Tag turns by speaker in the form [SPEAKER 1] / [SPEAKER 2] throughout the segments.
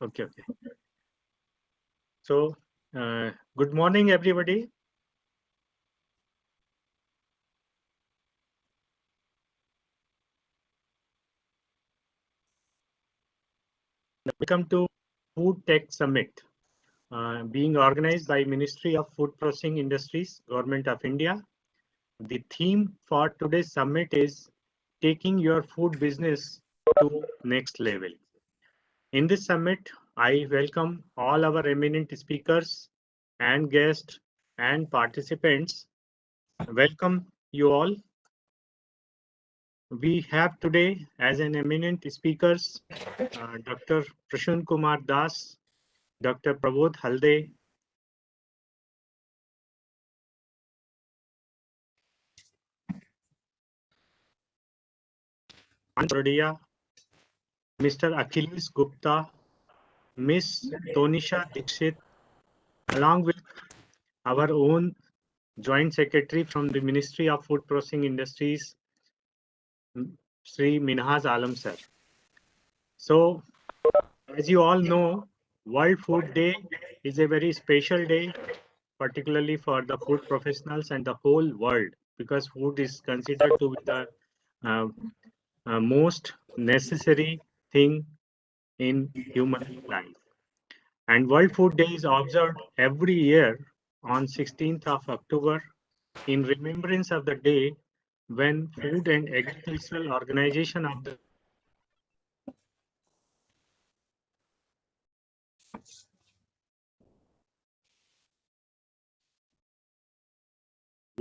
[SPEAKER 1] Okay. So, good morning, everybody. Welcome to Food Tech Summit, being organized by Ministry of Food Processing Industries, Government of India. The theme for today's summit is taking your food business to next level. In this summit, I welcome all our eminent speakers and guests and participants. Welcome you all. We have today as an eminent speakers Dr. Prashun Kumar Das, Dr. Prabodh Halde, Mantri, Mr. Akiles Gupta, Miss Tonisha Dixit, along with our own Joint Secretary from the Ministry of Food Processing Industries, Sri Minhaz Alam sir. So, as you all know, World Food Day is a very special day, particularly for the food professionals and the whole world, because food is considered to be the uh, most necessary thing in human life. And World Food Day is observed every year on 16th of October in remembrance of the day when Food and Agricultural Organization of the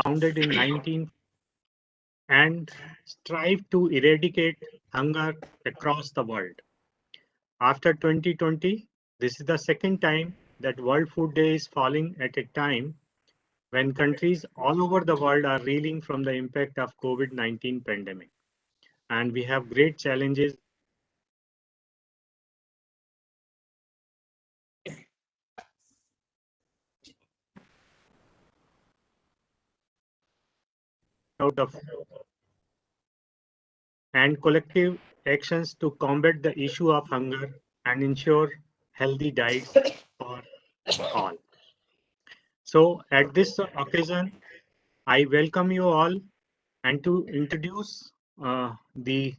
[SPEAKER 1] founded in 19 and strive to eradicate hunger across the world. After 2020, this is the second time that World Food Day is falling at a time when countries all over the world are reeling from the impact of COVID-19 pandemic. And we have great challenges out of and collective actions to combat the issue of hunger and ensure healthy diets for all. So at this occasion, I welcome you all and to introduce the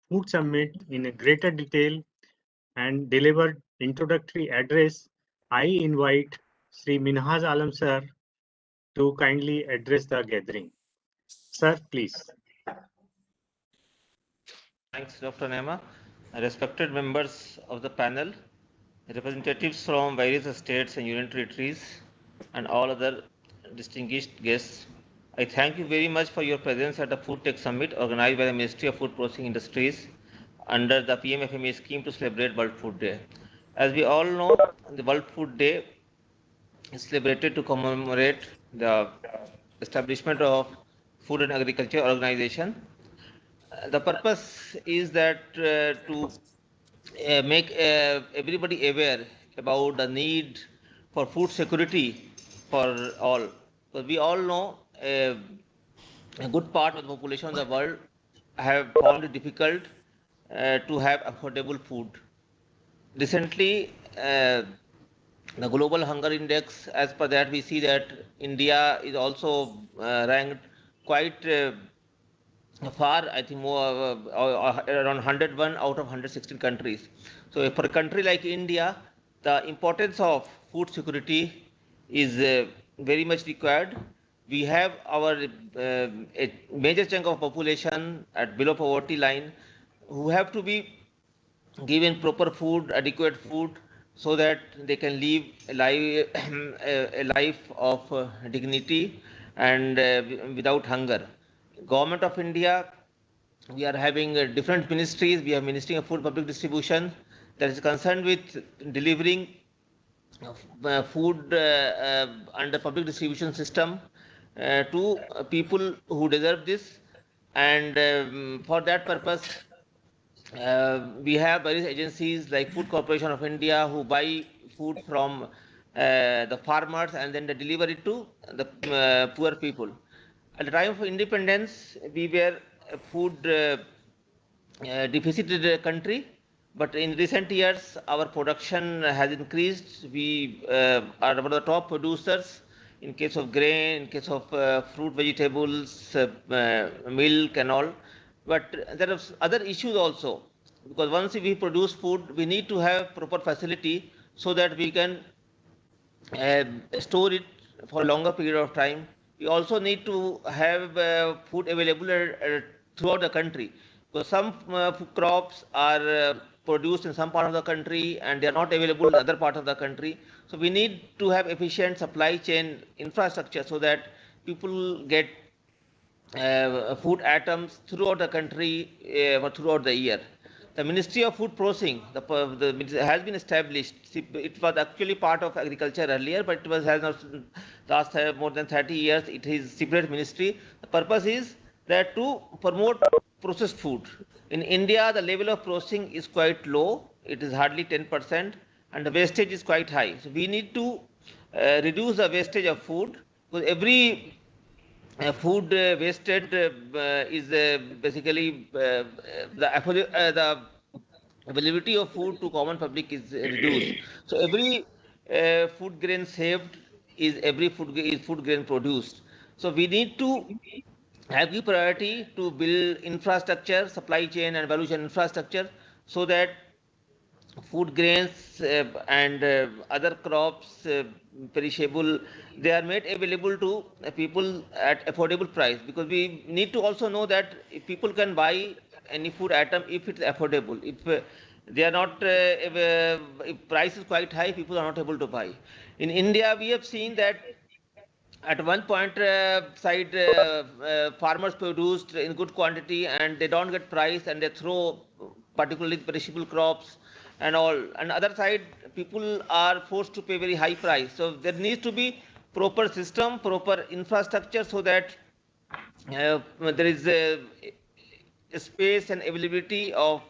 [SPEAKER 1] Food Summit in a greater detail and deliver introductory address, I invite Sri Minhaz Alam sir to kindly address the gathering. Sir, please.
[SPEAKER 2] Thanks, Dr. Nema. Respected members of the panel, representatives from various states and union territories, and all other distinguished guests, I thank you very much for your presence at the Food Tech Summit organized by the Ministry of Food Processing Industries under the PMFME scheme to celebrate World Food Day. As we all know, the World Food Day is celebrated to commemorate the establishment of Food and Agriculture Organization. The purpose is that to make everybody aware about the need for food security for all. Because we all know a good part of the population of the world have found it difficult to have affordable food. Recently, the global hunger index, as per that, we see that India is also ranked quite far, I think more around 101 out of 116 countries. So for a country like India, the importance of food security is very much required. We have our a major chunk of population at below poverty line who have to be given proper food, adequate food, so that they can live a life of dignity and without hunger. Government of India, we are having different ministries. We have Ministry of Food Public Distribution that is concerned with delivering food under public distribution system to people who deserve this. And for that purpose, we have various agencies like Food Corporation of India who buy food from the farmers and then they deliver it to the poor people. At the time of independence, we were a food deficit country, But in recent years, our production has increased. We are one of the top producers in case of grain, in case of fruit, vegetables, milk and all. But there are other issues also, because once we produce food, we need to have proper facility so that we can store it for a longer period of time. We also need to have food available throughout the country, because some crops are produced in some part of the country and they are not available in other part of the country. So we need to have efficient supply chain infrastructure so that people get food items throughout the country or throughout the year. The Ministry of Food Processing has been established. It was actually part of agriculture earlier, but it has not last more than 30 years. It is separate ministry. The purpose is that to promote processed food. In India, the level of processing is quite low. It is hardly 10%, and the wastage is quite high. So we need to reduce the wastage of food, because every food wasted is basically the availability of food to common public is reduced. So every food grain saved is every food grain produced. So we need to have the priority to build infrastructure, supply chain and value chain infrastructure, so that food grains and other crops, perishable, they are made available to people at affordable price, because we need to also know that if people can buy any food item if it's affordable. If they are not, if price is quite high, people are not able to buy. In India, we have seen that at one point farmers produced in good quantity and they don't get price and they throw particularly perishable crops and all, and other side people are forced to pay very high price. So there needs to be proper system, proper infrastructure, so that there is a space and availability of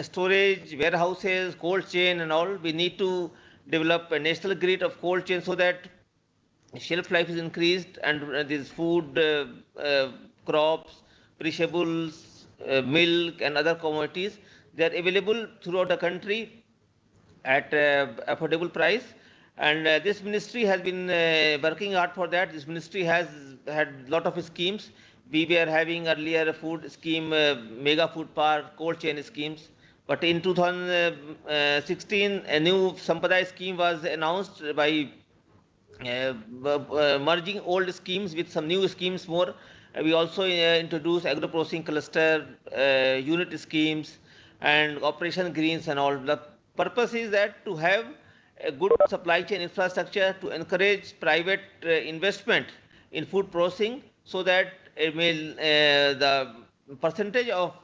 [SPEAKER 2] storage, warehouses, cold chain and all. We need to develop a national grid of cold chain so that shelf life is increased and these food crops, perishables, milk and other commodities, they are available throughout the country at affordable price. And this ministry has been working hard for that. This ministry has had a lot of schemes. We were having earlier a food scheme, mega food park, cold chain schemes. But in 2016, a new Sampadaya scheme was announced by merging old schemes with some new schemes more. We also introduced agro processing cluster, unit schemes, and operation greens and all. The purpose is that to have a good supply chain infrastructure to encourage private investment in food processing, so that the percentage of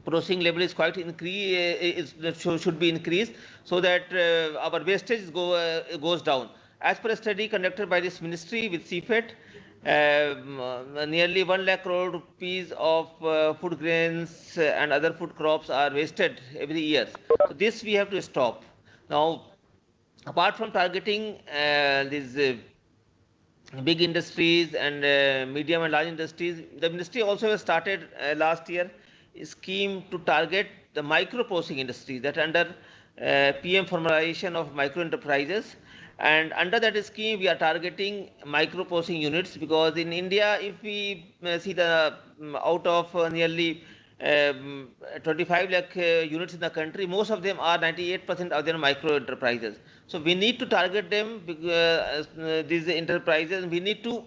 [SPEAKER 2] processing level is quite should be increased, so that our wastage goes down. As per a study conducted by this ministry with CFET, nearly 1 lakh crore rupees of food grains and other food crops are wasted every year. So this we have to stop. Now, apart from targeting these big industries and medium and large industries, the ministry also has started last year a scheme to target the micro processing industry, that under PM Formalisation of Micro Enterprises. And under that scheme, we are targeting micro processing units, because in India, if we see the out of nearly 25 lakh units in the country, most of them are 98% of them micro enterprises. So we need to target them, these enterprises. We need to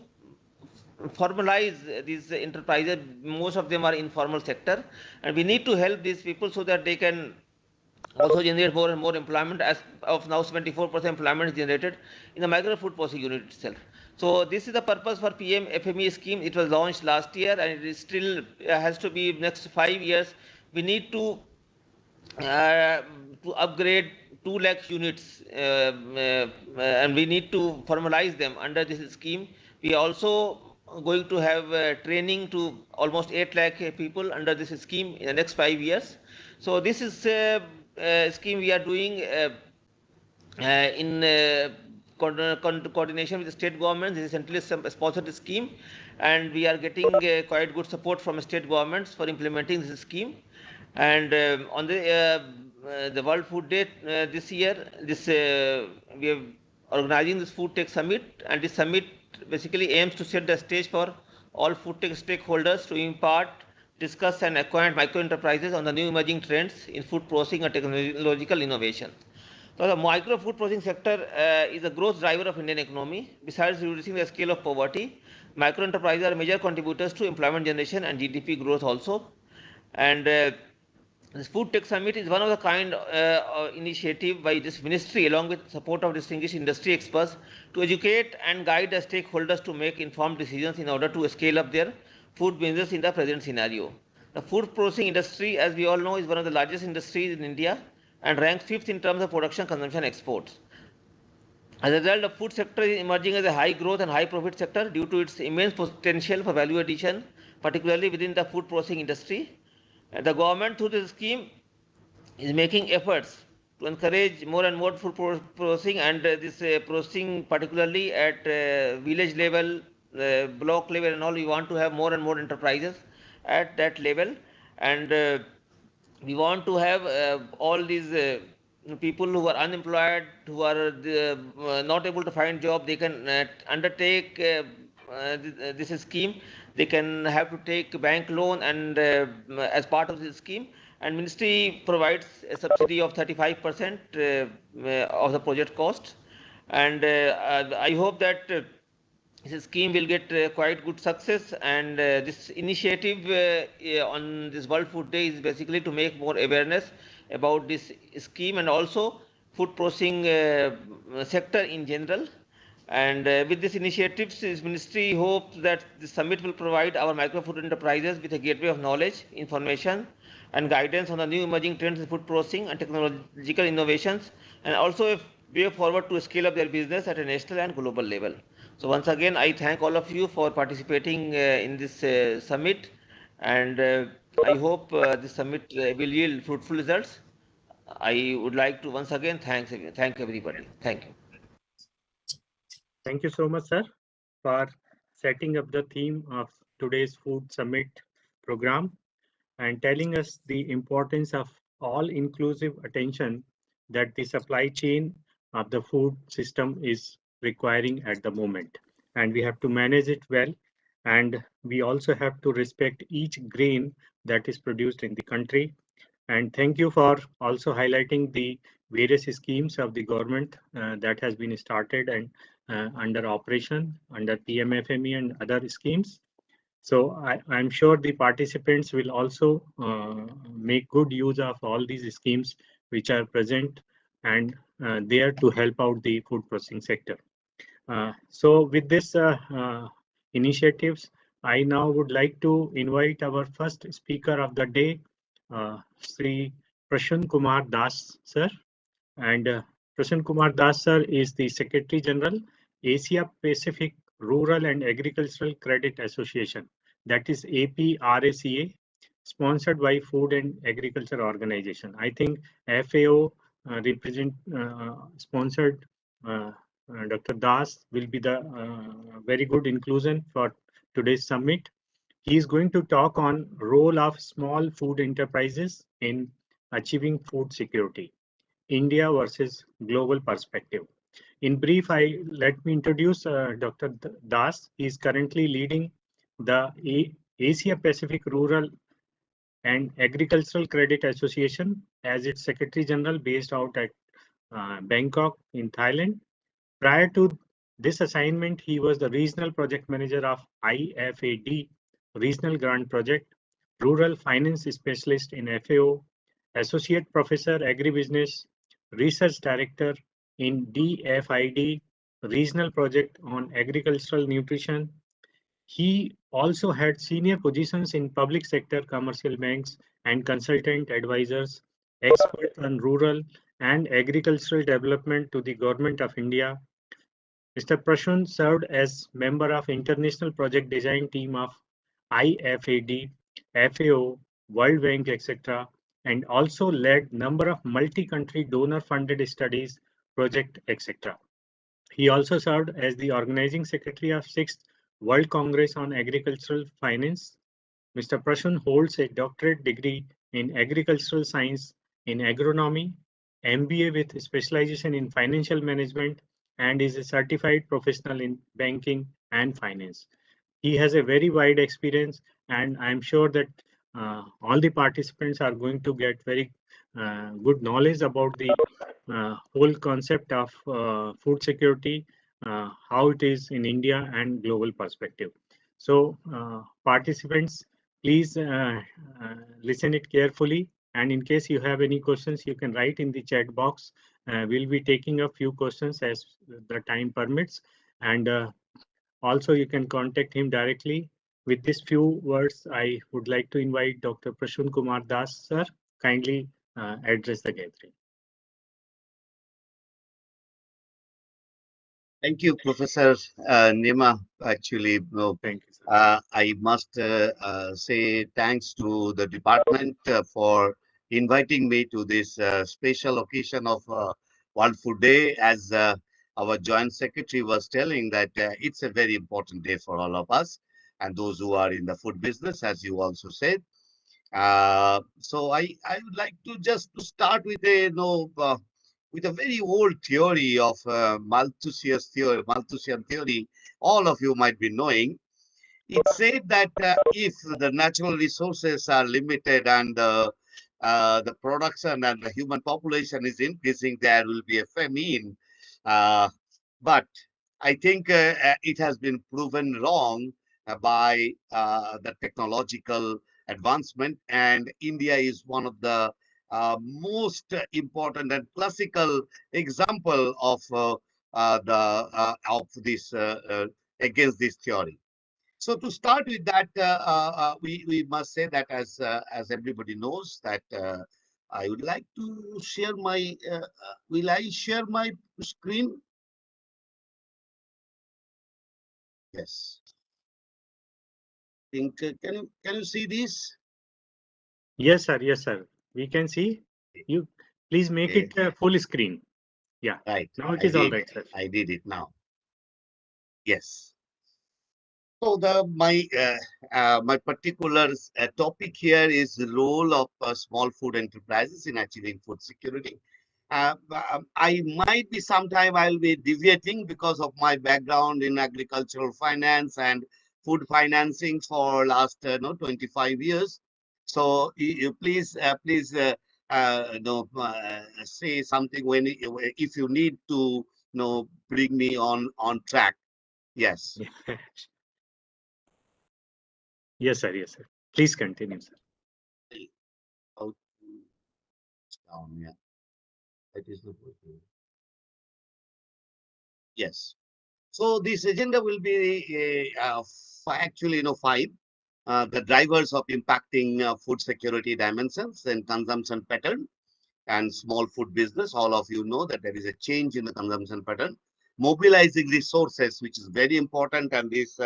[SPEAKER 2] formalize these enterprises. Most of them are informal sector, and we need to help these people so that they can also generate more and more employment. As of now, 74% employment is generated in the micro food processing unit itself. So this is the purpose for PMFME scheme. It was launched last year, and it is still has to be next 5 years. We need to upgrade 2 lakh units, and we need to formalize them under this scheme. We are also going to have training to almost 8 lakh people under this scheme in the next 5 years. So this is scheme we are doing in coordination with the state government. This is centrally sponsored scheme, and we are getting quite good support from state governments for implementing this scheme. And on the World Food Day this year, we are organizing this Food Tech Summit, and this summit basically aims to set the stage for all food tech stakeholders to impart, discuss, and acquaint micro enterprises on the new emerging trends in food processing and technological innovation. So the micro food processing sector is a growth driver of Indian economy. Besides reducing the scale of poverty, micro enterprises are major contributors to employment generation and GDP growth also. And this Food Tech Summit is one of the kind initiative by this ministry along with support of distinguished industry experts to educate and guide the stakeholders to make informed decisions in order to scale up their food business in the present scenario. The food processing industry, as we all know, is one of the largest industries in India and ranks fifth in terms of production, consumption, exports. As a result, the food sector is emerging as a high growth and high profit sector due to its immense potential for value addition, particularly within the food processing industry. And the government, through this scheme, is making efforts to encourage more and more food processing, and this processing, particularly at village level, block level, and all. We want to have more and more enterprises at that level, and we want to have all these people who are unemployed, who are not able to find job. They can undertake this scheme. They can have to take bank loan, and as part of this scheme, and ministry provides a subsidy of 35% of the project cost. And I hope that this scheme will get quite good success, and this initiative on this World Food Day is basically to make more awareness about this scheme and also food processing sector in general. And with this initiative, this ministry hopes that the summit will provide our micro food enterprises with a gateway of knowledge, information, and guidance on the new emerging trends in food processing and technological innovations, and also a way forward to scale up their business at a national and global level. So once again, I thank all of you for participating in this summit, and I hope this summit will yield fruitful results. I would like to once again thank everybody. Thank you.
[SPEAKER 1] Thank you so much, sir, for setting up the theme of today's Food Summit program and telling us the importance of all-inclusive attention that the supply chain of the food system is requiring at the moment. And we have to manage it well. And we also have to respect each grain that is produced in the country. And thank you for also highlighting the various schemes of the government that has been started and under operation under PMFME and other schemes. So I'm sure the participants will also make good use of all these schemes which are present and there to help out the food processing sector. So with this initiatives, I now would like to invite our first speaker of the day, Sri Prashan Kumar Das, sir. And Prashan Kumar Das, sir, is the Secretary General, Asia Pacific Rural and Agricultural Credit Association, that is APRACA, sponsored by Food and Agriculture Organization. I think FAO sponsored Dr. Das will be the very good inclusion for today's summit. He is going to talk on role of small food enterprises in achieving food security, India versus global perspective. In brief, let me introduce Dr. Das. He is currently leading the Asia Pacific Rural and Agricultural Credit Association as its Secretary General based out at Bangkok in Thailand. Prior to this assignment, he was the Regional Project Manager of IFAD Regional Grant Project, Rural Finance Specialist in FAO, Associate Professor Agribusiness, Research Director in DFID Regional Project on Agricultural Nutrition. He also had senior positions in public sector commercial banks and consultant advisors, expert on rural and agricultural development to the Government of India. Mr. Prashun served as member of International Project Design Team of IFAD, FAO, World Bank, etc., and also led number of multi-country donor-funded studies, project, etc. He also served as the organizing secretary of 6th World Congress on Agricultural Finance. Mr. Prashun holds a doctorate degree in agricultural science, in agronomy, MBA with specialization in financial management, and is a certified professional in banking and finance. He has a very wide experience, and I'm sure that all the participants are going to get very good knowledge about the whole concept of food security, how it is in India and global perspective. So participants, please listen it carefully. And in case you have any questions, you can write in the chat box. We'll be taking a few questions as the time permits. And also, you can contact him directly. With these few words, I would like to invite Dr. Prashun Kumar Das, sir, kindly address the gathering.
[SPEAKER 3] Thank you, Professor Nima. Actually,
[SPEAKER 1] Thank you, sir.
[SPEAKER 3] I must say thanks to the department for inviting me to this special occasion of World Food Day. As our Joint Secretary was telling that it's a very important day for all of us and those who are in the food business, as you also said. So I would like to just to start with a with a very old theory of Malthusian theory. All of you might be knowing. It said that if the natural resources are limited and the production and the human population is increasing, there will be a famine. Uh, but I think it has been proven wrong by the technological advancement, and India is one of the most important and classical example of this against this theory. So to start with that, we must say that as everybody knows that I would like to share my. Will I share my screen? Yes. Think can you see this?
[SPEAKER 1] Yes, sir. Yes, sir. We can see you. Please make
[SPEAKER 3] Okay.
[SPEAKER 1] it full screen. Yeah.
[SPEAKER 3] Right.
[SPEAKER 1] Now it
[SPEAKER 3] I
[SPEAKER 1] is all
[SPEAKER 3] did.
[SPEAKER 1] right, sir.
[SPEAKER 3] I did it now. Yes. So my particular topic here is the role of small food enterprises in achieving food security. I might be sometime I'll be deviating because of my background in agricultural finance and food financing for last 25 years. So you please say something when if you need to bring me on track. Yes.
[SPEAKER 1] Yeah. Yes, sir. Yes, sir. Please continue, sir.
[SPEAKER 3] How to down, yeah. That is not working. Yes. So this agenda will be actually, five. The drivers of impacting food security dimensions and consumption pattern and small food business. All of you know that there is a change in the consumption pattern. Mobilizing resources, which is very important, and this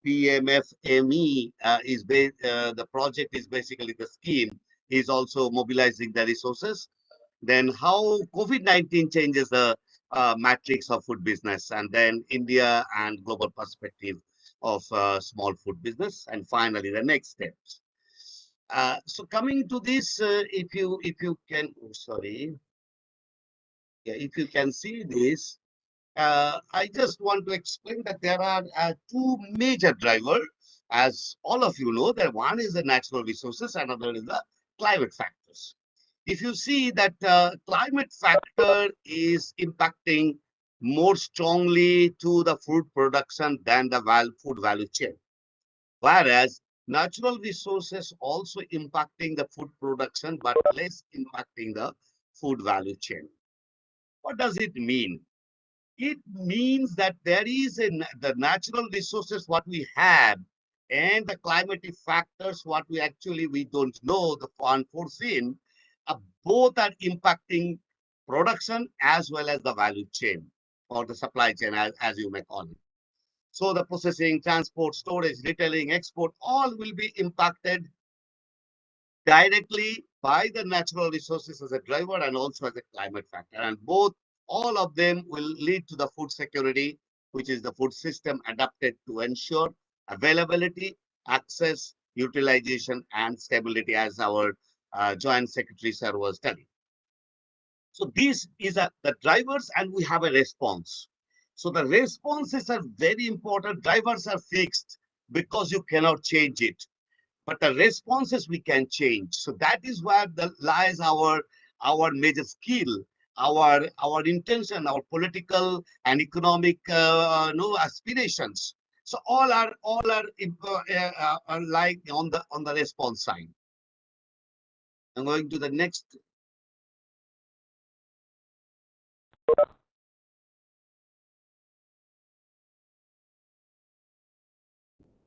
[SPEAKER 3] PMFME the project is basically the scheme is also mobilizing the resources. Then how COVID-19 changes the matrix of food business, and then India and global perspective of small food business, and finally the next steps. So coming to this, if you can, oh, sorry, yeah, if you can see this, I just want to explain that there are two major drivers, as all of you know, that one is the natural resources, another is the climate factors. If you see that climate factor is impacting more strongly to the food production than the food value chain, whereas natural resources also impacting the food production but less impacting the food value chain. What does it mean? It means that there is the natural resources what we have and the climatic factors what we don't know, the unforeseen, both are impacting production as well as the value chain or the supply chain, as you may call it. So the processing, transport, storage, retailing, export, all will be impacted directly by the natural resources as a driver and also as a climate factor. And all of them will lead to the food security, which is the food system adapted to ensure availability, access, utilization, and stability, as our Joint Secretary sir was telling. So this is the drivers, and we have a response. So the responses are very important. Drivers are fixed because you cannot change it, but the responses we can change. So that is where lies our major skill, our intention, our political and economic aspirations. So all are like on the response side. I'm going to the next.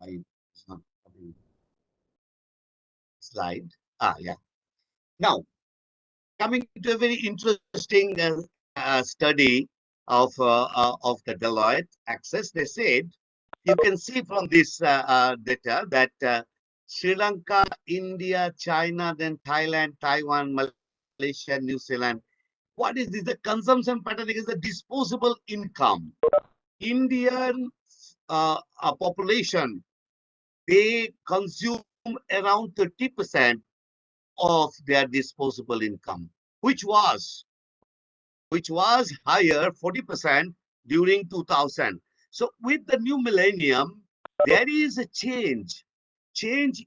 [SPEAKER 3] It's not coming. Slide. Yeah. Now, coming to a very interesting study of the Deloitte Access, they said you can see from this data that Sri Lanka, India, China, then Thailand, Taiwan, Malaysia, New Zealand. What is this? The consumption pattern is the disposable income. Indian population, they consume around 30% of their disposable income, which was higher 40% during 2000. So with the new millennium, there is a change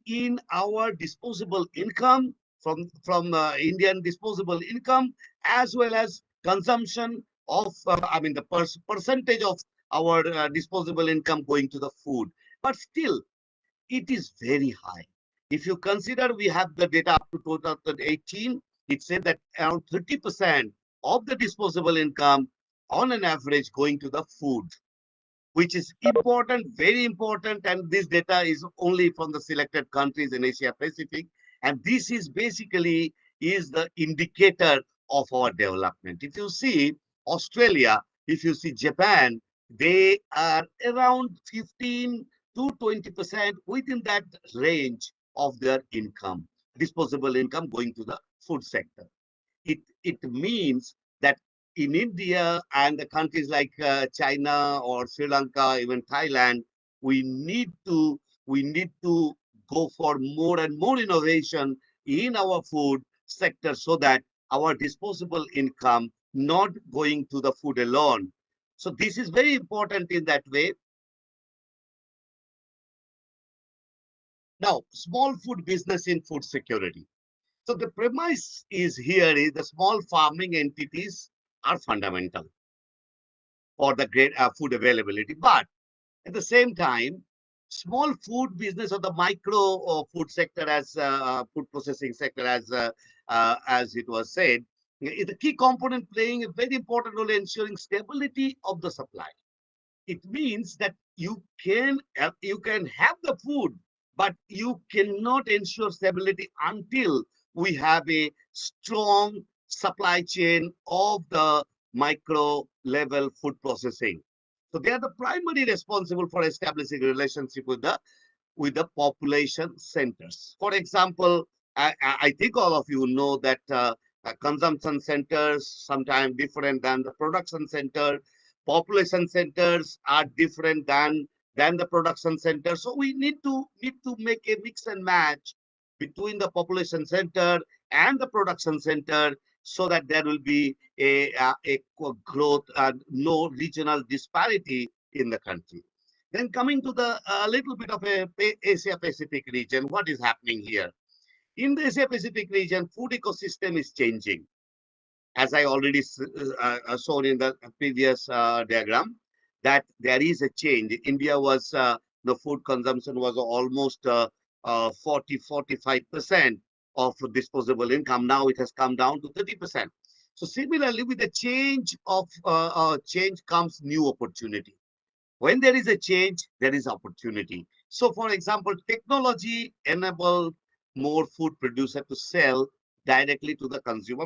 [SPEAKER 3] in our disposable income from Indian disposable income, as well as consumption of the percentage of our disposable income going to the food. But still, it is very high. If you consider we have the data up to 2018, it said that around 30% of the disposable income on an average going to the food, which is important, very important. And this data is only from the selected countries in Asia Pacific. And this is basically is the indicator of our development. If you see Australia, if you see Japan, they are around 15 to 20% within that range of their income, disposable income going to the food sector. It means that in India and the countries like China or Sri Lanka, even Thailand, we need to go for more and more innovation in our food sector so that our disposable income not going to the food alone. So this is very important in that way. Now, small food business in food security. So the premise is here is the small farming entities are fundamental for the great food availability. But at the same time, small food business or the micro food sector as food processing sector as it was said, is the key component playing a very important role in ensuring stability of the supply. It means that you can have the food, but you cannot ensure stability until we have a strong supply chain of the micro level food processing. So they are the primary responsible for establishing a relationship with the population centers. For example, I think all of you know that consumption centers sometimes different than the production center. Population centers are different than the production center. So we need to make a mix and match between the population center and the production center so that there will be a growth and no regional disparity in the country. Then coming to the little bit of a Asia Pacific region, what is happening here? In the Asia Pacific region, food ecosystem is changing. As I already shown in the previous diagram, that there is a change. India was, the food consumption was almost 45% of disposable income. Now it has come down to 30%. So similarly, with the change comes new opportunity. When there is a change, there is opportunity. So, for example, technology enables more food producer to sell directly to the consumer.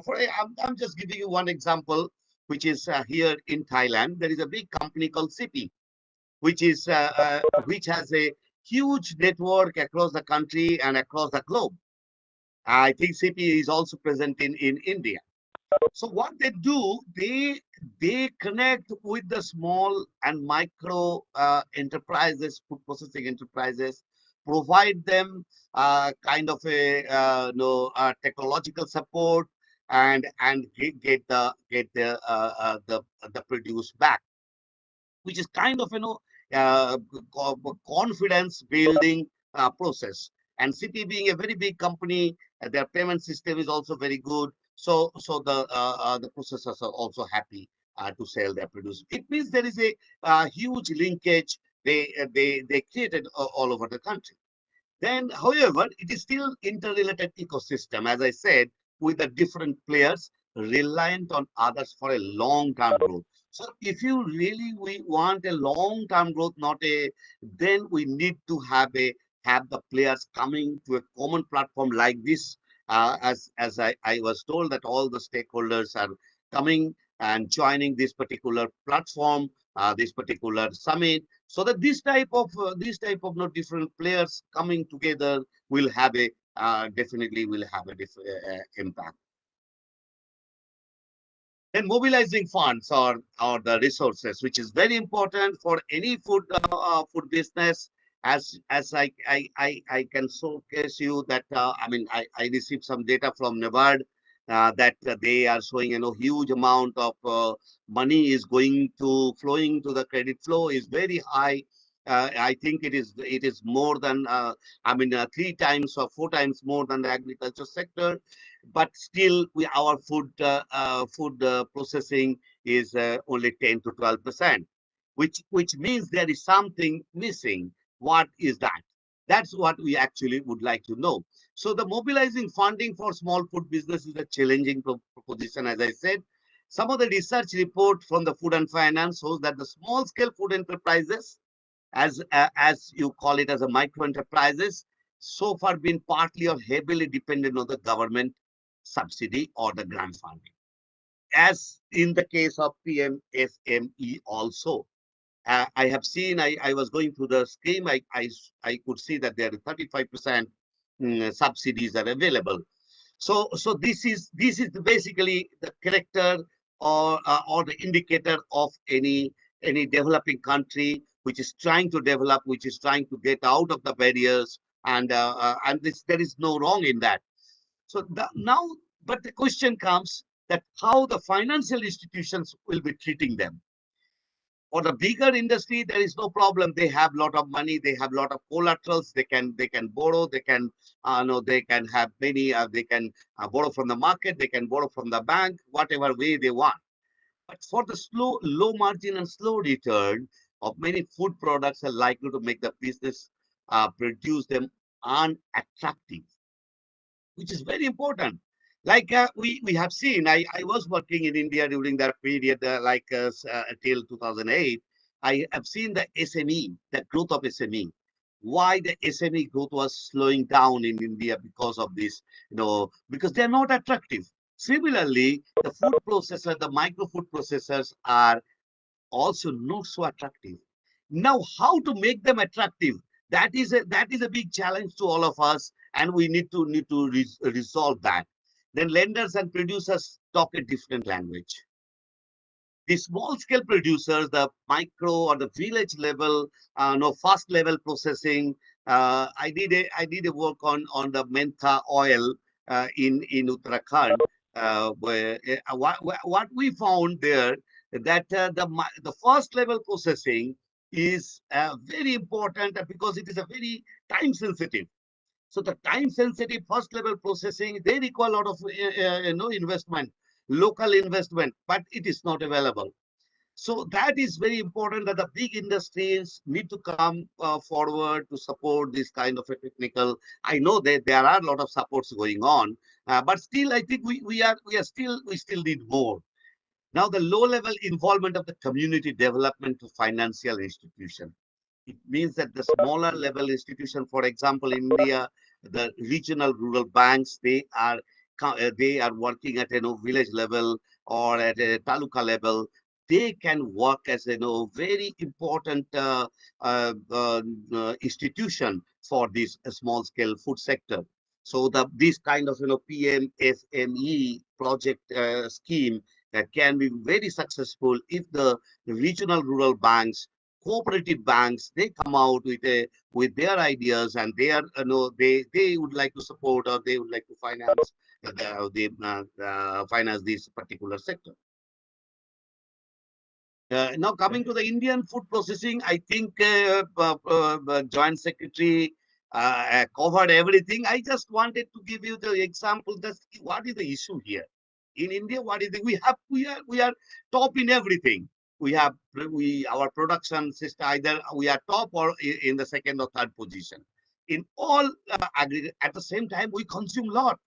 [SPEAKER 3] I'm just giving you one example, which is here in Thailand. There is a big company called CP, which has a huge network across the country and across the globe. I think CP is also present in India. So what they do, they connect with the small and micro enterprises, food processing enterprises, provide them kind of a technological support and get the produce back, which is kind of confidence building process. And City being a very big company, their payment system is also very good. So the processors are also happy to sell their produce. It means there is a huge linkage they created all over the country. Then, however, it is still interrelated ecosystem, as I said, with the different players reliant on others for a long-term growth. So if you really we want a long-term growth, not a, then we need to have the players coming to a common platform like this. As I was told that all the stakeholders are coming and joining this particular platform, this particular summit, so that this type of different players coming together will have a definitely will have a impact. Then mobilizing funds or the resources, which is very important for any food business. As I can showcase you that I received some data from NABARD that they are showing huge amount of money is flowing to the credit flow is very high. I think it is more than 3 times or 4 times more than the agriculture sector, but still our food processing is only 10 to 12%, which means there is something missing. What is that? That's what we actually would like to know. So the mobilizing funding for small food business is a challenging proposition. As I said, some of the research report from the Food and Finance shows that the small scale food enterprises, as you call it, as a micro enterprises, so far been partly or heavily dependent on the government subsidy or the grant funding, as in the case of PMFME also. I have seen, I was going through the scheme, I could see that there are 35% subsidies are available. So this is basically the character or the indicator of any developing country which is trying to develop, which is trying to get out of the barriers, and there is no wrong in that. So now, but the question comes that how the financial institutions will be treating them. For the bigger industry, there is no problem. They have a lot of money. They have a lot of collaterals. They can borrow. They can no they can have many. They can borrow from the market. They can borrow from the bank, whatever way they want. But for the low margin and slow return of many food products are likely to make the business produce them unattractive, which is very important. Like we have seen, I was working in India during that period, till 2008. I have seen the SME, the growth of SME. Why the SME growth was slowing down in India because of this, because they're not attractive. Similarly, the food processor, the micro food processors are also not so attractive. Now, how to make them attractive? That is a big challenge to all of us, and we need to resolve that. Then lenders and producers talk a different language. The small scale producers, the micro or the village level, no first level processing. I did a work on the mentha oil in Uttarakhand, where what we found there that the first level processing is very important because it is a very time sensitive. So the time sensitive first level processing, they require a lot of investment, local investment, but it is not available. So that is very important that the big industries need to come forward to support this kind of a technical. I know that there are a lot of supports going on, but still, I think we still need more. Now, the low level involvement of the community development to financial institution. It means that the smaller level institution, for example, in India, the regional rural banks, they are working at village level or at a taluka level. They can work as very important institution for this small scale food sector. So this kind of PMFME project scheme can be very successful if the regional rural banks cooperative banks, they come out with their ideas, and they are they would like to support, or they would like to finance finance this particular sector. Now coming to the Indian food processing, I think Joint Secretary covered everything. I just wanted to give you the example. That's what is the issue here in India. What is we are top in everything. We have our production system, either we are top or in the second or third position in all aggregate. At the same time, we consume a lot.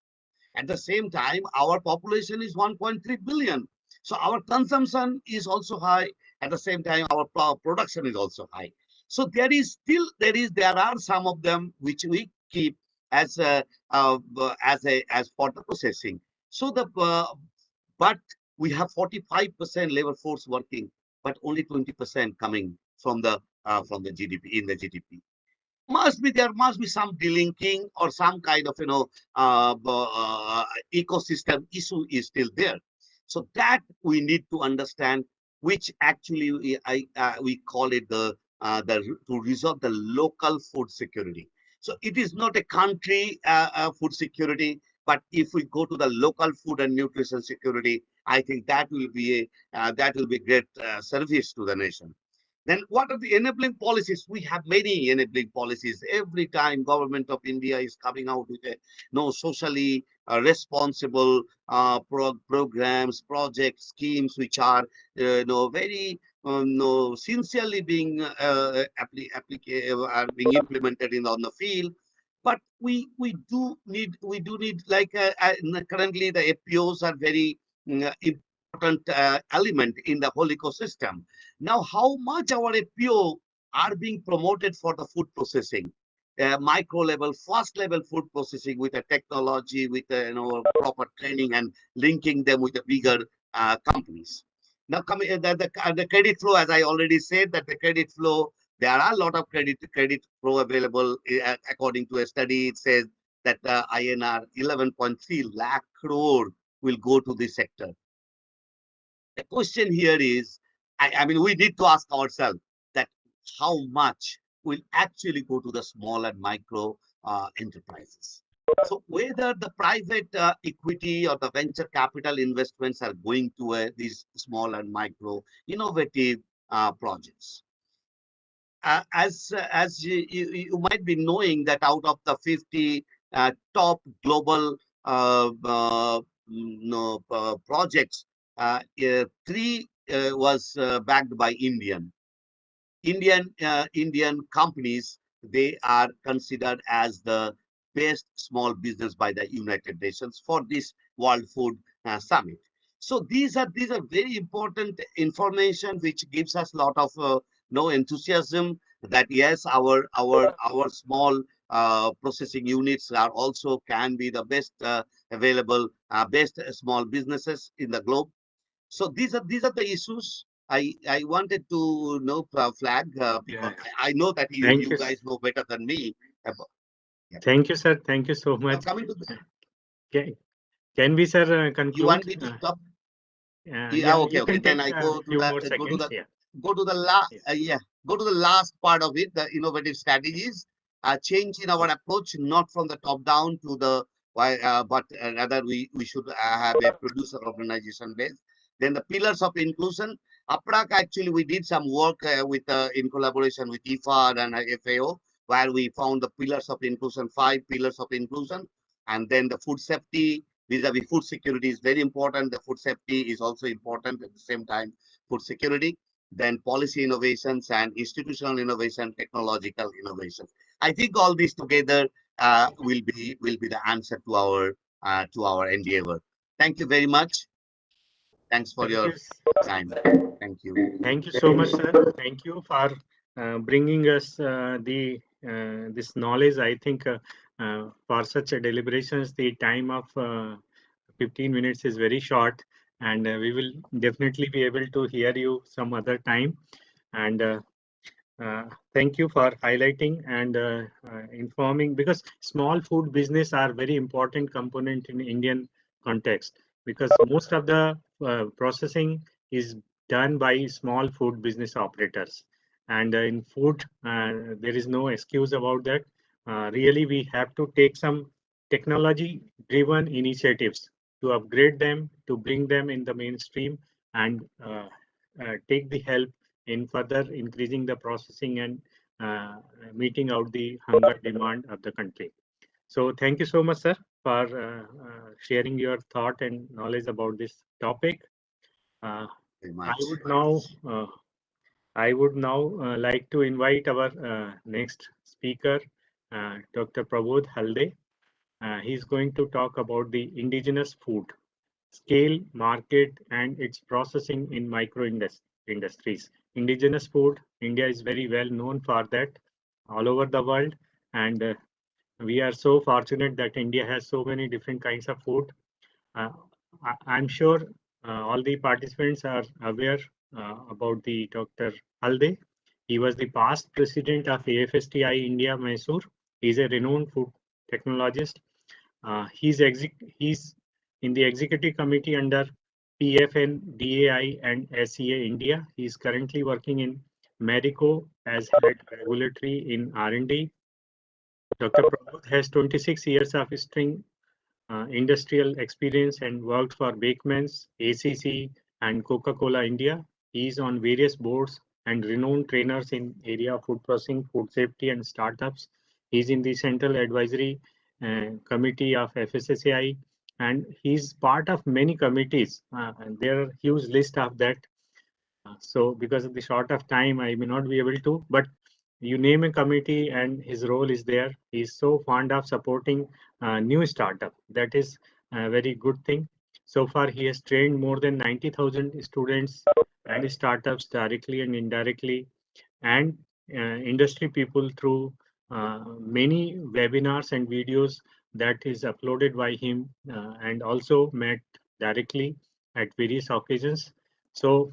[SPEAKER 3] At the same time, our population is 1.3 billion. So our consumption is also high. At the same time, our production is also high. So there are some of them which we keep as as for the processing. So but we have 45% labor force working, but only 20% coming from the GDP in the GDP. There must be some delinking or some kind of ecosystem issue is still there. So that we need to understand, which actually we call it the to resolve the local food security. So it is not a country food security, but if we go to the local food and nutrition security, I think that will be great service to the nation. Then what are the enabling policies? We have many enabling policies. Every time government of India is coming out with a socially responsible programs, projects, schemes, which are very sincerely being are being implemented on the field. But we do need like currently the APOs are very important element in the whole ecosystem. Now, how much our APO are being promoted for the food processing, micro level, first level food processing with a technology, with proper training, and linking them with the bigger companies. Now, coming the credit flow, as I already said, that the credit flow, there are a lot of credit flow available. According to a study, it says that INR 11.3 lakh crore will go to this sector. The question here is, I mean, we need to ask ourselves that how much will actually go to the small and micro enterprises. So whether the private equity or the venture capital investments are going to these small and micro innovative projects. As you might be knowing that out of the 50 top global projects, 3 was backed by Indian companies. They are considered as the best small business by the United Nations for this World Food Summit. So these are very important information, which gives us a lot of enthusiasm that yes, our small processing units are also can be the best available best small businesses in the globe. So these are the issues I wanted to flag because I know that you guys know better than me.
[SPEAKER 1] Thank you, sir. Thank you so much.
[SPEAKER 3] Coming to the,
[SPEAKER 1] can we, sir, conclude?
[SPEAKER 3] You want me to stop? Okay. Then I go to the last go to the last part of it, the innovative strategies, change in our approach, not from the top down to the but rather we should have a producer organization base. Then the pillars of inclusion. APRAC, actually, we did some work with in collaboration with IFAD and FAO, where we found the pillars of inclusion, 5 pillars of inclusion, and then the food safety. Vis-a-vis food security is very important. The food safety is also important at the same time. Food security, then policy innovations and institutional innovation, technological innovations. I think all these together will be the answer to our endeavor. Thank you very much. Thanks for your time. Thank you.
[SPEAKER 1] Thank you so much, sir. Thank you for bringing us this knowledge. I think for such a deliberations, the time of 15 minutes is very short, and we will definitely be able to hear you some other time. And thank you for highlighting and informing, because small food business are very important component in Indian context, because most of the processing is done by small food business operators. And in food, there is no excuse about that. Really, we have to take some technology-driven initiatives to upgrade them, to bring them in the mainstream, and take the help in further increasing the processing and meeting out the hunger demand of the country. So thank you so much, sir, for sharing your thought and knowledge about this topic.
[SPEAKER 3] Very
[SPEAKER 1] I
[SPEAKER 3] much.
[SPEAKER 1] would now like to invite our next speaker, Dr. Prabodh Halde. He's going to talk about the indigenous food, scale, market, and its processing in micro industries. Indigenous food, India is very well known for that all over the world. And we are so fortunate that India has so many different kinds of food. I'm sure all the participants are aware about the Dr. Halde. He was the past president of AFSTI India, Mysore. He's a renowned food technologist. He's in the executive committee under PFNDAI and SEA India. He's currently working in Marico as head regulatory in R&D. Dr. Prabodh has 26 years of string industrial experience and worked for Bakeman's, ACC, and Coca-Cola India. He is on various boards and renowned trainers in area of food processing, food safety, and startups. He is in the Central Advisory Committee of FSSAI, and he's part of many committees. And there are huge list of that. So because of the short of time, I may not be able to, but you name a committee and his role is there. He's so fond of supporting new startup. That is a very good thing. So far, he has trained more than 90,000 students and startups directly and indirectly, and industry people through many webinars and videos that is uploaded by him and also met directly at various occasions. So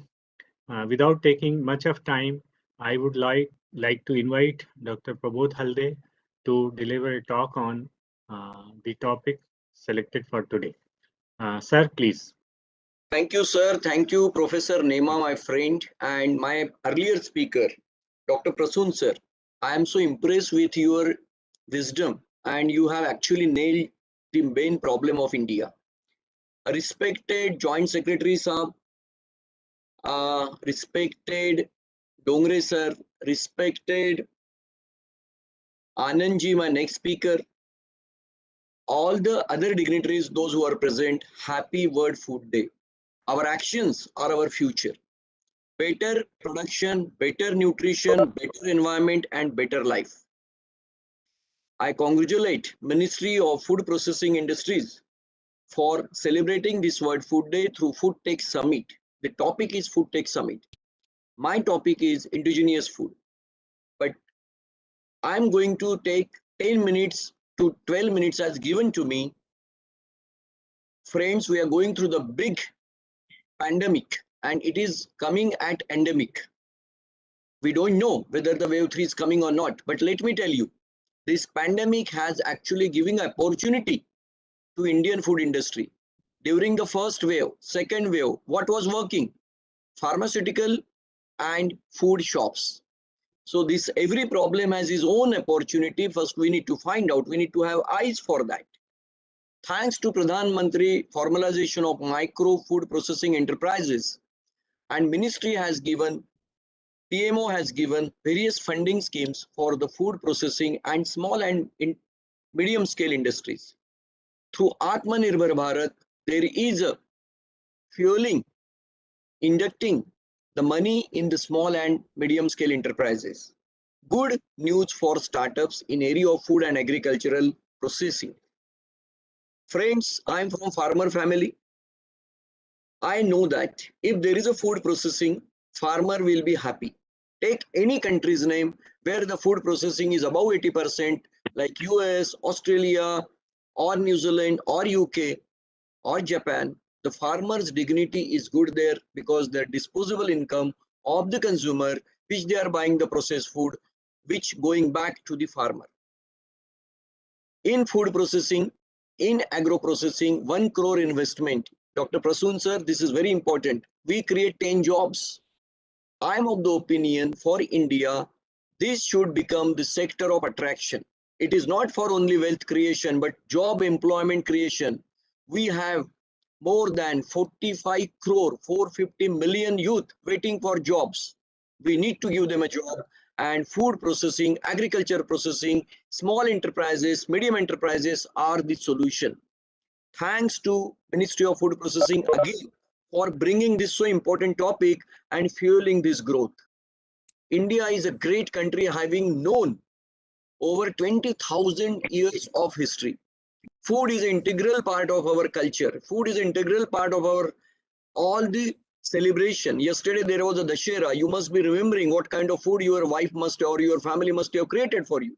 [SPEAKER 1] without taking much of time, I would like to invite Dr. Prabodh Halde to deliver a talk on the topic selected for today. Sir, please.
[SPEAKER 4] Thank you, sir. Thank you, Professor Nema, my friend, and my earlier speaker, Dr. Prasoon, sir. I am so impressed with your wisdom, and you have actually nailed the main problem of India. A respected Joint Secretary, sir, respected Dongre, sir, respected Anandji, my next speaker, all the other dignitaries, those who are present, happy World Food Day. Our actions are our future. Better production, better nutrition, better environment, and better life. I congratulate Ministry of Food Processing Industries for celebrating this World Food Day through Food Tech Summit. The topic is Food Tech Summit. My topic is indigenous food. But I'm going to take 10 minutes to 12 minutes as given to me. Friends, we are going through the big pandemic and it is coming at endemic. We don't know whether the wave 3 is coming or not, but let me tell you, this pandemic has actually given opportunity to Indian food industry. During the first wave, second wave, what was working? Pharmaceutical and food shops. So this every problem has its own opportunity. First, we need to find out, we need to have eyes for that. Thanks to Pradhan Mantri Formalisation of Micro Food Processing Enterprises, and Ministry has given, PMO has given various funding schemes for the food processing and small and medium scale industries. Through Atmanirbhar Bharat, there is a fueling, inducting the money in the small and medium scale enterprises. Good news for startups in area of food and agricultural processing. Friends, I am from farmer family. I know that if there is a food processing, farmer will be happy. Take any country's name where the food processing is above 80%, like US, Australia, or New Zealand, or UK, or Japan. The farmer's dignity is good there because the disposable income of the consumer, which they are buying the processed food, which going back to the farmer. In food processing, in agro processing, 1 crore investment. Dr. Prasoon sir, this is very important. We create 10 jobs. I am of the opinion for India, this should become the sector of attraction. It is not for only wealth creation, but job employment creation. We have more than 45 crore, 450 million youth waiting for jobs. We need to give them a job, and food processing, agriculture processing, small enterprises, medium enterprises are the solution. Thanks to Ministry of Food Processing again for bringing this so important topic and fueling this growth. India is a great country having known over 20,000 years of history. Food is an integral part of our culture. Food is an integral part of our all the celebration. Yesterday there was a Dashera. You must be remembering what kind of food your wife must or your family must have created for you.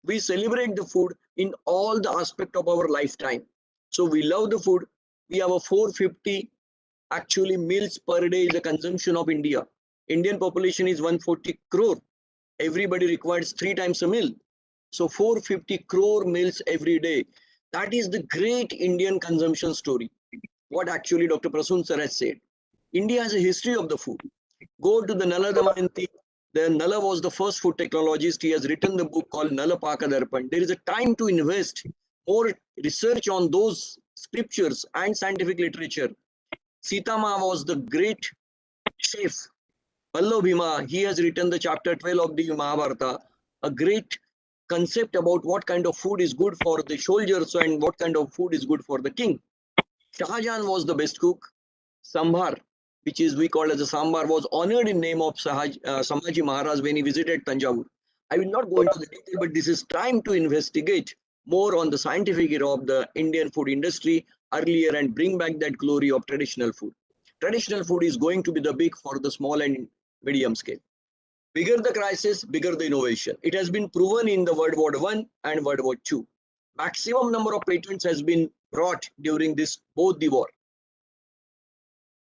[SPEAKER 4] We celebrate the food in all the aspect of our lifetime. So we love the food. We have a 450 actually meals per day is the consumption of India. Indian population is 140 crore. Everybody requires 3 times a meal. So 450 crore meals every day. That is the great Indian consumption story. What actually Dr. Prasoon sir has said. India has a history of the food. Go to the Nala Damayanti. The Nala was the first food technologist. He has written the book called Nala Pakadarpan. There is a time to invest more research on those scriptures and scientific literature. Sitama was the great chef. Bhima, he has written the chapter 12 of the Mahabharata, a great concept about what kind of food is good for the soldiers and what kind of food is good for the king. Shah Jahan was the best cook. Sambar, which is we call as a sambar, was honored in name of Sambhaji Maharaj when he visited Tanjavur. I will not go into the detail, but this is time to investigate more on the scientific era of the Indian food industry earlier and bring back that glory of traditional food. Traditional food is going to be the big for the small and medium scale. Bigger the crisis, bigger the innovation. It has been proven in the World War I and World War II. Maximum number of patents has been brought during both the war.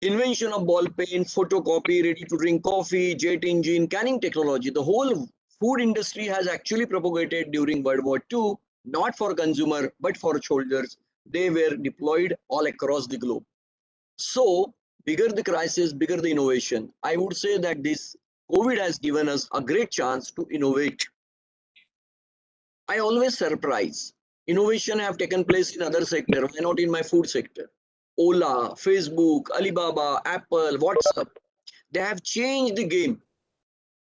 [SPEAKER 4] Invention of ball pen, photocopy, ready to drink coffee, jet engine, canning technology. The whole food industry has actually propagated during World War II, not for consumer, but for soldiers. They were deployed all across the globe. So, bigger the crisis, bigger the innovation. I would say that this COVID has given us a great chance to innovate. I always surprise. Innovation have taken place in other sector. Why not in my food sector? Ola, Facebook, Alibaba, Apple, WhatsApp. They have changed the game.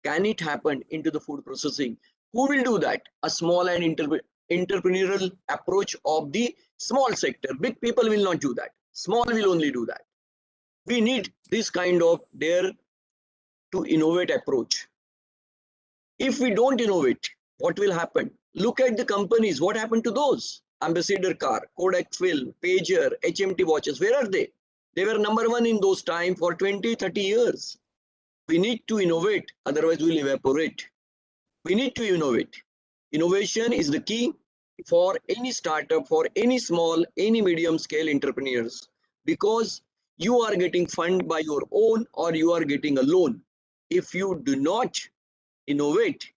[SPEAKER 4] Can it happen into the food processing? Who will do that? A small and entrepreneurial approach of the small sector. Big people will not do that. Small will only do that. We need this kind of dare to innovate approach. If we don't innovate, what will happen? Look at the companies. What happened to those? Ambassador car, Kodak film, pager, HMT watches. Where are they? They were number one in those time for 20, 30 years. We need to innovate, otherwise we'll evaporate. We need to innovate. Innovation is the key for any startup, for any small, any medium scale entrepreneurs, because you are getting funded by your own or you are getting a loan. If you do not innovate,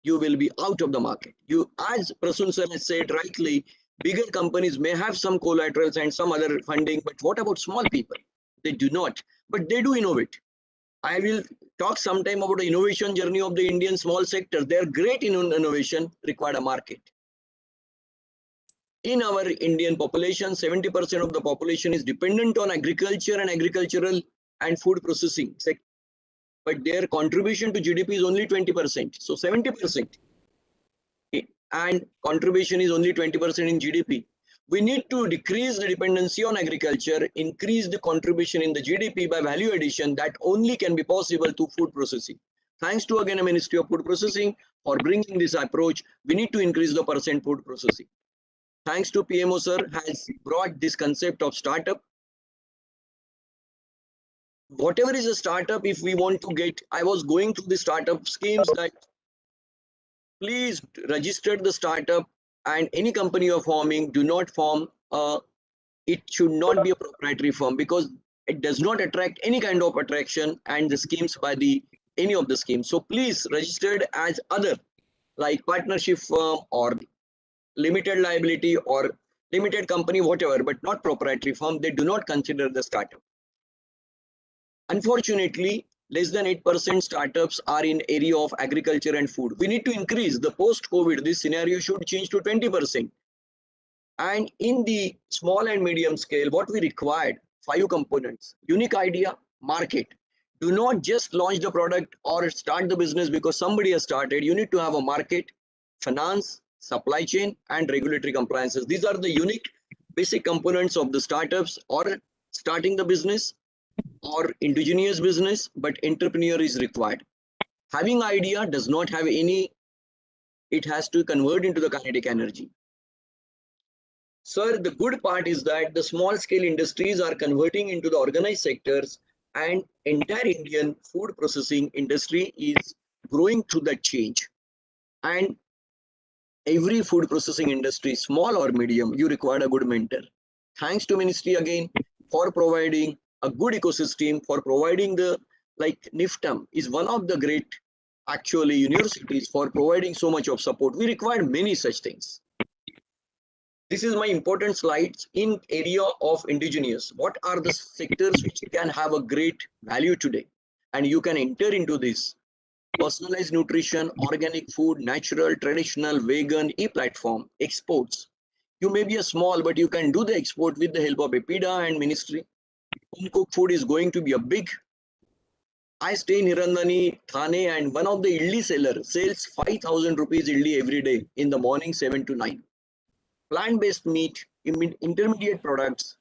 [SPEAKER 4] you will be out of the market. You, as Prasoon sir has said rightly, bigger companies may have some collaterals and some other funding, but what about small people? They do not, but they do innovate. I will talk sometime about the innovation journey of the Indian small sector. They are great in innovation, require a market. In our Indian population, 70% of the population is dependent on agriculture and agricultural and food processing sector. But their contribution to GDP is only 20%. So 70%. And contribution is only 20% in GDP. We need to decrease the dependency on agriculture, increase the contribution in the GDP by value addition. That only can be possible through food processing. Thanks to again the Ministry of Food Processing for bringing this approach. We need to increase the percent food processing. Thanks to PMO sir has brought this concept of startup. Whatever is a startup, if we want to get, I was going through the startup schemes that please register the startup, and any company you're forming, do not form it should not be a proprietary firm, because it does not attract any kind of attraction and the schemes by the any of the schemes. So please registered as other, like partnership firm or limited liability or limited company, whatever, but not proprietary firm. They do not consider the startup. Unfortunately, less than 8% startups are in area of agriculture and food. We need to increase. The post-COVID, this scenario should change to 20%. And in the small and medium scale, what we required, 5 components: unique idea, market. Do not just launch the product or start the business because somebody has started. You need to have a market, finance, supply chain, and regulatory compliances. These are the unique basic components of the startups or starting the business or indigenous business, but entrepreneur is required. Having idea does not have any, it has to convert into the kinetic energy. Sir, the good part is that the small scale industries are converting into the organized sectors, and entire Indian food processing industry is growing through that change. And every food processing industry, small or medium, you require a good mentor. Thanks to ministry again for providing a good ecosystem, for providing the, like NIFTAM is one of the great actually universities for providing so much of support. We require many such things. This is my important slides in area of indigenous. What are the sectors which can have a great value today? And you can enter into this. Personalized nutrition, organic food, natural, traditional, vegan, e-platform, exports. You may be a small, but you can do the export with the help of EPIDA and ministry. Home cooked food is going to be a big. I stay in Hirandani, Thane, and one of the idli seller sells 5,000 rupees idli every day in the morning 7 to 9. Plant-based meat, intermediate products,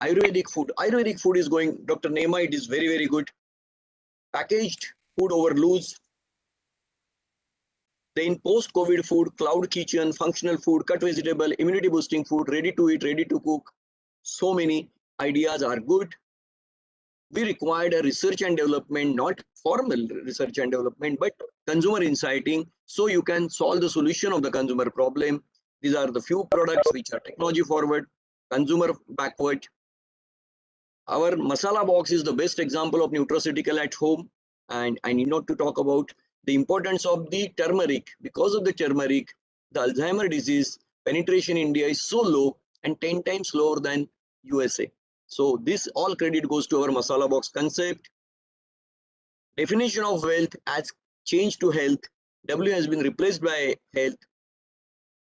[SPEAKER 4] Ayurvedic food. Ayurvedic food is going, Dr. Nema, it is very, very good. Packaged food over loose. Then post-COVID food, cloud kitchen, functional food, cut vegetable, immunity boosting food, ready to eat, ready to cook. So many ideas are good. We required a research and development, not formal research and development, but consumer insighting, so you can solve the solution of the consumer problem. These are the few products which are technology forward, consumer backward. Our masala box is the best example of nutraceutical at home, and I need not to talk about the importance of the turmeric. Because of the turmeric, the Alzheimer disease penetration in India is so low and 10 times lower than USA. So this all credit goes to our masala box concept. Definition of wealth as change to health. W has been replaced by health.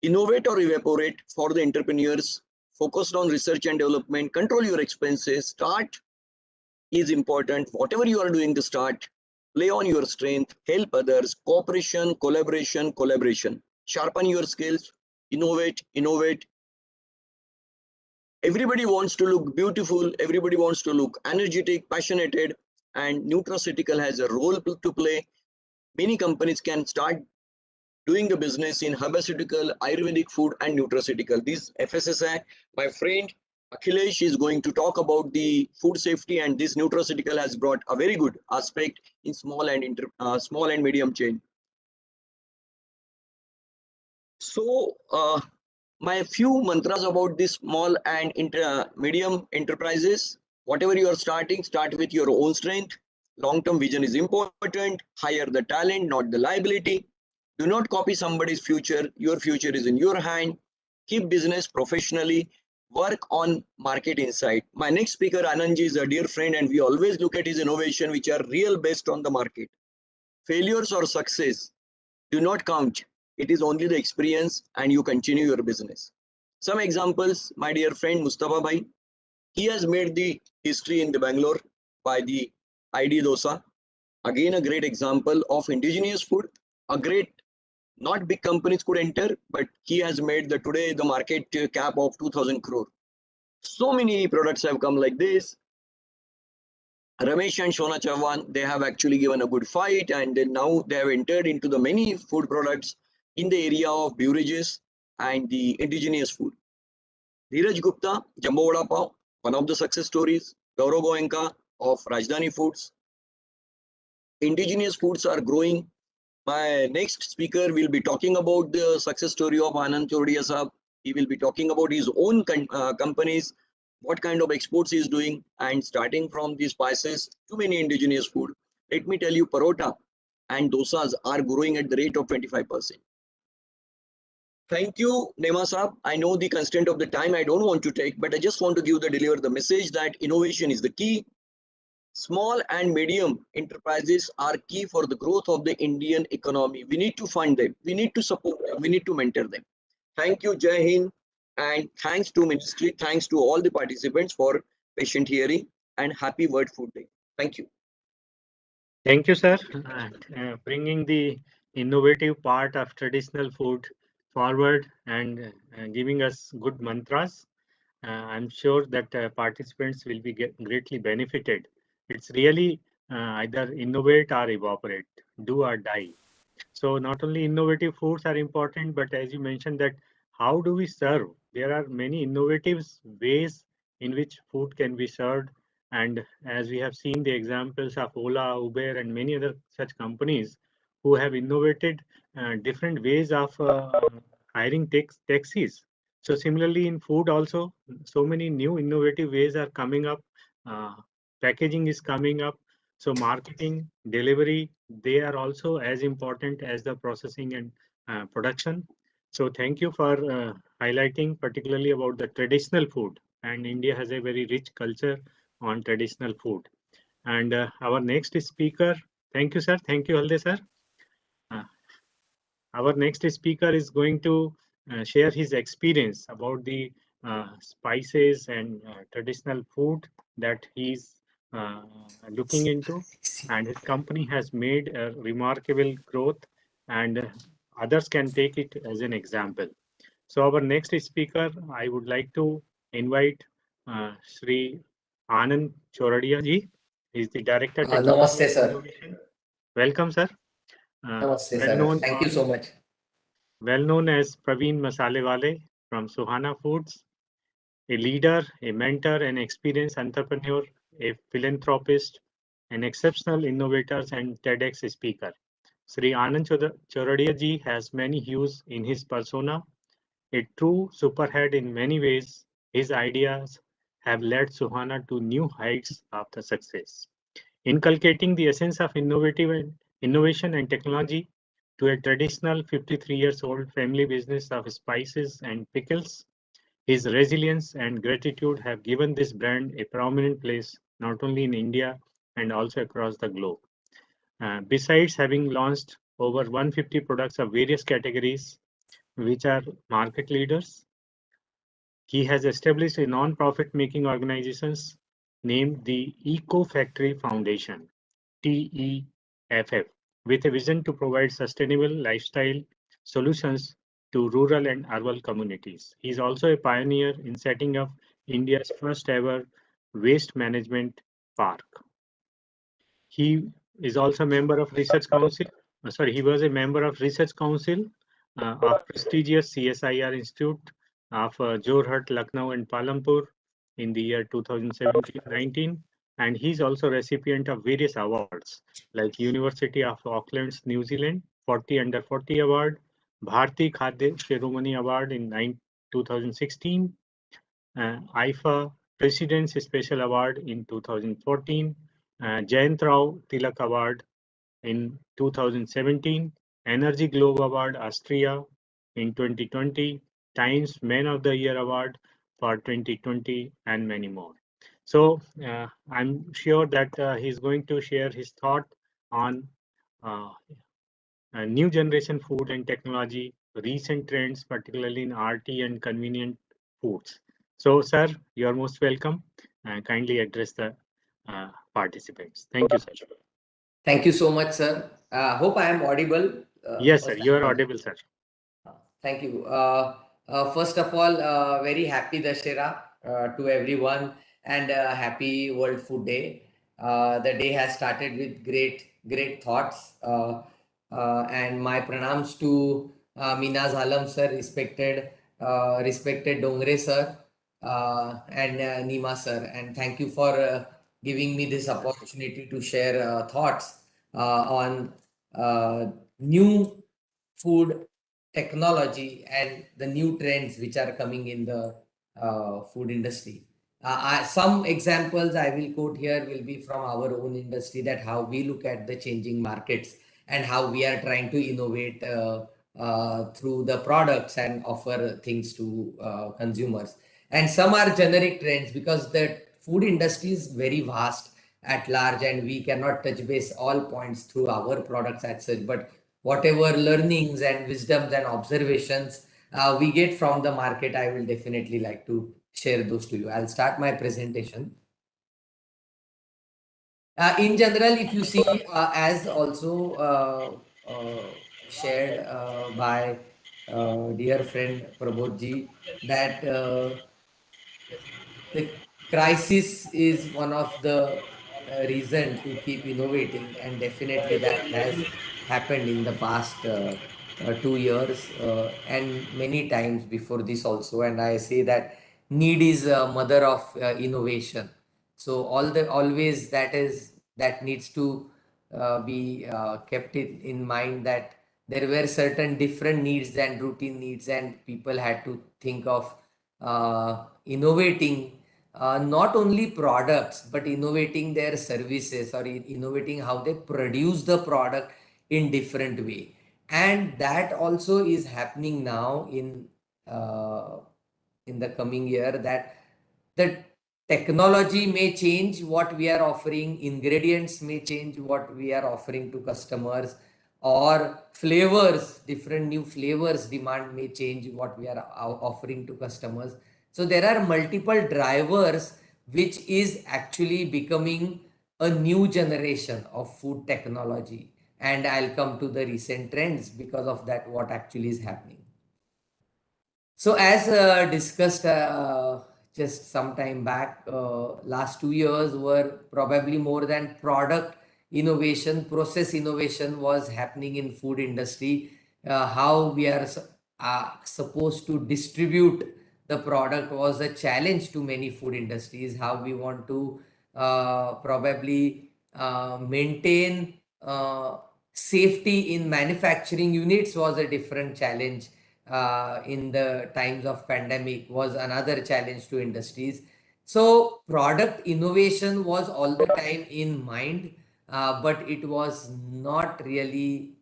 [SPEAKER 4] Innovate or evaporate for the entrepreneurs. Focused on research and development. Control your expenses. Start is important. Whatever you are doing to start, play on your strength. Help others. Cooperation, collaboration, collaboration. Sharpen your skills. Innovate, innovate. Everybody wants to look beautiful. Everybody wants to look energetic, passionate, and nutraceutical has a role to play. Many companies can start doing the business in herbaceutical, Ayurvedic food, and nutraceutical. This FSSI, my friend Akiles is going to talk about the food safety, and this nutraceutical has brought a very good aspect in small and medium chain. So my few mantras about this small and medium enterprises. Whatever you are starting, start with your own strength. Long-term vision is important. Hire the talent, not the liability. Do not copy somebody's future. Your future is in your hand. Keep business professionally. Work on market insight. My next speaker, Anandji, is a dear friend, and we always look at his innovation, which are real based on the market. Failures or success do not count. It is only the experience, and you continue your business. Some examples, my dear friend Mustafa Bhai, he has made the history in the Bangalore by the ID dosa. Again, a great example of indigenous food. A great, not big companies could enter, but he has made today the market cap of 2,000 crore. So many products have come like this. Ramesh and Shona Chauhan, they have actually given a good fight, and then now they have entered into the many food products in the area of beverages and the indigenous food. Dheeraj Gupta, Jumbo Vada Pav, one of the success stories. Gaurav Goenka of Rajdhani Foods. Indigenous foods are growing. My next speaker will be talking about the success story of Anand Chodia Saab. He will be talking about his own companies, what kind of exports he is doing, and starting from the spices to many indigenous food. Let me tell you, parota and dosas are growing at the rate of 25%. Thank you, Nema Saab. I know the constraint of the time I don't want to take, but I just want to deliver the message that innovation is the key. Small and medium enterprises are key for the growth of the Indian economy. We need to fund them. We need to support them. We need to mentor them. Thank you, Jai Hind, and thanks to Ministry. Thanks to all the participants for patient hearing, and happy World Food Day. Thank you.
[SPEAKER 1] Thank you, sir. And, bringing the innovative part of traditional food forward and giving us good mantras. I'm sure that participants will be greatly benefited. It's really either innovate or evaporate, do or die. So not only innovative foods are important, but as you mentioned that how do we serve? There are many innovative ways in which food can be served. And as we have seen the examples of Ola, Uber, and many other such companies who have innovated different ways of hiring taxis. So similarly in food also, so many new innovative ways are coming up. Uh, Packaging is coming up. So marketing, delivery, they are also as important as the processing and production. So thank you for highlighting particularly about the traditional food. And India has a very rich culture on traditional food. And our next speaker, thank you, sir. Thank you, Halde, sir. Our next speaker is going to share his experience about the spices and traditional food that he's uh, looking into, and his company has made a remarkable growth, and others can take it as an example. So our next speaker, I would like to invite Sri Anand Choradia ji. He's the Director Technology
[SPEAKER 5] Namaste,
[SPEAKER 1] and
[SPEAKER 5] sir.
[SPEAKER 1] Innovation. Welcome, sir.
[SPEAKER 5] Namaste,
[SPEAKER 1] Well
[SPEAKER 5] sir.
[SPEAKER 1] known
[SPEAKER 5] Thank you so much.
[SPEAKER 1] well known as Praveen Masalewale from Suhana Foods, a leader, a mentor, an experienced entrepreneur, a philanthropist, an exceptional innovator and TEDx speaker. Sri Anand Choradia ji has many hues in his persona, a true superhead in many ways. His ideas have led Suhana to new heights of the success. Inculcating the essence of innovation and technology to a traditional 53 years old family business of spices and pickles, his resilience and gratitude have given this brand a prominent place not only in India and also across the globe. Besides having launched over 150 products of various categories, which are market leaders, he has established a non-profit making organizations named the Eco Factory Foundation, TEFF, with a vision to provide sustainable lifestyle solutions to rural and urban communities. He is also a pioneer in setting up India's first ever waste management park. He is also a member of Research Council. He was a member of Research Council of prestigious CSIR Institute of Jorhat, Lucknow, and Palampur in the year 2017-19, and he's also recipient of various awards like University of Auckland's New Zealand 40 Under 40 Award, Bharti Khadya Shiromani Award in 2016, IFA President's Special Award in 2014, Jayant Rao Tilak Award in 2017, Energy Globe Award Austria in 2020, Times Man of the Year Award for 2020, and many more. So I'm sure that he's going to share his thought on new generation food and technology, recent trends, particularly in RT and convenient foods. So, sir, you are most welcome. Kindly address the participants. Thank you, sir.
[SPEAKER 5] Thank you so much, sir. Hope I am audible.
[SPEAKER 1] Yes, sir,
[SPEAKER 5] first
[SPEAKER 1] you
[SPEAKER 5] of
[SPEAKER 1] are
[SPEAKER 5] all.
[SPEAKER 1] audible, sir.
[SPEAKER 5] Thank you. First of all, very happy Dashera to everyone, and happy World Food Day. The day has started with great thoughts. And my pranams to Minaz Alam sir, respected Dongre sir, and Nima sir. And thank you for giving me this opportunity to share thoughts on new food technology and the new trends which are coming in the food industry. Some examples I will quote here will be from our own industry, that how we look at the changing markets and how we are trying to innovate through the products and offer things to consumers. And some are generic trends, because the food industry is very vast, at large, and we cannot touch base all points through our products as such, but whatever learnings and wisdoms and observations we get from the market, I will definitely like to share those to you. I'll start my presentation. In general, if you see, as also shared by dear friend Prabodhji, that the crisis is one of the reason to keep innovating, and definitely that has happened in the past 2 years and many times before this also. And I say that need is mother of innovation. So always that needs to be kept in mind, that there were certain different needs and routine needs, and people had to think of innovating not only products, but innovating their services, or innovating how they produce the product in different way. And that also is happening now in the coming year, that the technology may change what we are offering, ingredients may change what we are offering to customers, or flavors, different new flavors demand may change what we are offering to customers. So there are multiple drivers which is actually becoming a new generation of food technology. And I'll come to the recent trends because of that, what actually is happening. So as discussed just some time back, last 2 years were probably more than product innovation, process innovation was happening in food industry. How we are supposed to distribute the product was a challenge to many food industries. How we want to probably maintain safety in manufacturing units was a different challenge. In the times of pandemic was another challenge to industries. So product innovation was all the time in mind, but it was not really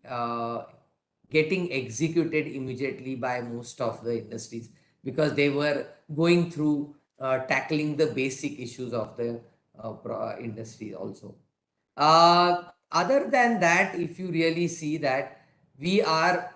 [SPEAKER 5] getting executed immediately by most of the industries, because they were going through tackling the basic issues of the industry also. Other than that, if you really see that, we are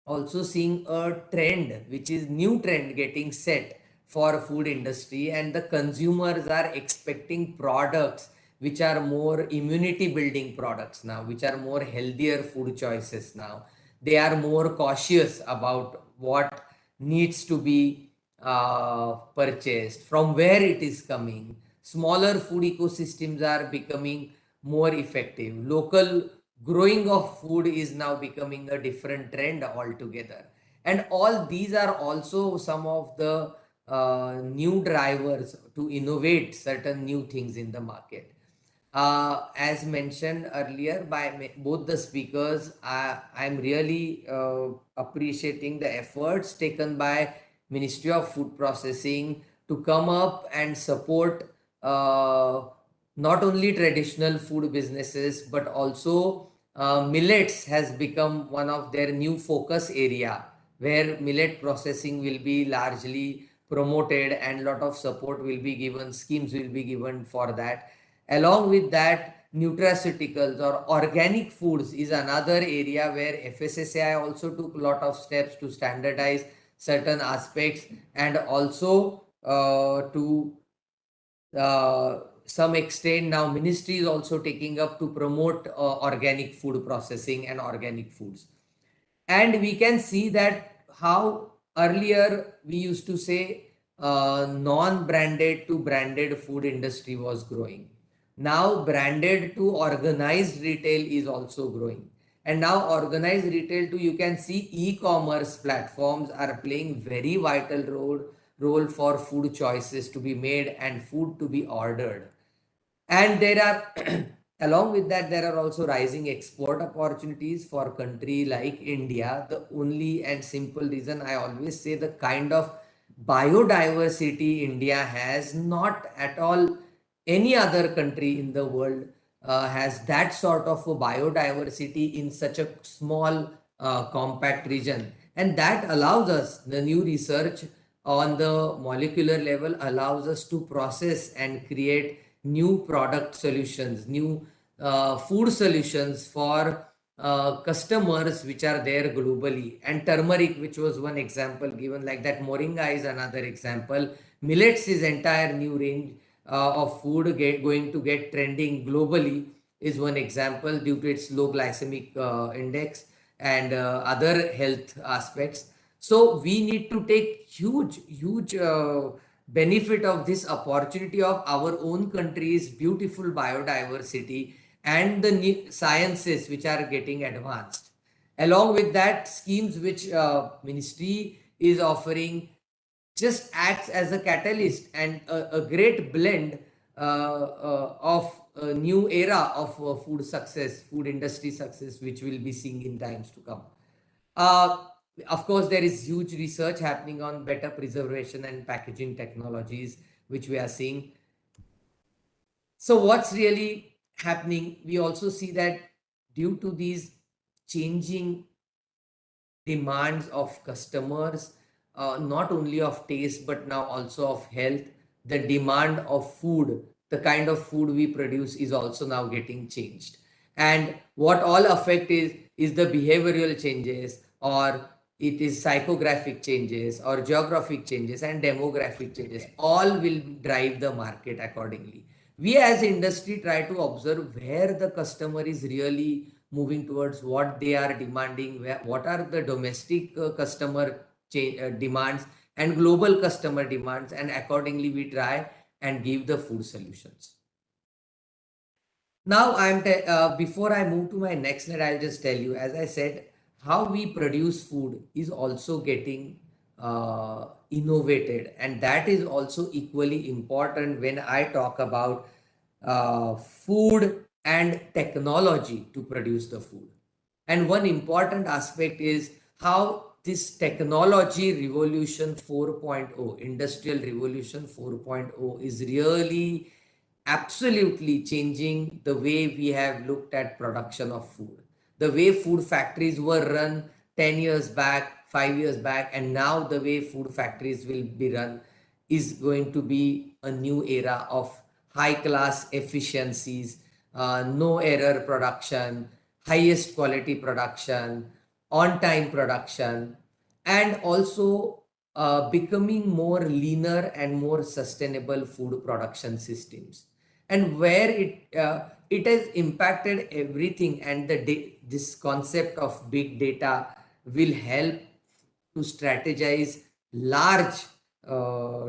[SPEAKER 5] also seeing a trend, which is new trend getting set for food industry, and the consumers are expecting products which are more immunity building products now, which are more healthier food choices now. They are more cautious about what needs to be purchased, from where it is coming. Smaller food ecosystems are becoming more effective. Local growing of food is now becoming a different trend altogether. And all these are also some of the new drivers to innovate certain new things in the market. As mentioned earlier by both the speakers, I'm really appreciating the efforts taken by Ministry of Food Processing to come up and support not only traditional food businesses, but also millets has become one of their new focus area, where millet processing will be largely promoted, and lot of support will be given, schemes will be given for that. Along with that, nutraceuticals or organic foods is another area where FSSAI also took a lot of steps to standardize certain aspects, and also to some extent now ministry is also taking up to promote organic food processing and organic foods. And we can see that how earlier we used to say non-branded to branded food industry was growing. Now branded to organized retail is also growing. And now organized retail too, you can see e-commerce platforms are playing very vital role for food choices to be made and food to be ordered. And there are along with that, there are also rising export opportunities for country like India. The only and simple reason I always say, the kind of biodiversity India has, not at all any other country in the world has that sort of a biodiversity in such a small compact region. And that allows us, the new research on the molecular level allows us to process and create new product solutions, new food solutions for customers which are there globally. And turmeric, which was one example given, like that, moringa is another example. Millets is entire new range of food going to get trending globally is one example due to its low glycemic index and other health aspects. So we need to take huge benefit of this opportunity of our own country's beautiful biodiversity and the new sciences which are getting advanced. Along with that, schemes which ministry is offering just acts as a catalyst and a great blend of a new era of food success, food industry success, which we'll be seeing in times to come. Uh, of course, there is huge research happening on better preservation and packaging technologies, which we are seeing. So what's really happening? We also see that due to these changing demands of customers, not only of taste but now also of health, the demand of food, the kind of food we produce is also now getting changed. And what all affect is the behavioral changes, or it is psychographic changes or geographic changes and demographic changes, all will drive the market accordingly. We as industry try to observe where the customer is really moving towards, what they are demanding, what are the domestic customer demands and global customer demands, and accordingly we try and give the food solutions. Now before I move to my next slide, I'll just tell you, as I said, how we produce food is also getting innovated, and that is also equally important when I talk about food and technology to produce the food. And one important aspect is how this technology revolution 4.0, industrial revolution 4.0, is really absolutely changing the way we have looked at production of food. The way food factories were run 10 years back, 5 years back, and now the way food factories will be run is going to be a new era of high class efficiencies, no error production, highest quality production, on time production, and also becoming more leaner and more sustainable food production systems. And where it has impacted everything, and this concept of big data will help to strategize large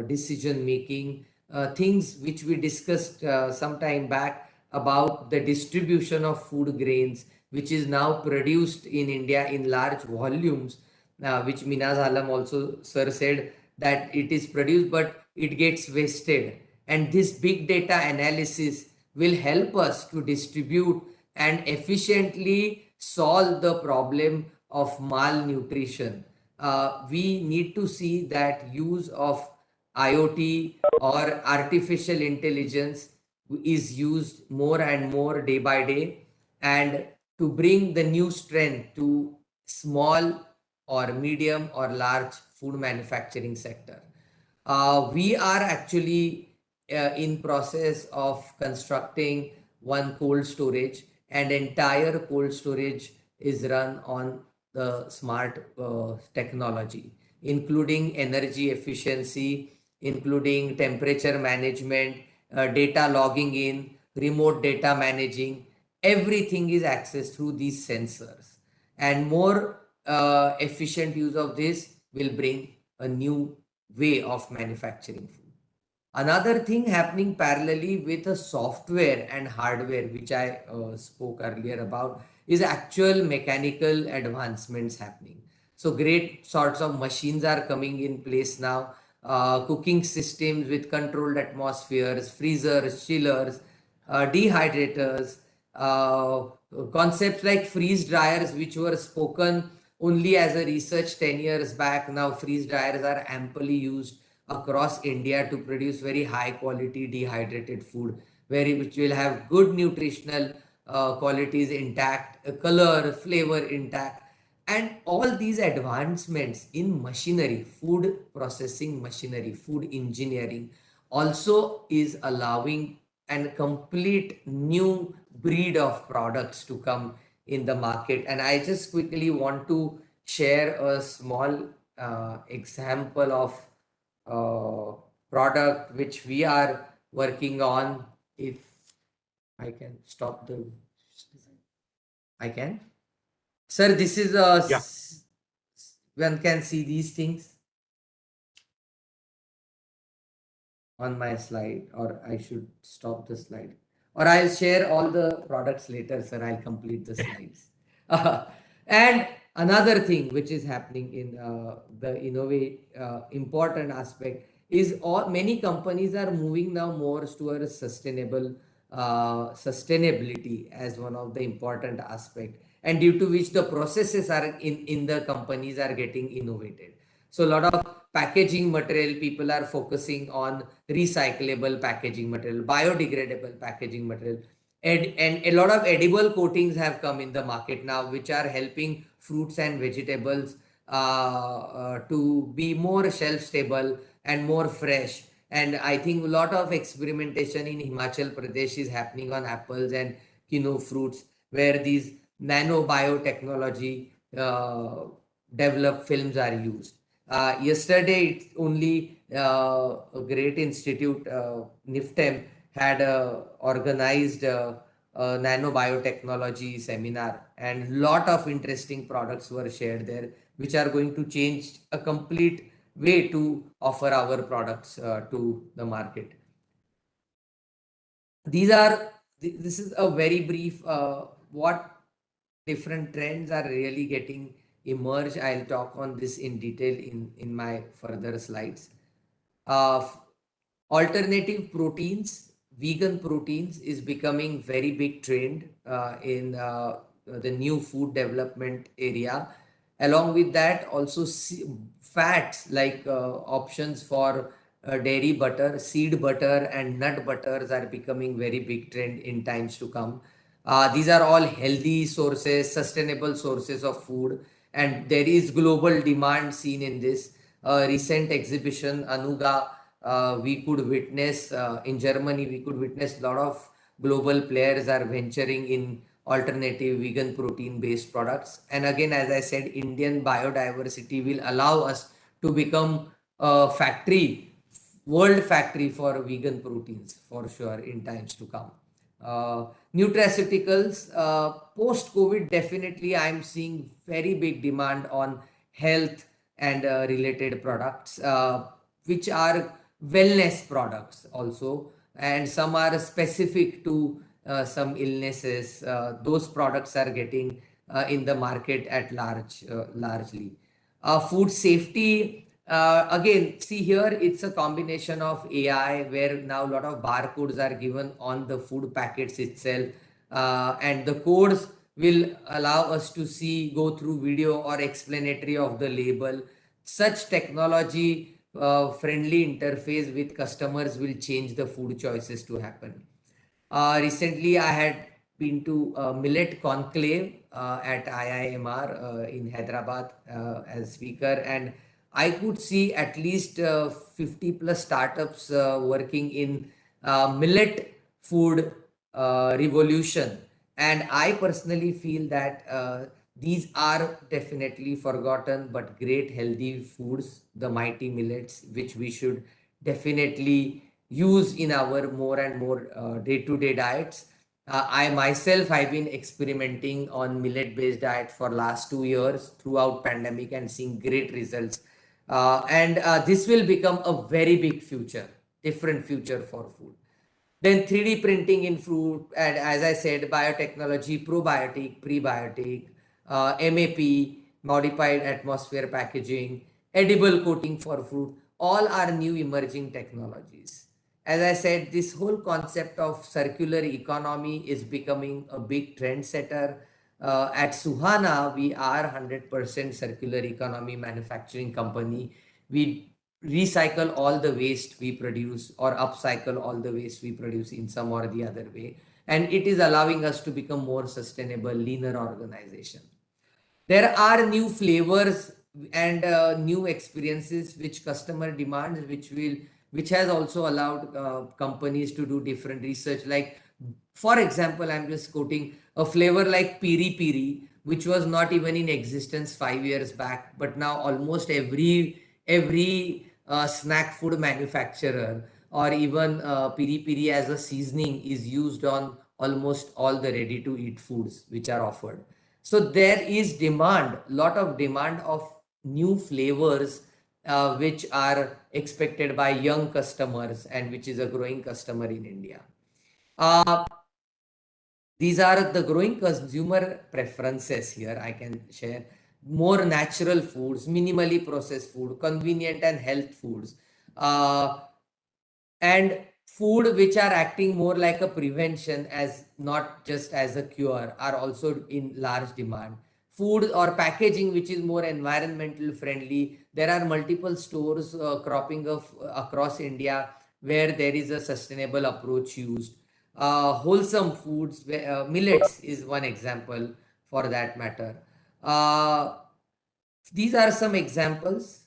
[SPEAKER 5] decision making, things which we discussed some time back about the distribution of food grains, which is now produced in India in large volumes, which Minaz Alam also sir said that it is produced but it gets wasted. And this big data analysis will help us to distribute and efficiently solve the problem of malnutrition. We need to see that use of IoT or artificial intelligence is used more and more day by day, and to bring the new strength to small or medium or large food manufacturing sector. We are actually in process of constructing one cold storage, and entire cold storage is run on the smart technology, including energy efficiency, including temperature management, data logging in, remote data managing. Everything is accessed through these sensors, and more efficient use of this will bring a new way of manufacturing food. Another thing happening parallelly with the software and hardware, which I spoke earlier about, is actual mechanical advancements happening. So great sorts of machines are coming in place now, cooking systems with controlled atmospheres, freezers, chillers, dehydrators, concepts like freeze dryers, which were spoken only as a research 10 years back. Now freeze dryers are amply used across India to produce very high quality dehydrated food, which will have good nutritional qualities intact, color, flavor intact. And all these advancements in machinery, food processing machinery, food engineering, also is allowing and complete new breed of products to come in the market. And I just quickly want to share a small example of product which we are working on. If I can stop the, I can. Sir, this is a,
[SPEAKER 1] Yeah.
[SPEAKER 5] one can see these things on my slide, or I should stop the slide, or I'll share all the products later, sir. I'll complete the slides. And another thing which is happening in the important aspect is all many companies are moving now more towards sustainability as one of the important aspect, and due to which the processes are in the companies are getting innovated. So a lot of packaging material, people are focusing on recyclable packaging material, biodegradable packaging material, and a lot of edible coatings have come in the market now, which are helping fruits and vegetables to be more shelf stable and more fresh. And I think a lot of experimentation in Himachal Pradesh is happening on apples and fruits, where these nano biotechnology developed films are used. Yesterday, only a great institute, NIFTEM, had organized a nanobiotechnology seminar, and lot of interesting products were shared there, which are going to change a complete way to offer our products to the market. This is a very brief what different trends are really getting emerged. I'll talk on this in detail in my further slides. Alternative proteins, vegan proteins is becoming very big trend in the new food development area. Along with that, also fats like options for dairy butter, seed butter, and nut butters are becoming very big trend in times to come. These are all healthy sources, sustainable sources of food, and there is global demand seen in this. Recent exhibition, Anuga, we could witness in Germany, we could witness a lot of global players are venturing in alternative vegan protein based products. And again, as I said, Indian biodiversity will allow us to become a factory, world factory for vegan proteins for sure in times to come. Nutraceuticals, post COVID, definitely I'm seeing very big demand on health and related products, which are wellness products also, and some are specific to some illnesses. Those products are getting in the market at largely. Food safety, again, see here, it's a combination of AI, where now a lot of barcodes are given on the food packets itself, and the codes will allow us to see, go through video or explanatory of the label. Such technology friendly interface with customers will change the food choices to happen. Recently, I had been to Millet Conclave at IIMR in Hyderabad as speaker, and I could see at least 50 plus startups working in millet food revolution. And I personally feel that these are definitely forgotten but great healthy foods, the mighty millets, which we should definitely use in our more and more day-to-day diets. I myself, I've been experimenting on millet-based diet for last 2 years throughout pandemic and seeing great results. And this will become a very big future, different future for food. Then 3D printing in fruit, and as I said, biotechnology, probiotic, prebiotic, MAP, modified atmosphere packaging, edible coating for fruit, all are new emerging technologies. As I said, this whole concept of circular economy is becoming a big trendsetter. At Suhana, we are 100% circular economy manufacturing company. We recycle all the waste we produce or upcycle all the waste we produce in some or the other way. And it is allowing us to become more sustainable, leaner organization. There are new flavors and new experiences which customer demands, which has also allowed companies to do different research. Like, for example, I'm just quoting a flavor like piri piri, which was not even in existence 5 years back, but now almost every snack food manufacturer or even piri piri as a seasoning is used on almost all the ready to eat foods which are offered. So there is demand, lot of demand of new flavors which are expected by young customers and which is a growing customer in India. These are the growing consumer preferences here. I can share more natural foods, minimally processed food, convenient and health foods, and food which are acting more like a prevention as not just as a cure are also in large demand. Food or packaging which is more environmental friendly. There are multiple stores cropping up across India where there is a sustainable approach used. Wholesome foods, millets is one example for that matter. These are some examples.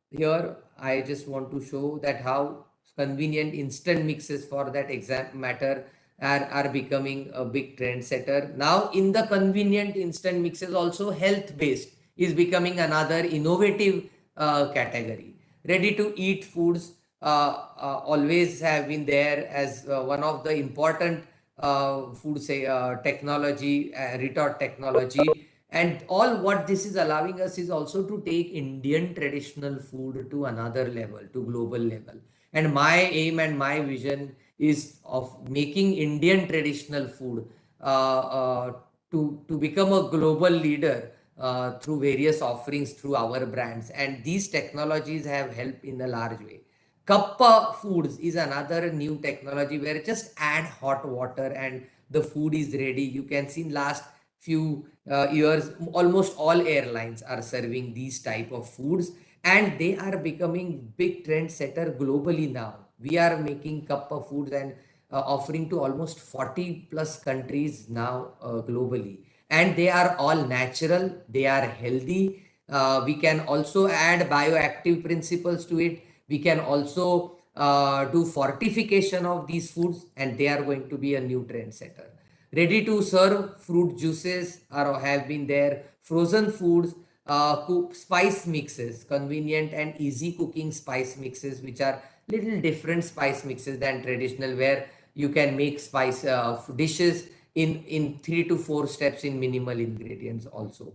[SPEAKER 5] Here I just want to show that how convenient instant mixes for that matter are becoming a big trend setter. Now in the convenient instant mixes also health based is becoming another innovative category. Ready to eat foods always have been there as one of the important food say technology, retort technology. And all what this is allowing us is also to take Indian traditional food to another level, to global level. And my aim and my vision is of making Indian traditional food to become a global leader through various offerings through our brands. And these technologies have helped in a large way. Kappa Foods is another new technology where just add hot water and the food is ready. You can see in last few years, almost all airlines are serving these type of foods and they are becoming big trend setter globally now. We are making Kappa Foods and offering to almost 40 plus countries now globally. And they are all natural, they are healthy. We can also add bioactive principles to it. We can also do fortification of these foods and they are going to be a new trend setter. Ready to serve fruit juices are have been there. Frozen foods, spice mixes, convenient and easy cooking spice mixes, which are little different spice mixes than traditional, where you can make spice dishes in 3 to 4 steps in minimal ingredients also.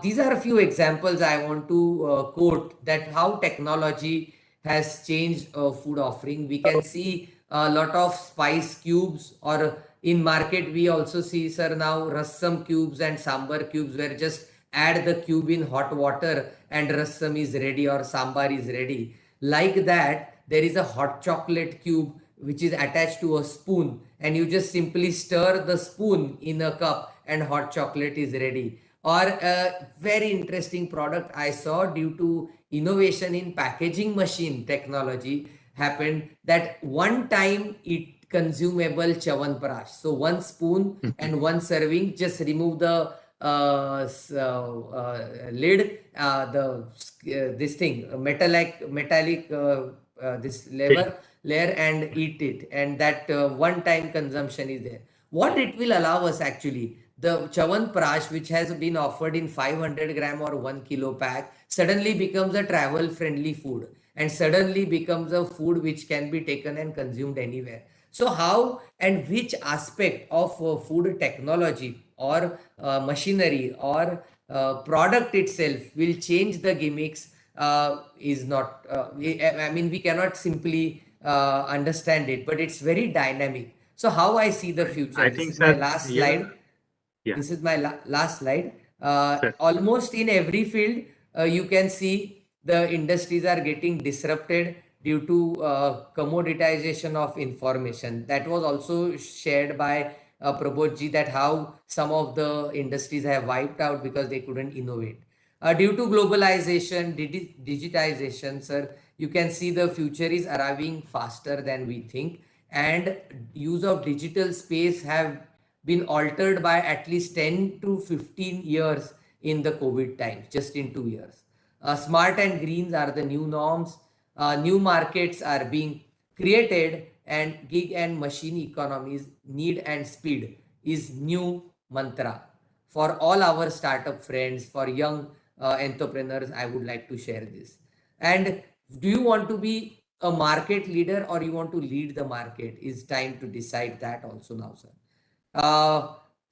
[SPEAKER 5] These are a few examples I want to quote that how technology has changed food offering. We can see a lot of spice cubes, or in market we also see, sir, now rasam cubes and sambar cubes, where just add the cube in hot water and rasam is ready or sambar is ready. Like that, there is a hot chocolate cube which is attached to a spoon and you just simply stir the spoon in a cup and hot chocolate is ready. Or a very interesting product I saw due to innovation in packaging machine technology happened, that one time it consumable chawanprash. So one spoon and one serving, just remove the lid, this thing, metallic this layer and eat it. And that one time consumption is there. What it will allow us actually, the chawanprash which has been offered in 500 gram or 1 kilo pack suddenly becomes a travel friendly food and suddenly becomes a food which can be taken and consumed anywhere. So how and which aspect of food technology or machinery or product itself will change the gimmicks is not, I mean, we cannot simply understand it, but it's very dynamic. So how I see the future,
[SPEAKER 1] I
[SPEAKER 5] this
[SPEAKER 1] think,
[SPEAKER 5] is my
[SPEAKER 1] sir,
[SPEAKER 5] last
[SPEAKER 1] here,
[SPEAKER 5] slide.
[SPEAKER 1] yeah,
[SPEAKER 5] This is my last slide.
[SPEAKER 1] sir.
[SPEAKER 5] Almost in every field, you can see the industries are getting disrupted due to commoditization of information. That was also shared by Prabodh that how some of the industries have wiped out because they couldn't innovate. Due to globalization, digitization, sir, you can see the future is arriving faster than we think, and use of digital space have been altered by at least 10 to 15 years in the COVID times, just in 2 years. Smart and greens are the new norms. new markets are being created, and gig and machine economies need and speed is new mantra for all our startup friends, for young entrepreneurs. I would like to share this. And do you want to be a market leader or you want to lead the market? Is time to decide that also now, sir. uh,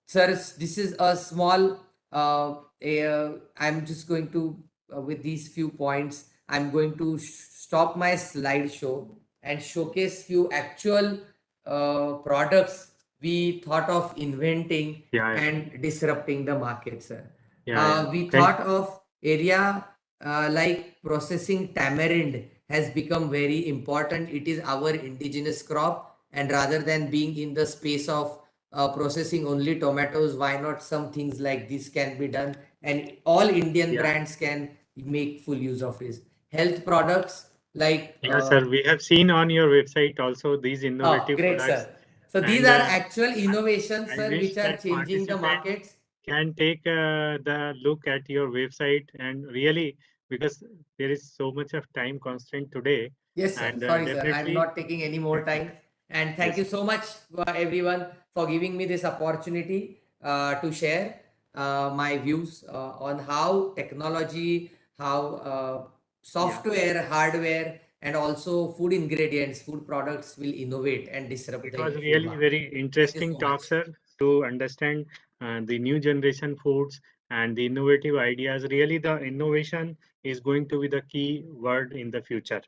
[SPEAKER 5] Sir, this is a small, I'm just going to, with these few points, I'm going to stop my slideshow and showcase few actual products we thought of inventing
[SPEAKER 1] Yeah,
[SPEAKER 5] and disrupting the market, sir.
[SPEAKER 1] yeah.
[SPEAKER 5] We
[SPEAKER 1] Thank
[SPEAKER 5] thought of area like processing tamarind has become very important. It is our indigenous crop, and rather than being in the space of processing only tomatoes, why not some things like this can be done, and all Indian
[SPEAKER 1] yeah,
[SPEAKER 5] brands can make full use of this. Health products like
[SPEAKER 1] yeah, sir. We have seen on your website also these innovative
[SPEAKER 5] great,
[SPEAKER 1] products,
[SPEAKER 5] sir. So these
[SPEAKER 1] and
[SPEAKER 5] are actual innovations,
[SPEAKER 1] I
[SPEAKER 5] sir,
[SPEAKER 1] wish
[SPEAKER 5] which are
[SPEAKER 1] that
[SPEAKER 5] changing the
[SPEAKER 1] participants
[SPEAKER 5] markets.
[SPEAKER 1] can take the look at your website and really, because there is so much of time constraint today,
[SPEAKER 5] Yes, sir.
[SPEAKER 1] and
[SPEAKER 5] Sorry, sir. I'm
[SPEAKER 1] definitely
[SPEAKER 5] not taking any more time. And thank you
[SPEAKER 1] yes,
[SPEAKER 5] so much, everyone, for giving me this opportunity to share my views on how technology, how
[SPEAKER 1] yeah.
[SPEAKER 5] software, hardware, and also food ingredients, food products will innovate and disrupt
[SPEAKER 1] It
[SPEAKER 5] the
[SPEAKER 1] was
[SPEAKER 5] food
[SPEAKER 1] really
[SPEAKER 5] market.
[SPEAKER 1] very
[SPEAKER 5] Thank you
[SPEAKER 1] interesting
[SPEAKER 5] so much.
[SPEAKER 1] talk, sir, to understand the new generation foods and the innovative ideas. Really, the innovation is going to be the key word in the future.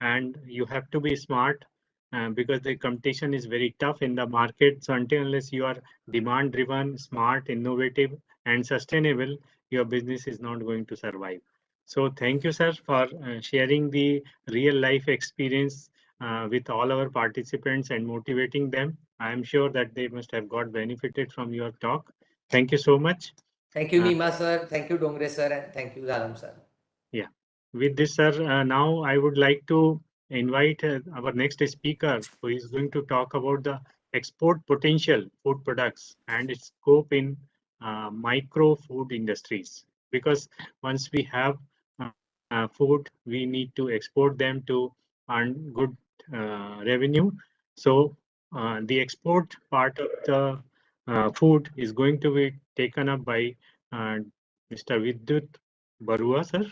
[SPEAKER 1] And you have to be smart because the competition is very tough in the market. So until unless you are demand driven, smart, innovative, and sustainable, your business is not going to survive. So thank you, sir, for sharing the real life experience with all our participants and motivating them. I am sure that they must have got benefited from your talk. Thank you so much.
[SPEAKER 5] Thank you,
[SPEAKER 1] Uh,
[SPEAKER 5] Nima, sir. Thank you, Dongre, sir. And thank you, Zalam, sir.
[SPEAKER 1] yeah. With this, sir, now I would like to invite our next speaker who is going to talk about the export potential food products and its scope in micro food industries. Because once we have food, we need to export them to earn good revenue. So the export part of the food is going to be taken up by Mr. Vidyut Barua, sir.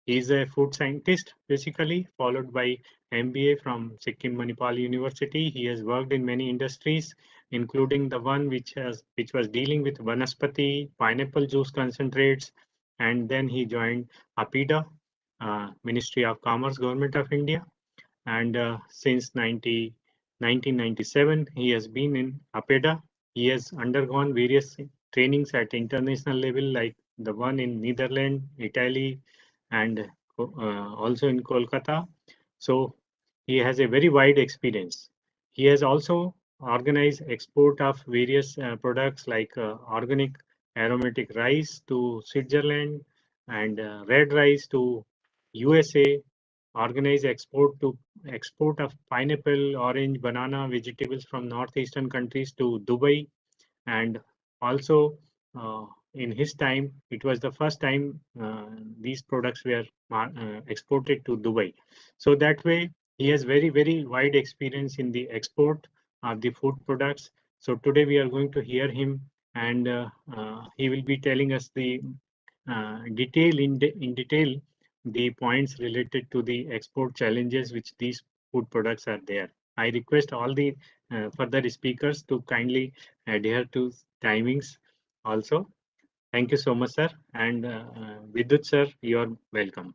[SPEAKER 1] He's a food scientist, basically, followed by MBA from Sikkim Manipal University. He has worked in many industries, including the one which was dealing with vanaspati, pineapple juice concentrates, and then he joined APIDA, Ministry of Commerce, Government of India, and since 1997 he has been in APEDA. He has undergone various trainings at international level like the one in Netherlands, Italy, and also in Kolkata. So he has a very wide experience. He has also organized export of various products like organic aromatic rice to Switzerland and red rice to USA, organize export of pineapple, orange, banana, vegetables from northeastern countries to Dubai, and also in his time, it was the first time these products were exported to Dubai. So that way, he has very wide experience in the export of the food products. So today we are going to hear him, and he will be telling us the in detail the points related to the export challenges which these food products are there. I request all the further speakers to kindly adhere to timings also. Thank you so much, sir. And Vidut, sir, you are welcome.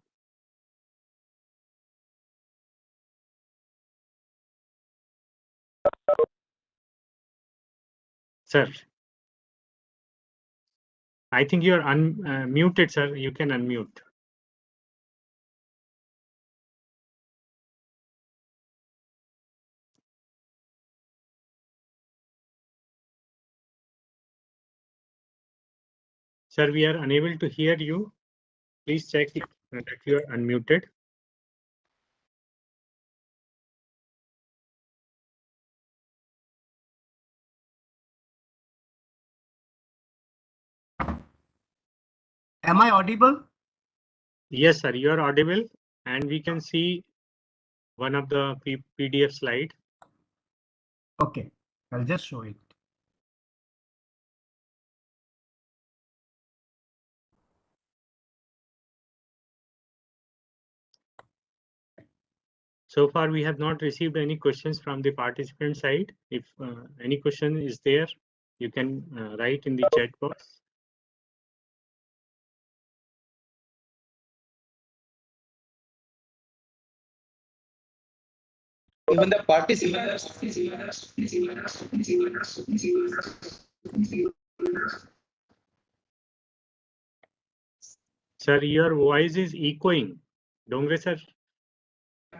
[SPEAKER 1] Sir, I think you are unmuted, sir. You can unmute. Sir, we are unable to hear you. Please check that you are unmuted.
[SPEAKER 6] Am I audible?
[SPEAKER 1] Yes, sir, you are audible, and we can see one of the PDF slide.
[SPEAKER 6] Okay, I'll just show it.
[SPEAKER 1] So far, we have not received any questions from the participant side. If any question is there, you can write in the chat box.
[SPEAKER 7] Even the participants.
[SPEAKER 1] Sir, your voice is echoing. Dongre sir.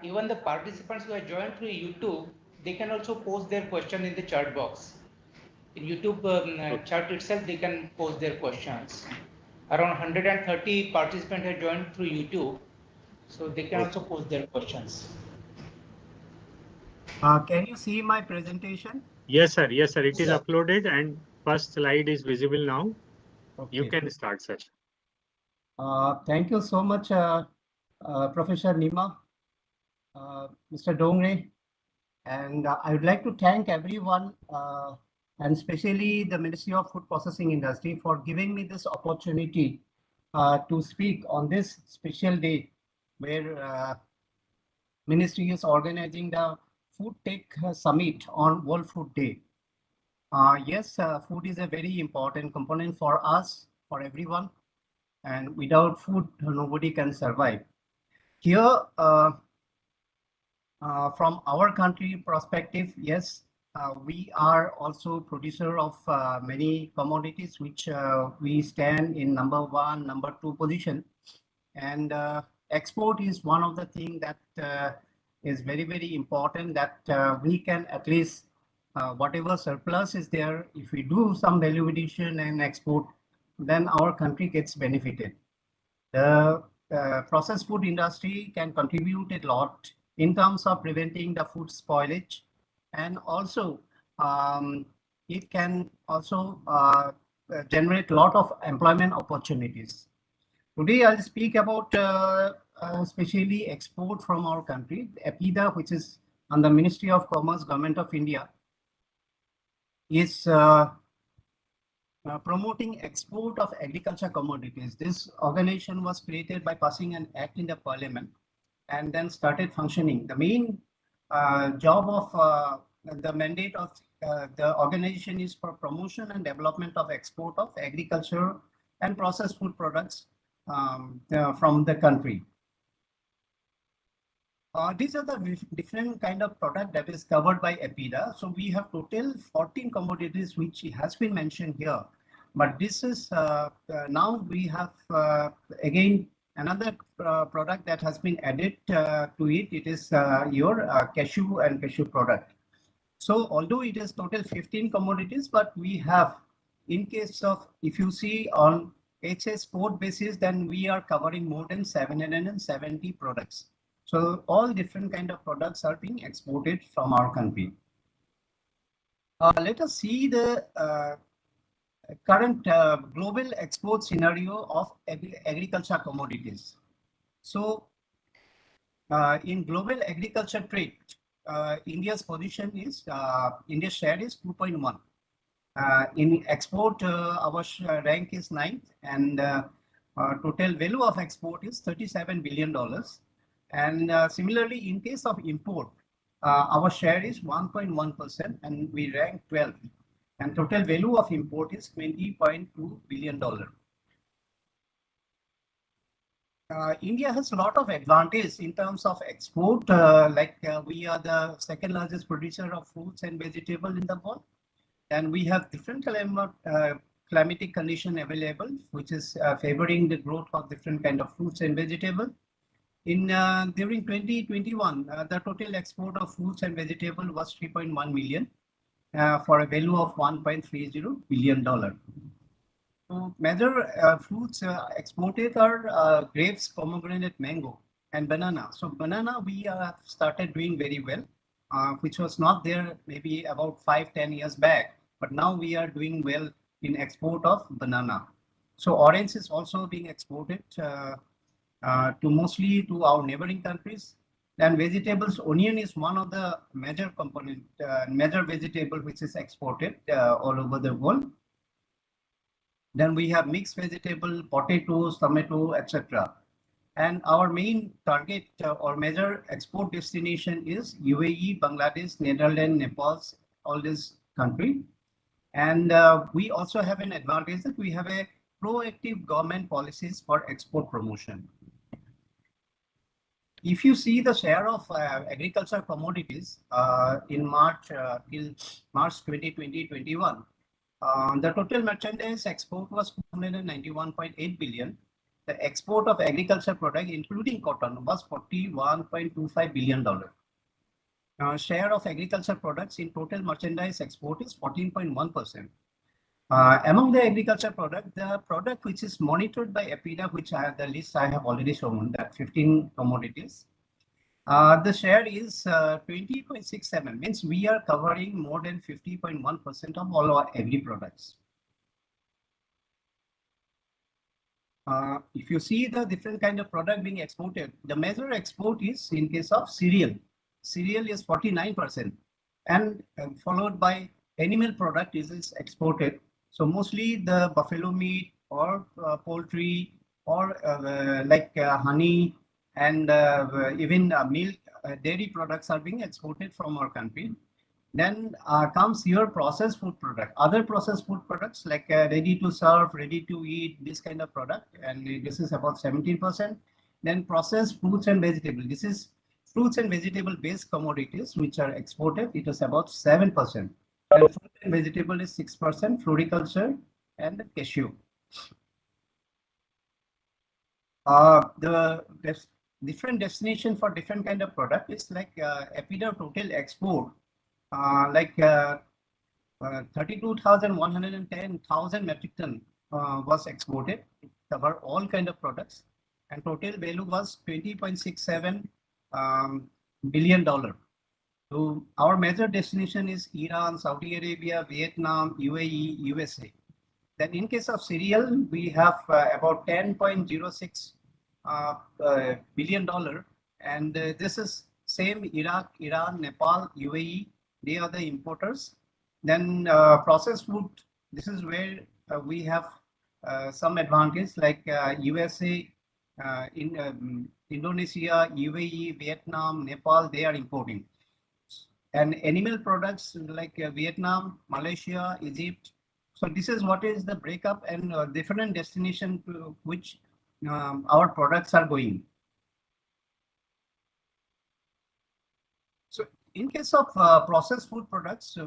[SPEAKER 7] Even the participants who are joined through YouTube, they can also post their question in the chat box. In YouTube chat itself, they can post their questions. Around 130 participants have joined through YouTube, so they can also post their questions.
[SPEAKER 6] Can you see my presentation?
[SPEAKER 1] Yes, sir. Yes, sir. It is uploaded and first slide is visible now.
[SPEAKER 6] Okay.
[SPEAKER 1] You can start, sir.
[SPEAKER 6] Thank you so much, Professor Nima, Mr. Dongre, and I would like to thank everyone, and especially the Ministry of Food Processing Industry for giving me this opportunity to speak on this special day where Ministry is organizing the Food Tech Summit on World Food Day. Yes, food is a very important component for us, for everyone, and without food, nobody can survive. Here, from our country perspective, yes, we are also producer of many commodities, which we stand in number 1, number 2 position. And export is one of the things that is very, very important, that we can at least whatever surplus is there, if we do some value addition and export, then our country gets benefited. The processed food industry can contribute a lot in terms of preventing the food spoilage, and also it can also generate a lot of employment opportunities. Today, I'll speak about especially export from our country. APIDA, which is under Ministry of Commerce, Government of India, is promoting export of agriculture commodities. This organization was created by passing an act in the parliament and then started functioning. The main job of the mandate of the organization is for promotion and development of export of agriculture and processed food products from the country. These are the different kind of product that is covered by APIDA. So we have total 14 commodities which has been mentioned here. But this is now we have again another product that has been added to it. It is your cashew and cashew product. So although it is total 15 commodities, but we have, in case of, if you see on HS port basis, then we are covering more than 770 products. So all different kind of products are being exported from our country. Let us see the current global export scenario of agriculture commodities. So in global agriculture trade, India's position is, India's share is 2.1. In export, our rank is 9th, and total value of export is $37 billion. And similarly, in case of import, our share is 1.1%, and we rank 12th. And total value of import is $20.2 billion. India has a lot of advantage in terms of export, we are the second largest producer of fruits and vegetables in the world. And we have different climatic condition available, which is favoring the growth of different kind of fruits and vegetables. In during 2021, the total export of fruits and vegetables was 3.1 million for a value of $1.30 billion. So major fruits exported are grapes, pomegranate, mango, and banana. So banana we started doing very well, which was not there maybe about 5-10 years back, but now we are doing well in export of banana. So orange is also being exported to mostly to our neighboring countries. Then vegetables, onion is one of the major component, major vegetable which is exported all over the world. Then we have mixed vegetable, potatoes, tomato, etc. And our main target or major export destination is UAE, Bangladesh, Netherlands, Nepal, all these countries. And we also have an advantage that we have a proactive government policies for export promotion. If you see the share of agricultural commodities in March till March 2020-21, the total merchandise export was 291.8 billion. The export of agricultural product, including cotton, was $41.25 billion. Share of agricultural products in total merchandise export is 14.1%. Among the agriculture product, the product which is monitored by APIDA, which I have the list I have already shown, that 15 commodities. The share is 20.67, means we are covering more than 50.1% of all our agri products. If you see the different kind of product being exported, the major export is in case of cereal. Cereal is 49%, and followed by animal product is exported. So mostly the buffalo meat or poultry or like honey and even milk, dairy products are being exported from our country. Then comes your processed food product, other processed food products like ready to serve, ready to eat, this kind of product, and this is about 17%. Then processed fruits and vegetables. This is fruits and vegetable based commodities which are exported. It is about 7%. And fruit and vegetable is 6%, floriculture and cashew. The different destination for different kind of product is like APIDA total export, like 32,110,000 metric ton was exported. It covered all kind of products, and total value was $20.67 billion. So our major destination is Iran, Saudi Arabia, Vietnam, UAE, USA. Then in case of cereal, we have about $10.06 billion, and this is same Iraq, Iran, Nepal, UAE. They are the importers. Then processed food, this is where we have some advantage like USA, in Indonesia, UAE, Vietnam, Nepal, they are importing. And animal products like Vietnam, Malaysia, Egypt. So this is what is the breakup and different destination to which our products are going. So in case of processed food products,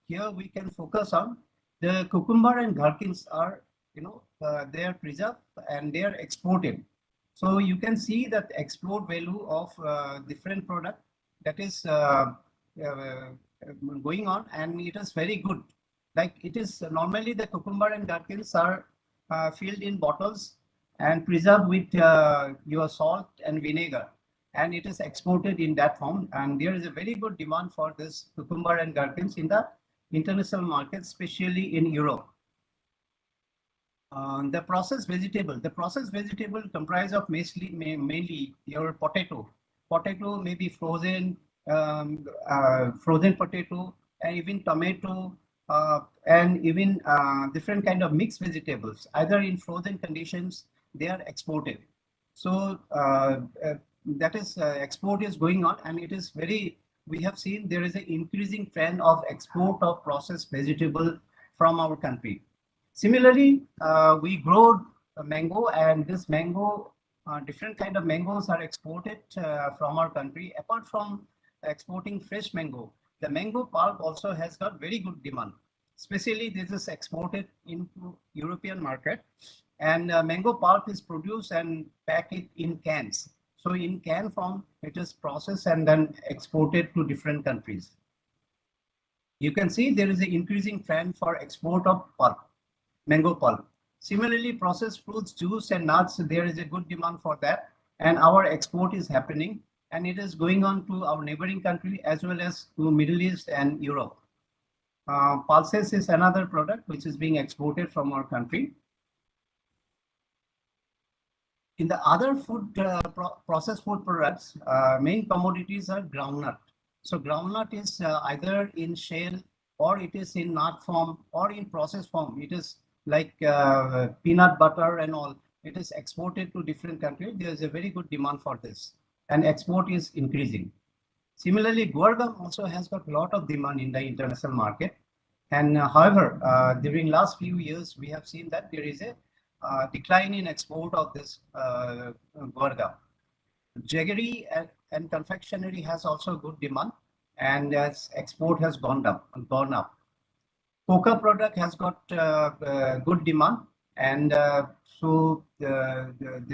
[SPEAKER 6] here we can focus on the cucumber and gherkins are, they are preserved and they are exported. So you can see that export value of different product that is going on, and it is very good. Like it is normally the cucumber and gherkins are filled in bottles and preserved with your salt and vinegar, and it is exported in that form. And there is a very good demand for this cucumber and gherkins in the international market, especially in Europe. The processed vegetable comprise of mainly your potato. Potato may be frozen, frozen potato, and even tomato, and even different kind of mixed vegetables. Either in frozen conditions, they are exported. So that is export is going on, and it is very. We have seen there is an increasing trend of export of processed vegetable from our country. Similarly, we grow mango, and this mango, different kind of mangoes are exported from our country. Apart from exporting fresh mango, the mango pulp also has got very good demand. Especially this is exported into European market, and mango pulp is produced and packed in cans. So in can form, it is processed and then exported to different countries. You can see there is an increasing trend for export of pulp, mango pulp. Similarly, processed fruits, juice and nuts, there is a good demand for that, and our export is happening, and it is going on to our neighboring country as well as to Middle East and Europe. Pulses is another product which is being exported from our country. In the other food processed food products, main commodities are groundnut. So groundnut is either in shell or it is in nut form or in processed form. It is like peanut butter and all. It is exported to different countries. There is a very good demand for this, and export is increasing. Similarly, guar gum also has got a lot of demand in the international market. And however, during last few years, we have seen that there is a decline in export of this guar gum. Jaggery and confectionery has also good demand, and as export has gone up. Cocoa product has got good demand, and there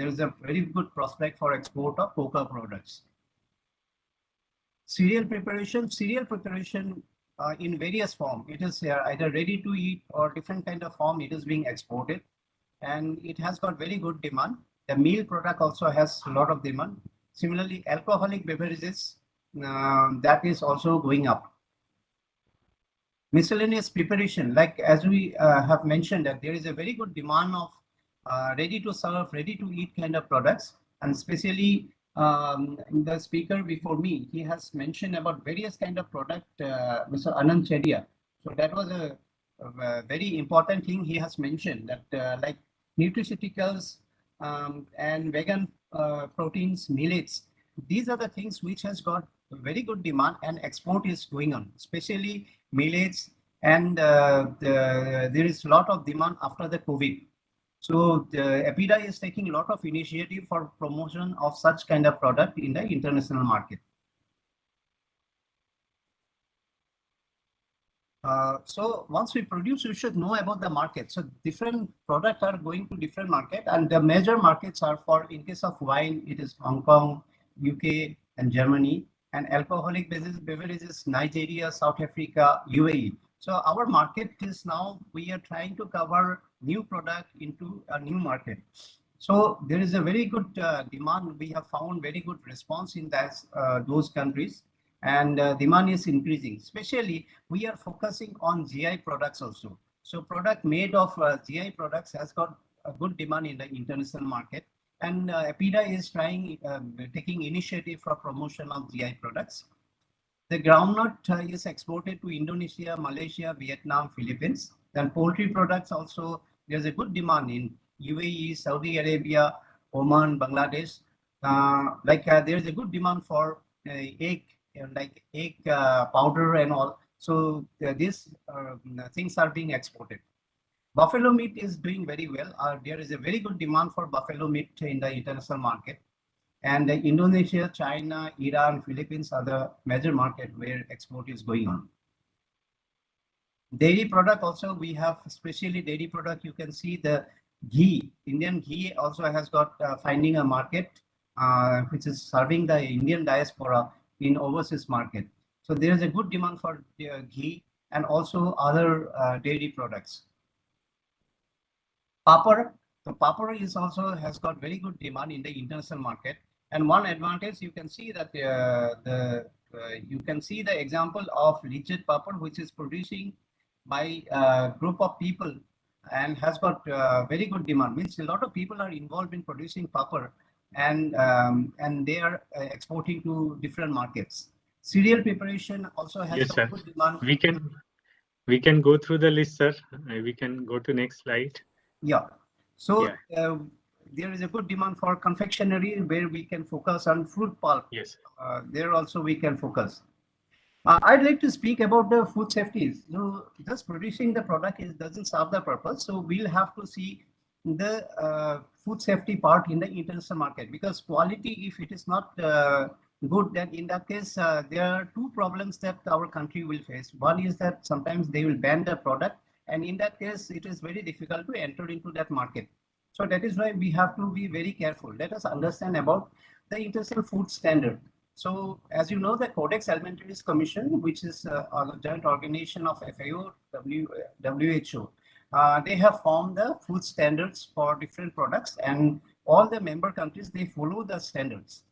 [SPEAKER 6] is a very good prospect for export of cocoa products. Cereal preparation in various form. It is either ready to eat or different kind of form. It is being exported, and it has got very good demand. The meal product also has a lot of demand. Similarly, alcoholic beverages, that is also going up. Miscellaneous preparation, like as we have mentioned, that there is a very good demand of ready to serve, ready to eat kind of products, and especially the speaker before me, he has mentioned about various kind of product, Mr. Anand Chedia. So that was a very important thing he has mentioned, that like nutraceuticals and vegan proteins, millets. These are the things which has got very good demand, and export is going on, especially millets, and there is a lot of demand after the COVID. So the EPIDA is taking a lot of initiative for promotion of such kind of product in the international market. So once we produce, you should know about the market. So different products are going to different market, and the major markets are for, in case of wine, it is Hong Kong, UK, and Germany, and alcoholic beverages, Nigeria, South Africa, UAE. So our market is now, we are trying to cover new product into a new market. So there is a very good demand. We have found very good response in that, those countries, and demand is increasing. Especially, we are focusing on GI products also. So product made of GI products has got a good demand in the international market. And EPIDA is trying, taking initiative for promotion of GI products. The groundnut is exported to Indonesia, Malaysia, Vietnam, Philippines. Then poultry products also, there's a good demand in UAE, Saudi Arabia, Oman, Bangladesh. There's a good demand for egg, like egg powder and all. So these things are being exported. Buffalo meat is doing very well. There is a very good demand for buffalo meat in the international market. And Indonesia, China, Iran, Philippines are the major market where export is going on. Dairy product also, we have especially dairy product. You can see the ghee. Indian ghee also has got finding a market which is serving the Indian diaspora in overseas market. So there is a good demand for ghee and also other dairy products. Papar. So papar is also has got very good demand in the international market. And one advantage, you can see that you can see the example of Lichet papar, which is producing by a group of people and has got very good demand. Means a lot of people are involved in producing papar, and they are exporting to different markets. Cereal preparation also has got good demand.
[SPEAKER 1] We can go through the list, sir. We can go to next slide.
[SPEAKER 6] Yeah. So there is a good demand for confectionery where we can focus on fruit pulp.
[SPEAKER 1] Yes.
[SPEAKER 6] There also we can focus. I'd like to speak about the food safety. So just producing the product doesn't serve the purpose. So we'll have to see the food safety part in the international market, because quality, if it is not good, then in that case, there are two problems that our country will face. One is that sometimes they will ban the product, and in that case, it is very difficult to enter into that market. So that is why we have to be very careful. Let us understand about the international food standard. So as you know, the Codex Alimentarius Commission, which is a joint organization of FAO, WHO, they have formed the food standards for different products, and all the member countries, they follow the standards.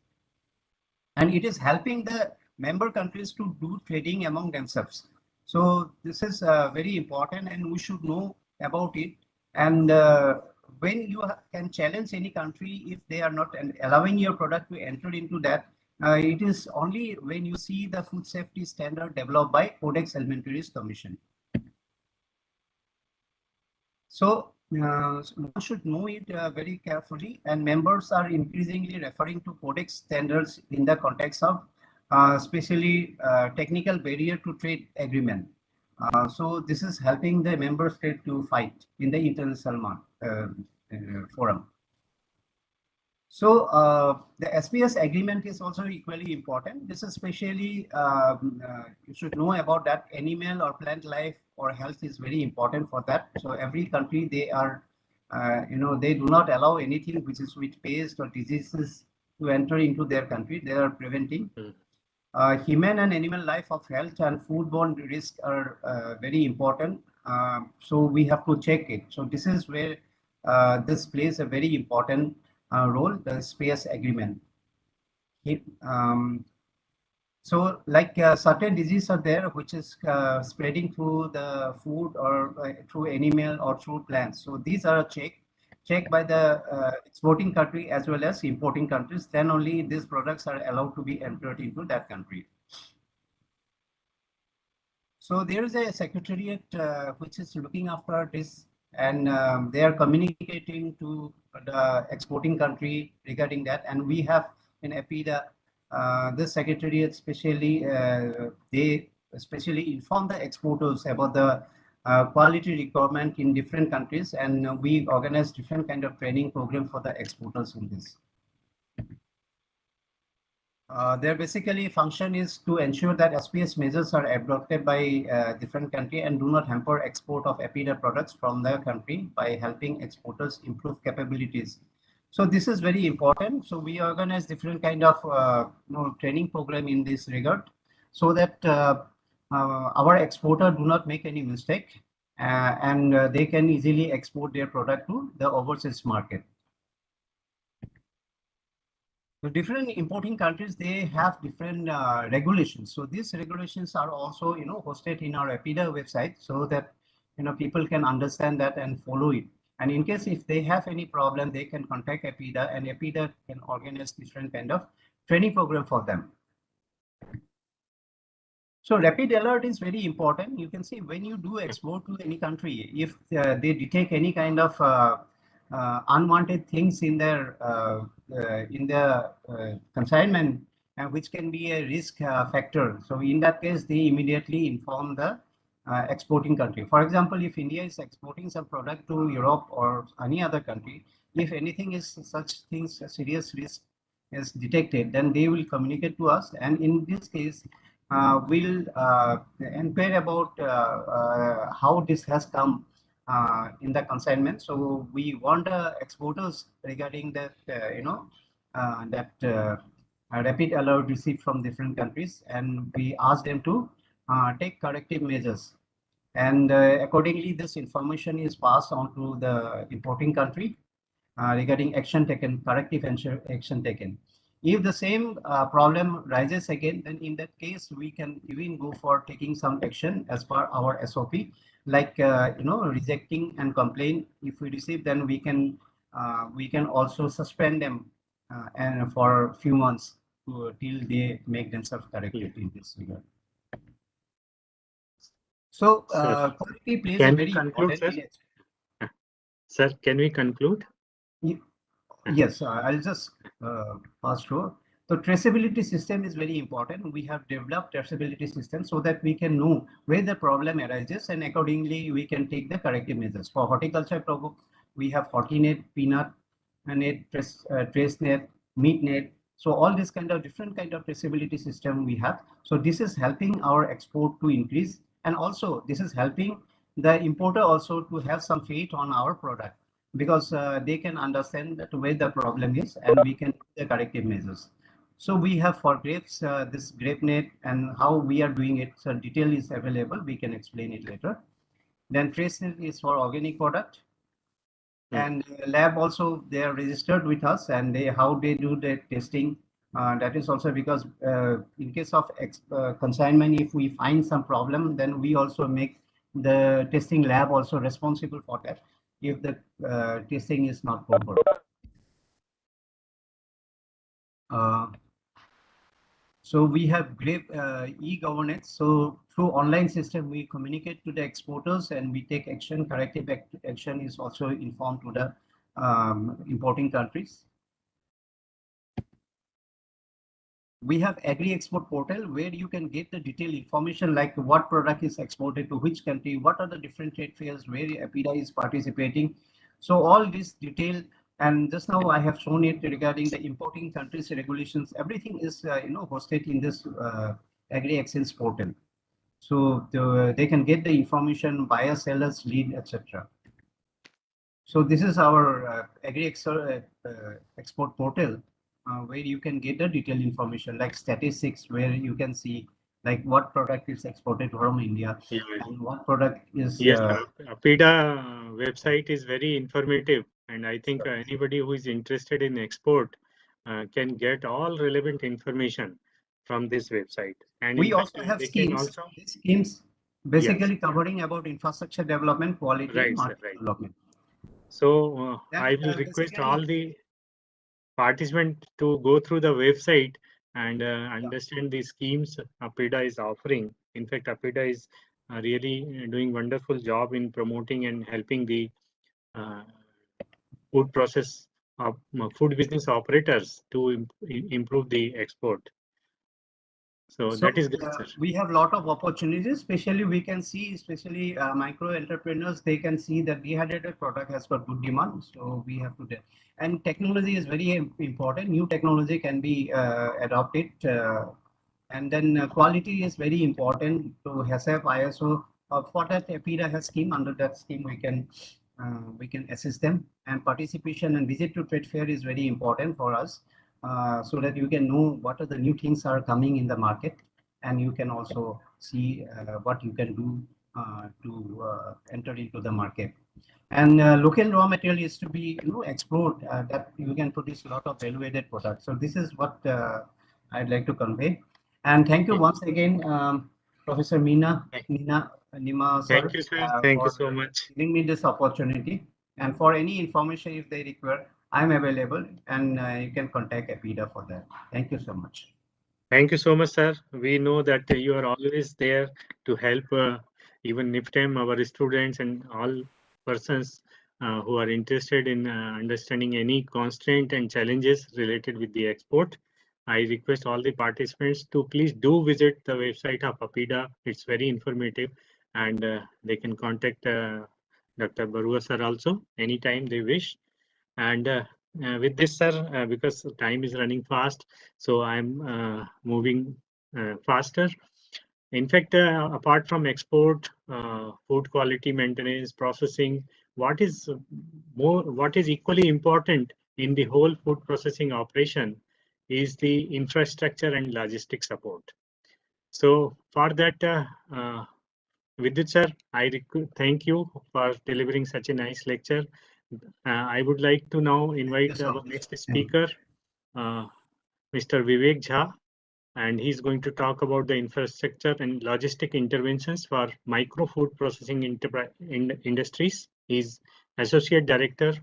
[SPEAKER 6] And it is helping the member countries to do trading among themselves. So this is very important, and we should know about it. And when you can challenge any country if they are not allowing your product to enter into that, it is only when you see the food safety standard developed by Codex Alimentarius Commission. So one should know it very carefully, and members are increasingly referring to Codex standards in the context of especially technical barrier to trade agreement. So this is helping the member state to fight in the international forum. So the SPS agreement is also equally important. This is especially, you should know about that animal or plant life or health is very important for that. So every country, they are, they do not allow anything which is with pest or diseases to enter into their country. They are preventing. Human and animal life of health and foodborne risk are very important. So we have to check it. So this is where this plays a very important role, the space agreement. So like certain diseases are there which is spreading through the food or through animal or through plants. So these are checked by the exporting country as well as importing countries. Then only these products are allowed to be entered into that country. So there is a secretariat which is looking after this, and they are communicating to the exporting country regarding that. And we have in APIDA, this secretariat especially, they especially inform the exporters about the quality requirement in different countries, and we organize different kind of training program for the exporters in this. Their basically function is to ensure that SPS measures are adopted by different country and do not hamper export of APIDA products from their country by helping exporters improve capabilities. So this is very important. So we organize different kind of training program in this regard, so that our exporter do not make any mistake, and they can easily export their product to the overseas market. The different importing countries, they have different regulations. So these regulations are also, hosted in our APIDA website, so that, people can understand that and follow it. And in case if they have any problem, they can contact APIDA, and APIDA can organize different kind of training program for them. So rapid alert is very important. You can see when you do export to any country, if they detect any kind of unwanted things in their consignment, which can be a risk factor. So in that case, they immediately inform the exporting country. For example, if India is exporting some product to Europe or any other country, if anything is such things, a serious risk is detected, then they will communicate to us. And in this case, we'll inquire about how this has come in the consignment. So we want exporters regarding that, rapid alert received from different countries, and we ask them to take corrective measures. And accordingly, this information is passed on to the importing country regarding action taken, corrective action taken. If the same problem rises again, then in that case, we can even go for taking some action as per our SOP, like rejecting and complaint. If we receive, then we can also suspend them and for a few months till they make themselves corrected in this regard. So quality plays a very important role.
[SPEAKER 1] Sir, can we conclude?
[SPEAKER 6] Yes, I'll just pass through. So traceability system is very important. We have developed traceability system so that we can know where the problem arises, and accordingly we can take the corrective measures. For horticulture product, we have HortiNet, peanut net, trace net, meat net. So all this kind of different kind of traceability system we have. So this is helping our export to increase, and also this is helping the importer also to have some faith on our product, because they can understand that where the problem is, and we can do the corrective measures. So we have for grapes this grape net, and how we are doing it. So detail is available. We can explain it later. Then trace net is for organic product, and lab also they are registered with us, and how they do the testing. That is also because in case of consignment, if we find some problem, then we also make the testing lab also responsible for that. if the testing is not proper. So we have great e-governance. So through online system, we communicate to the exporters and we take action. Corrective action is also informed to the importing countries. We have agri-export portal where you can get the detailed information like what product is exported to which country, what are the different trade fairs where APIDA is participating. So all this detail, and just now I have shown it regarding the importing countries regulations. Everything is hosted in this agri-exchange portal. So they can get the information, buyer, sellers, lead, etc. So this is our export portal where you can get the detailed information like statistics, where you can see like what product is exported from India and what product is.
[SPEAKER 1] Yes, APIDA website is very informative, and I think anybody who is interested in export can get all relevant information from this website. And
[SPEAKER 6] we also have schemes. Schemes basically covering about infrastructure development, quality, and market development.
[SPEAKER 1] So I will request all the participants to go through the website and understand the schemes APIDA is offering. In fact, APIDA is really doing wonderful job in promoting and helping the food business operators to improve the export. So that is good, sir.
[SPEAKER 6] We have a lot of opportunities, especially we can see, especially micro entrepreneurs, they can see that dehydrated product has got good demand. So we have to do, and technology is very important. New technology can be adopted. And then quality is very important to HACCP, ISO. For that, APIDA has scheme. Under that scheme, we can assist them. And participation and visit to trade fair is very important for us, so that you can know what are the new things are coming in the market, and you can also see what you can do to enter into the market. And local raw material is to be explored, that you can produce a lot of value-added products. So this is what I'd like to convey. And thank you once again, Professor Nima sir.
[SPEAKER 1] Thank you, sir. Thank you so much.
[SPEAKER 6] Giving me this opportunity. And for any information, if they require, I'm available, and you can contact APIDA for that. Thank you so much.
[SPEAKER 1] Thank you so much, sir. We know that you are always there to help even NIFTEM, our students, and all persons who are interested in understanding any constraint and challenges related with the export. I request all the participants to please do visit the website of APIDA. It's very informative, and they can contact Dr. Barua sir also anytime they wish. And with this, sir, because time is running fast, so I'm moving faster. In fact, apart from export, food quality maintenance, processing, what is equally important in the whole food processing operation is the infrastructure and logistic support. So for that, Vidit sir, I thank you for delivering such a nice lecture. I would like to now invite our next speaker, Mr. Vivek Jha, and he's going to talk about the infrastructure and logistic interventions for micro food processing industries. He's Associate Director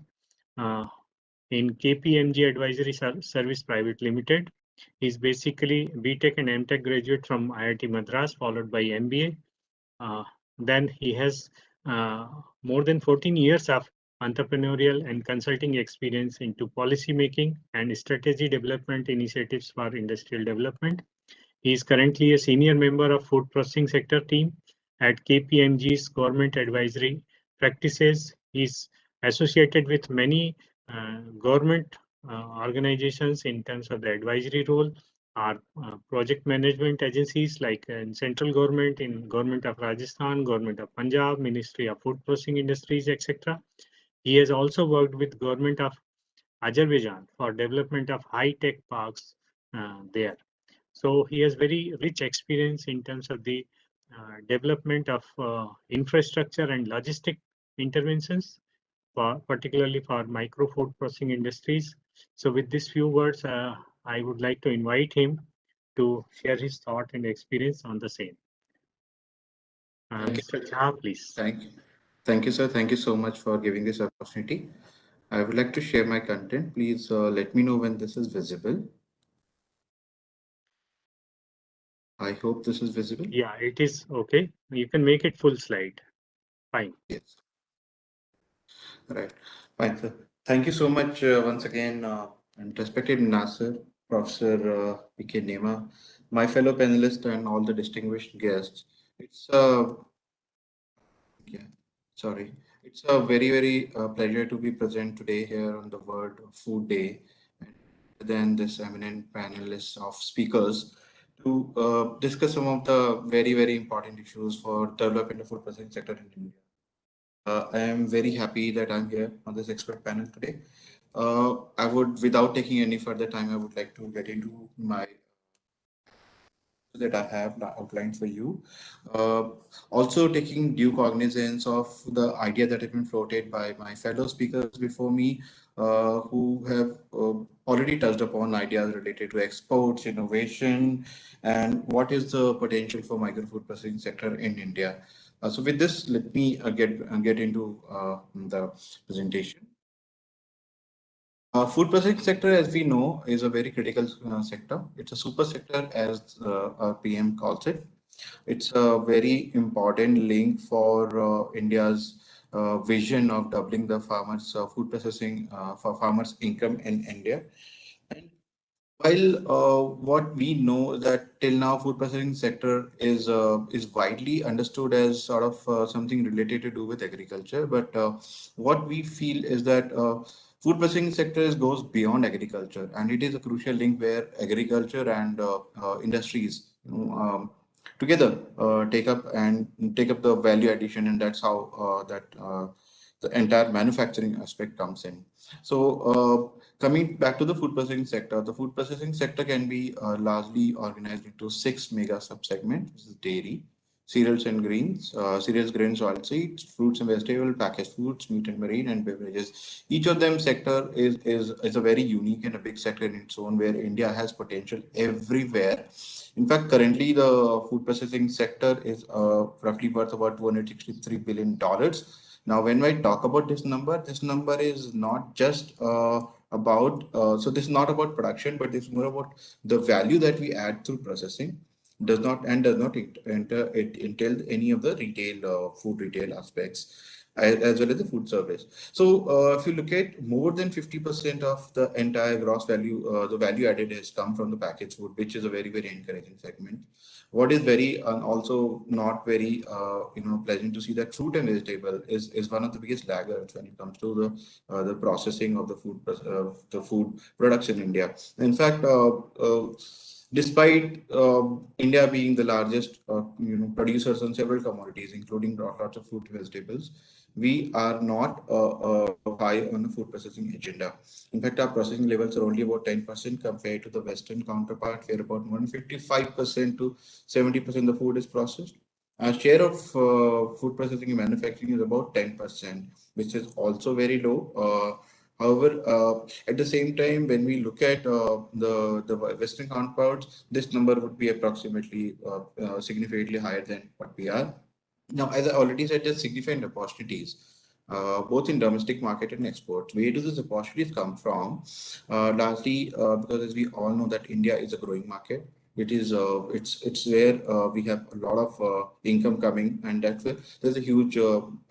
[SPEAKER 1] in KPMG Advisory Service Private Limited. He's basically BTech and MTech graduate from IIT Madras, followed by MBA. Then he has more than 14 years of entrepreneurial and consulting experience into policy making and strategy development initiatives for industrial development. He is currently a senior member of food processing sector team at KPMG's government advisory practices. He is associated with many government organizations in terms of the advisory role, are project management agencies like in central government, in government of Rajasthan, government of Punjab, Ministry of Food Processing Industries, etc. He has also worked with government of Azerbaijan for development of high-tech parks there. So he has very rich experience in terms of the development of infrastructure and logistic interventions, particularly for micro food processing industries. So with these few words, I would like to invite him to share his thought and experience on the same. Mr. Jha, please.
[SPEAKER 8] Thank Thank you, sir. Thank you so much for giving this opportunity. I would like to share my content. Please let me know when this is visible. I hope this is visible.
[SPEAKER 1] Yeah, it is okay. You can make it full slide. Fine.
[SPEAKER 8] Yes. Right. Fine, sir. Thank you so much once again, and respected Nasir, Professor P.K. Nema, my fellow panelists, and all the distinguished guests. It's yeah, sorry. It's a very pleasure to be present today here on the World Food Day, and then this eminent panelists of speakers to discuss some of the very important issues for developing the food processing sector in India. I am very happy that I'm here on this expert panel today. I would, without taking any further time, I would like to get into my that I have outlined for you. Uh, Also taking due cognizance of the idea that have been floated by my fellow speakers before me, who have already touched upon ideas related to exports, innovation, and what is the potential for micro food processing sector in India. So with this, let me get into the presentation. Food processing sector, as we know, is a very critical sector. It's a super sector, as our PM calls it. It's a very important link for India's vision of doubling the farmers' food processing for farmers' income in India. And while what we know that till now food processing sector is widely understood as sort of something related to do with agriculture, but what we feel is that food processing sector goes beyond agriculture, and it is a crucial link where agriculture and industries together take up the value addition, and that's how that the entire manufacturing aspect comes in. So coming back to the food processing sector, the food processing sector can be largely organized into six mega subsegments, which is dairy, cereals and greens, cereals, grains, oilseeds, fruits and vegetables, packaged foods, meat and marine, and beverages. Each of them sector is a very unique and a big sector in its own, where India has potential everywhere. In fact, currently the food processing sector is roughly worth about $263 billion. Now, when I talk about this number is not just about, so this is not about production, but it's more about the value that we add through processing. Does not entail any of the retail food retail aspects, as well as the food service. So if you look at more than 50% of the entire gross value, the value added has come from the packaged food, which is a very encouraging segment. What is very also not very pleasant to see that fruit and vegetable is one of the biggest laggards when it comes to the processing of the food products in India. In fact, despite India being the largest producers on several commodities, including lots of fruit and vegetables, we are not high on the food processing agenda. In fact, our processing levels are only about 10% compared to the Western counterpart, where about 155% to 70% of the food is processed. Our share of food processing and manufacturing is about 10%, which is also very low. However, at the same time, when we look at the Western counterparts, this number would be approximately significantly higher than what we are. Now, as I already said, there's significant opportunities, both in domestic market and exports. Where do these opportunities come from? Largely because, as we all know, that India is a growing market. It is it's where we have a lot of income coming, and that's where there's a huge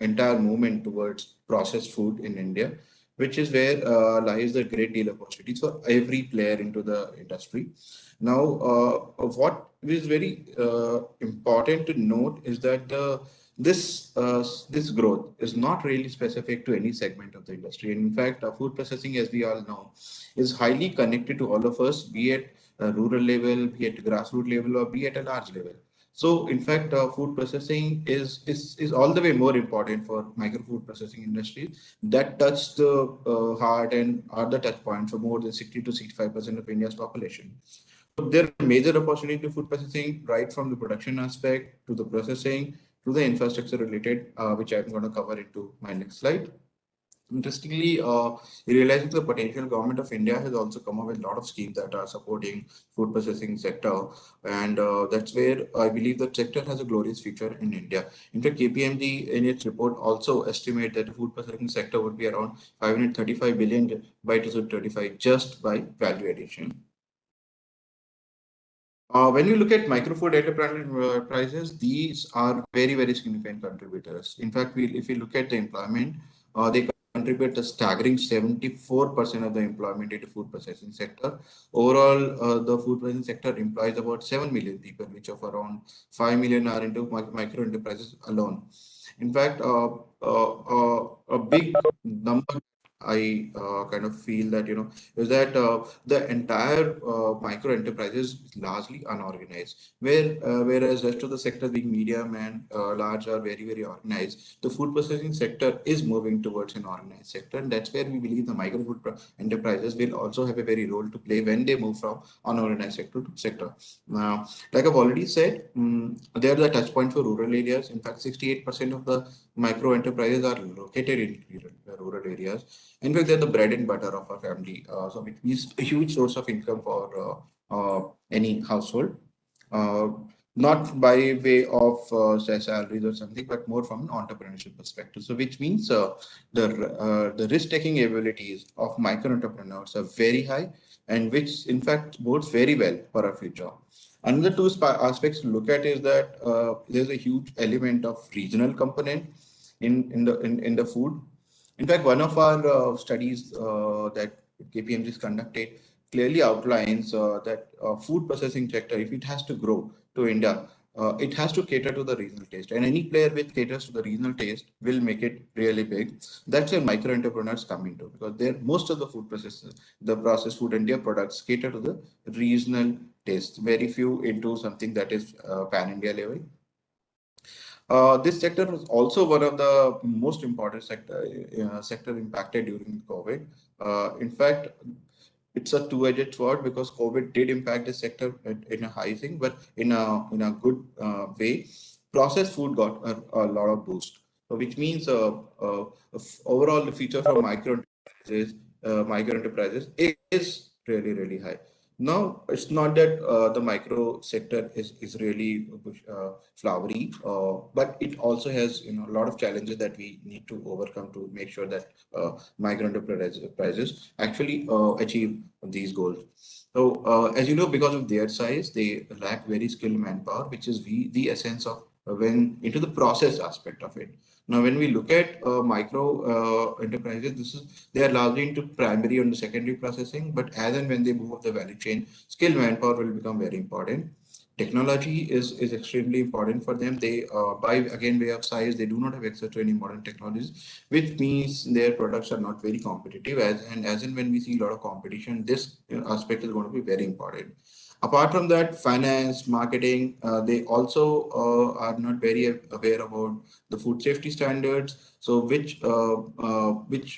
[SPEAKER 8] entire movement towards processed food in India, which is where lies a great deal of opportunities for every player into the industry. Now, what is very important to note is that this growth is not really specific to any segment of the industry. And in fact, food processing, as we all know, is highly connected to all of us, be it a rural level, be it grassroots level, or be at a large level. So, in fact, food processing is all the way more important for micro food processing industry that touch the heart and are the touch points for more than 60 to 65% of India's population. So there are major opportunity to food processing, right from the production aspect to the processing to the infrastructure related, which I'm going to cover into my next slide. Interestingly, realizing the potential, government of India has also come up with a lot of schemes that are supporting food processing sector, and that's where I believe the sector has a glorious future in India. In fact, KPMG in its report also estimate that the food processing sector would be around 535 billion by 2035 just by value addition. When you look at micro-food enterprises, these are very, very significant contributors. In fact, if we look at the employment, they contribute a staggering 74% of the employment in the food processing sector. Overall, the food processing sector employs about 7 million people, which of around 5 million are into micro enterprises alone. In fact, a big number I kind of feel that, is that the entire micro enterprises is largely unorganized, whereas rest of the sector being medium and large are very, very organized. The food processing sector is moving towards an organized sector, and that's where we believe the micro food enterprises will also have a very role to play when they move from unorganized sector to sector. Now, like I've already said, they are the touch point for rural areas. In fact, 68% of the micro enterprises are located in rural areas. In fact, they're the bread and butter of our family. So it is a huge source of income for any household. Uh, Not by way of say salaries or something, but more from an entrepreneurship perspective. So, which means the risk-taking abilities of micro entrepreneurs are very high, and which in fact bodes very well for our future. Another two aspects to look at is that there's a huge element of regional component in the food. In fact, one of our studies that KPMG has conducted clearly outlines that food processing sector, if it has to grow to India, it has to cater to the regional taste, and any player which caters to the regional taste will make it really big. That's where micro entrepreneurs come into, because they're most of the food processes, the processed food India products cater to the regional taste. Very few into something that is pan India level. This sector was also one of the most important sector impacted during COVID. In fact, it's a two-edged sword, because COVID did impact the sector in a high thing, but in a good way. Processed food got a lot of boost, which means overall the future for micro enterprises is really, really high. Now, it's not that the micro sector is really flowery, but it also has a lot of challenges that we need to overcome to make sure that micro enterprises actually achieve these goals. So, as you know, because of their size, they lack very skilled manpower, which is the essence of when into the process aspect of it. Now, when we look at micro enterprises, they are largely into primary and secondary processing, but as and when they move up the value chain, skilled manpower will become very important. Technology is extremely important for them. They by again way of size, they do not have access to any modern technologies, which means their products are not very competitive. As and when we see a lot of competition, this aspect is going to be very important. Apart from that, finance, marketing, they also are not very aware about the food safety standards. So, which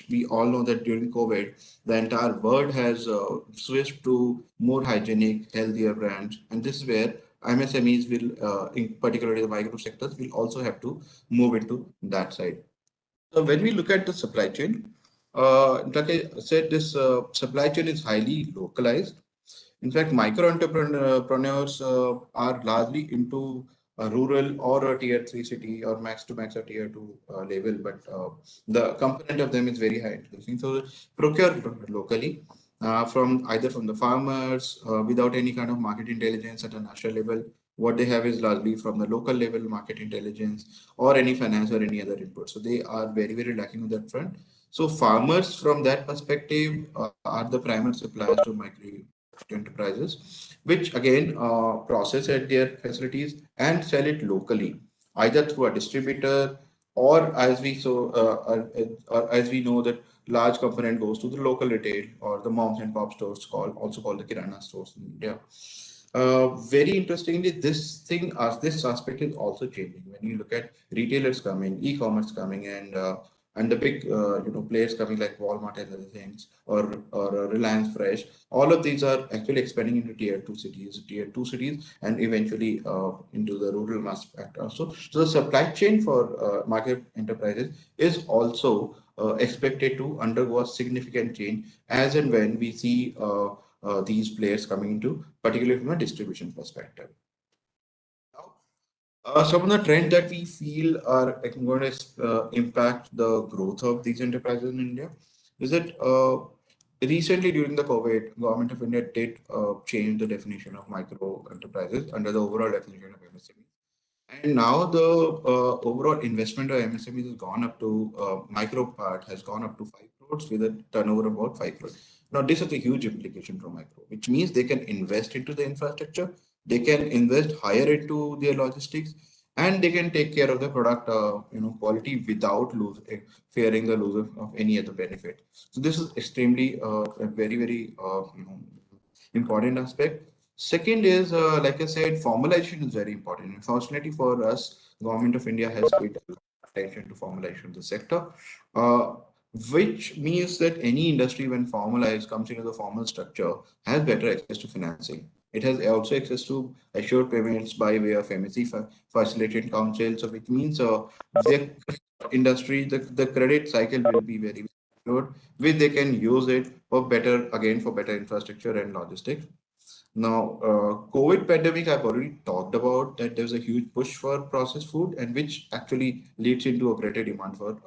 [SPEAKER 8] we all know that during COVID, the entire world has switched to more hygienic, healthier brands, and this is where MSMEs will, in particularly the micro sectors, will also have to move into that side. So, when we look at the supply chain, like I said, this supply chain is highly localized. In fact, micro entrepreneurs are largely into a rural or a tier 3 city, or max to max or tier 2 level, but the component of them is very high introducing. So procure locally from either from the farmers without any kind of market intelligence at a national level. What they have is largely from the local level market intelligence or any finance or any other input. So they are very, very lacking on that front. So farmers from that perspective are the primary suppliers to micro enterprises, which again process at their facilities and sell it locally, either through a distributor, or as we know that large component goes to the local retail or the moms and pop stores, also called the kirana stores in India. Very interestingly, this aspect is also changing. When you look at retailers coming, e-commerce coming, and the big players coming like Walmart and other things, or Reliance Fresh, all of these are actually expanding into tier two cities, and eventually into the rural aspect also. So the supply chain for market enterprises is also expected to undergo a significant change as and when we see these players coming into, particularly from a distribution perspective. Some of the trends that we feel are going to impact the growth of these enterprises in India is that recently during the COVID, Government of India did change the definition of micro enterprises under the overall definition of MSME. And now the overall investment of MSMEs has gone up to micro part has gone up to 5 crores with a turnover of about 5 crores. Now this is a huge implication for micro, which means they can invest into the infrastructure, they can invest higher into their logistics, and they can take care of the product quality without fearing the loss of any other benefit. So this is extremely a very important aspect. Second is, like I said, formalization is very important. Unfortunately for us, Government of India has paid attention to formalization of the sector, uh, which means that any industry, when formalized, comes into the formal structure, has better access to financing. It has also access to assured payments by way of MSC facilitated council. So which means the industry, the credit cycle will be very good, which they can use it for better, again, for better infrastructure and logistics. Now, COVID pandemic, I've already talked about that there's a huge push for processed food, and which actually leads into a greater demand for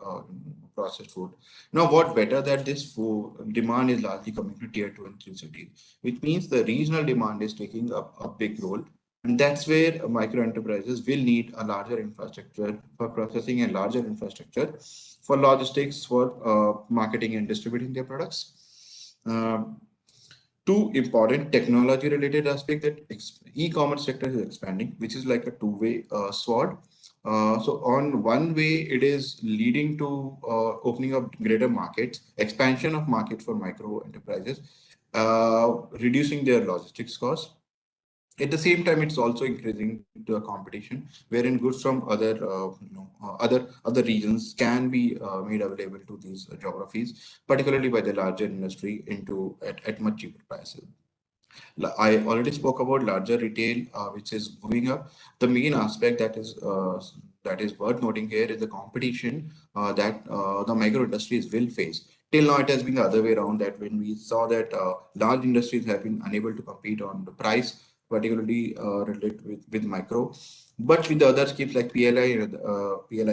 [SPEAKER 8] processed food. Now, what better that this food demand is largely coming to tier 2 and 3 cities, which means the regional demand is taking up a big role. And that's where micro enterprises will need a larger infrastructure for processing and larger infrastructure for logistics, for marketing and distributing their products. Two important technology related aspect that e-commerce sector is expanding, which is like a two-way sword. So on one way, it is leading to opening up greater markets, expansion of market for micro enterprises, reducing their logistics costs. At the same time, it's also increasing the competition, wherein goods from other regions can be made available to these geographies, particularly by the larger industry at much cheaper prices. I already spoke about larger retail, which is moving up. The main aspect that is worth noting here is the competition that the micro industries will face. Till now, it has been the other way around, that when we saw that large industries have been unable to compete on the price, particularly related with micro. But with the other schemes like PLI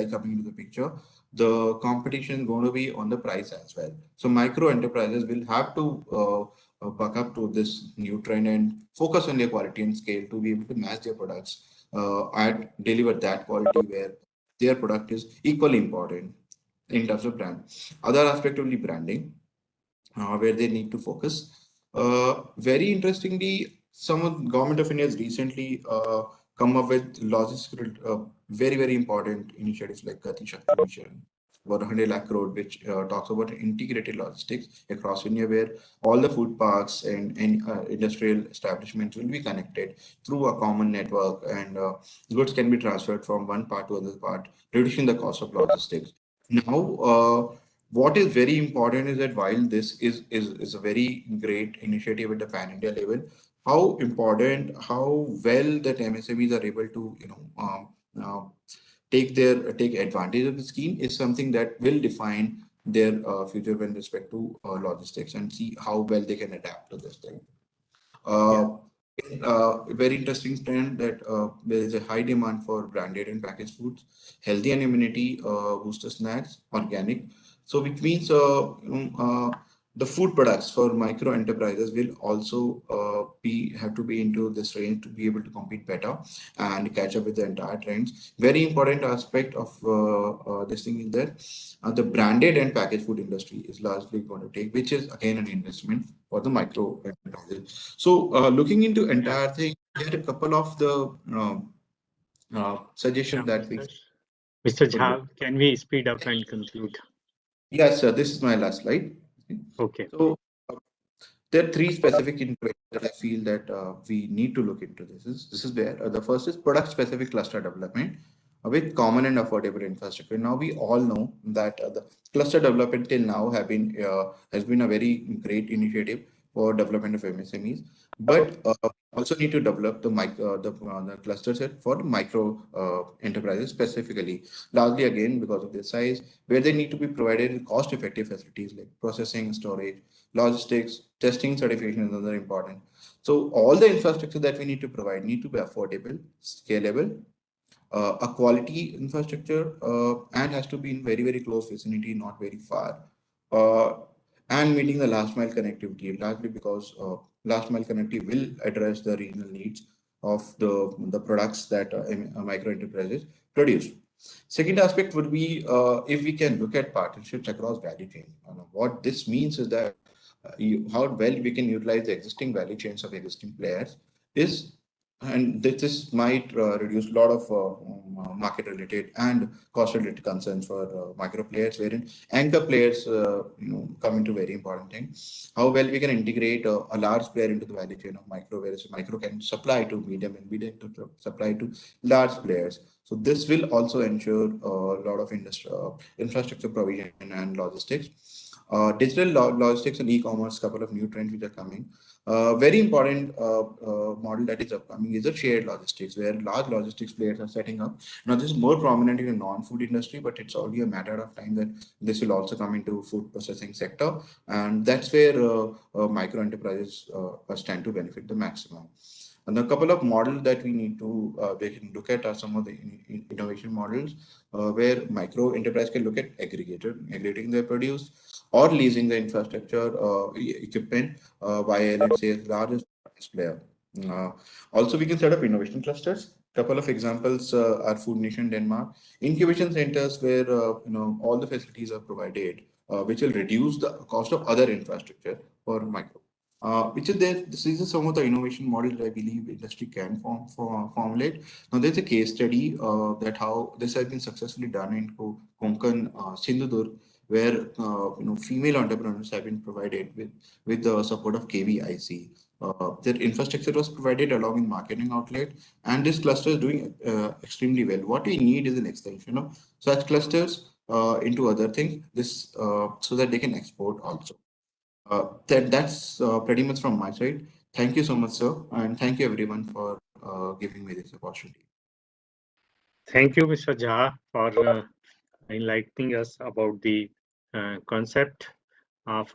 [SPEAKER 8] coming into the picture, the competition is going to be on the price as well. So micro enterprises will have to buck up to this new trend and focus on their quality and scale to be able to match their products and deliver that quality where their product is equally important in terms of brand. Other aspect will be branding, where they need to focus. Very interestingly, some of Government of India has recently come up with logistical, very important initiatives like Gati Shakti Mission, about 100 lakh crore, which talks about integrated logistics across India, where all the food parks and industrial establishments will be connected through a common network, and goods can be transferred from one part to another part, reducing the cost of logistics. Now, what is very important is that while this is a very great initiative at the pan-India level, how important, how well that MSMEs are able to, take advantage of the scheme is something that will define their future with respect to logistics, and see how well they can adapt to this thing. Very interesting trend that there is a high demand for branded and packaged foods, healthy and immunity booster snacks, organic. So which means the food products for micro enterprises will also have to be into this range to be able to compete better and catch up with the entire trends. Very important aspect of this thing is that the branded and packaged food industry is largely going to take, which is again an investment for the micro enterprises. So looking into entire thing, here a couple of the suggestions that we.
[SPEAKER 1] Mr. Jha, can we speed up and conclude?
[SPEAKER 8] Yes, sir. This is my last slide.
[SPEAKER 1] Okay.
[SPEAKER 8] So there are three specific interventions that I feel that we need to look into. This is where the first is product specific cluster development with common and affordable infrastructure. Now we all know that the cluster development till now has been a very great initiative for development of MSMEs, but Also need to develop the cluster set for micro enterprises specifically, largely again because of their size, where they need to be provided cost-effective facilities like processing, storage, logistics, testing, certification is another important. So all the infrastructure that we need to provide need to be affordable, scalable, a quality infrastructure, and has to be in very, very close vicinity, not very far. And meeting the last mile connectivity, largely because last mile connectivity will address the regional needs of the products that micro enterprises produce. Second aspect would be if we can look at partnerships across value chain. What this means is that how well we can utilize the existing value chains of existing players is, and this might reduce a lot of market related and cost related concerns for micro players, wherein anchor players come into very important thing. How well we can integrate a large player into the value chain of micro, whereas micro can supply to medium and medium to supply to large players. So this will also ensure a lot of infrastructure provision and logistics. Digital logistics and e-commerce, couple of new trends which are coming. Very important model that is upcoming is a shared logistics, where large logistics players are setting up. Now, this is more prominent in the non-food industry, but it's only a matter of time that this will also come into food processing sector, and that's where micro enterprises stand to benefit the maximum. And a couple of models that we need to we can look at are some of the innovation models where micro enterprise can look at aggregating their produce or leasing the infrastructure equipment via, let's say, largest player. Also, we can set up innovation clusters. Couple of examples are Food Nation Denmark, incubation centers where all the facilities are provided, which will reduce the cost of other infrastructure for micro. Which is there. This is some of the innovation models I believe industry can formulate. Now, there's a case study that how this has been successfully done in Konkan, Sindhudur, where female entrepreneurs have been provided with the support of KVIC. Their infrastructure was provided along with marketing outlet, and this cluster is doing extremely well. What we need is an extension of such clusters into other things, this so that they can export also. That's pretty much from my side. Thank you so much, sir, and thank you everyone for giving me this opportunity.
[SPEAKER 1] Thank you, Mr. Jha, for enlightening us about the concept of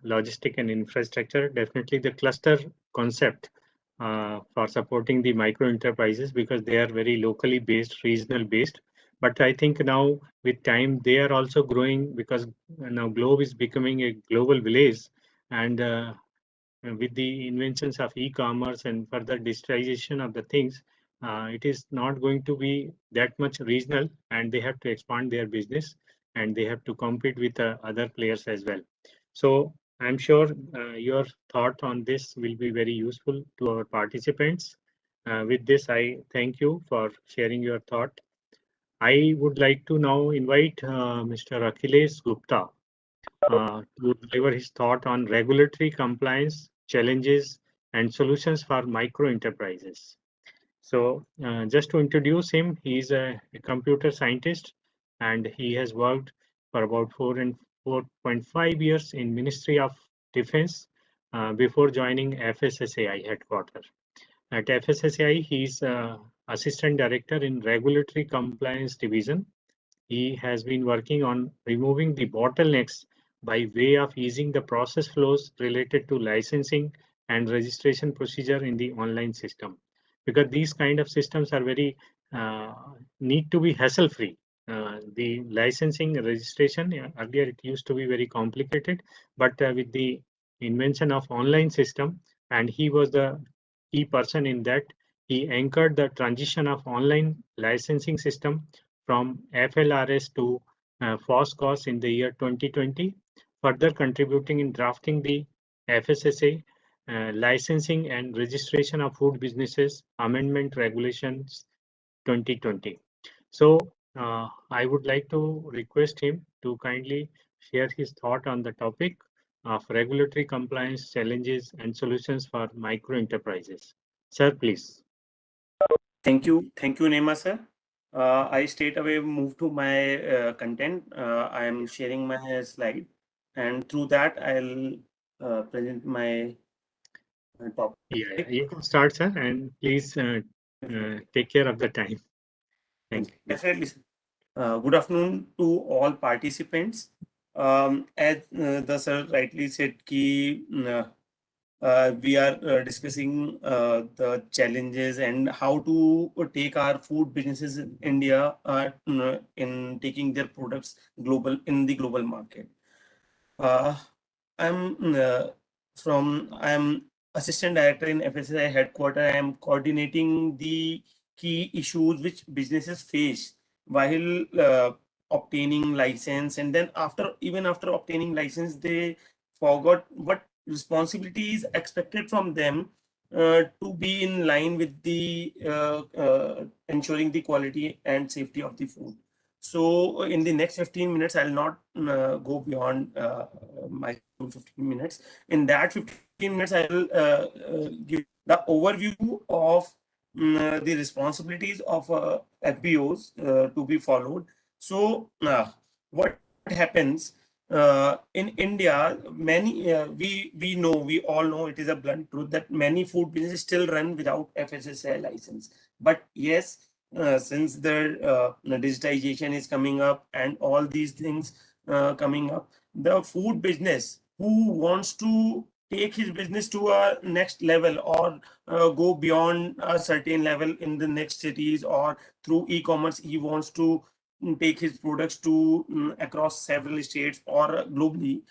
[SPEAKER 1] logistic and infrastructure. Definitely the cluster concept for supporting the micro enterprises, because they are very locally based, regional based. But I think now with time they are also growing, because now globe is becoming a global village, and with the inventions of e-commerce and further digitalization of the things, it is not going to be that much regional, and they have to expand their business, and they have to compete with other players as well. So I'm sure your thought on this will be very useful to our participants. With this, I thank you for sharing your thought. I would like to now invite Mr. Akiles Gupta to deliver his thought on regulatory compliance, challenges, and solutions for micro enterprises. So just to introduce him, he is a computer scientist, and he has worked for about 4.5 years in Ministry of Defense before joining FSSAI headquarters. At FSSAI, he is Assistant Director in Regulatory Compliance Division. He has been working on removing the bottlenecks by way of easing the process flows related to licensing and registration procedure in the online system, because these kind of systems are very need to be hassle free. The licensing registration, earlier it used to be very complicated, but with the invention of online system, and he was the key person in that, he anchored the transition of online licensing system from FLRS to FOSCOS in the year 2020, further contributing in drafting the FSSA Licensing and Registration of Food Businesses Amendment Regulations 2020. So I would like to request him to kindly share his thought on the topic of regulatory compliance, challenges, and solutions for micro enterprises. Sir, please.
[SPEAKER 9] Thank you, Nema sir. I straight away move to my content. I am sharing my slide, and through that I'll present my topic.
[SPEAKER 1] Yeah, you can start, sir, and please take care of the time. Thank you.
[SPEAKER 9] Definitely, sir. Good afternoon to all participants. As the sir rightly said, we are discussing the challenges and how to take our food businesses in India in taking their products global in the global market. I'm assistant director in FSSI headquarter. I am coordinating the key issues which businesses face while obtaining license, and then even after obtaining license, they forgot what responsibility is expected from them to be in line with the ensuring the quality and safety of the food. So in the next 15 minutes, I'll not go beyond my 15 minutes. In that 15 minutes, I will give the overview of the responsibilities of FBOs to be followed. So what happens in India? We all know it is a blunt truth that many food businesses still run without FSSAI license. But yes, since the digitization is coming up and all these things coming up, the food business who wants to take his business to a next level or go beyond a certain level in the next cities or through e-commerce, he wants to take his products to across several states or globally.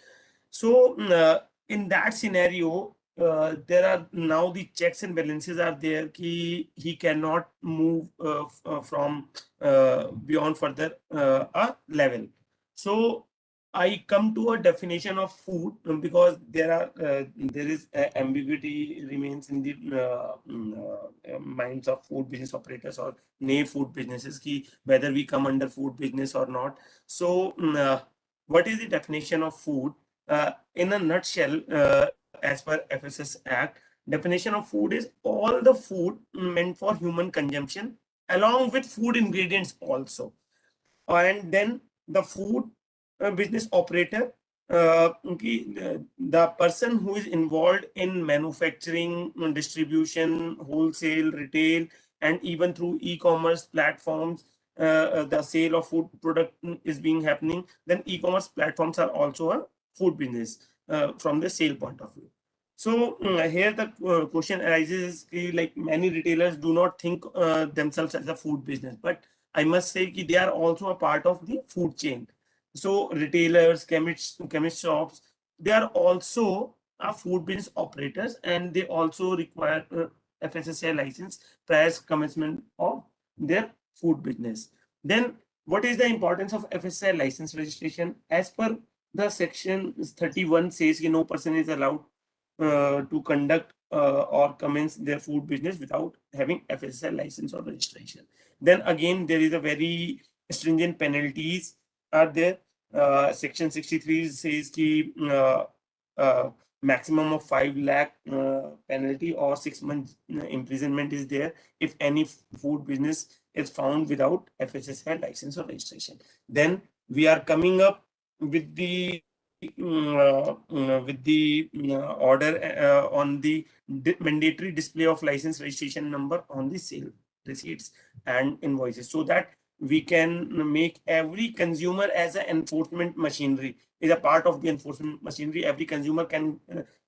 [SPEAKER 9] So in that scenario, there are now the checks and balances are there. He cannot move from beyond further a level. So I come to a definition of food because there is ambiguity remains in the minds of food business operators or food businesses whether we come under food business or not. So what is the definition of food? In a nutshell, as per FSS Act, definition of food is all the food meant for human consumption along with food ingredients also. And then the food business operator, the person who is involved in manufacturing, distribution, wholesale, retail, and even through e-commerce platforms, the sale of food product is being happening. Then e-commerce platforms are also a food business from the sale point of view. So here the question arises, like many retailers do not think themselves as a food business, but I must say they are also a part of the food chain. So retailers, chemist shops, they are also food business operators, and they also require FSSAI license prior commencement of their food business. Then what is the importance of FSSAI license registration? As per the section 31 says no person is allowed to conduct or commence their food business without having FSSAI license or registration. Then again, there is a very stringent penalties are there. Section 63 says maximum of 5 lakh penalty or 6 months imprisonment is there if any food business is found without FSSAI license or registration. Then we are coming up with the order on the mandatory display of license registration number on the sale receipts and invoices, so that we can make every consumer as an enforcement machinery, is a part of the enforcement machinery. Every consumer can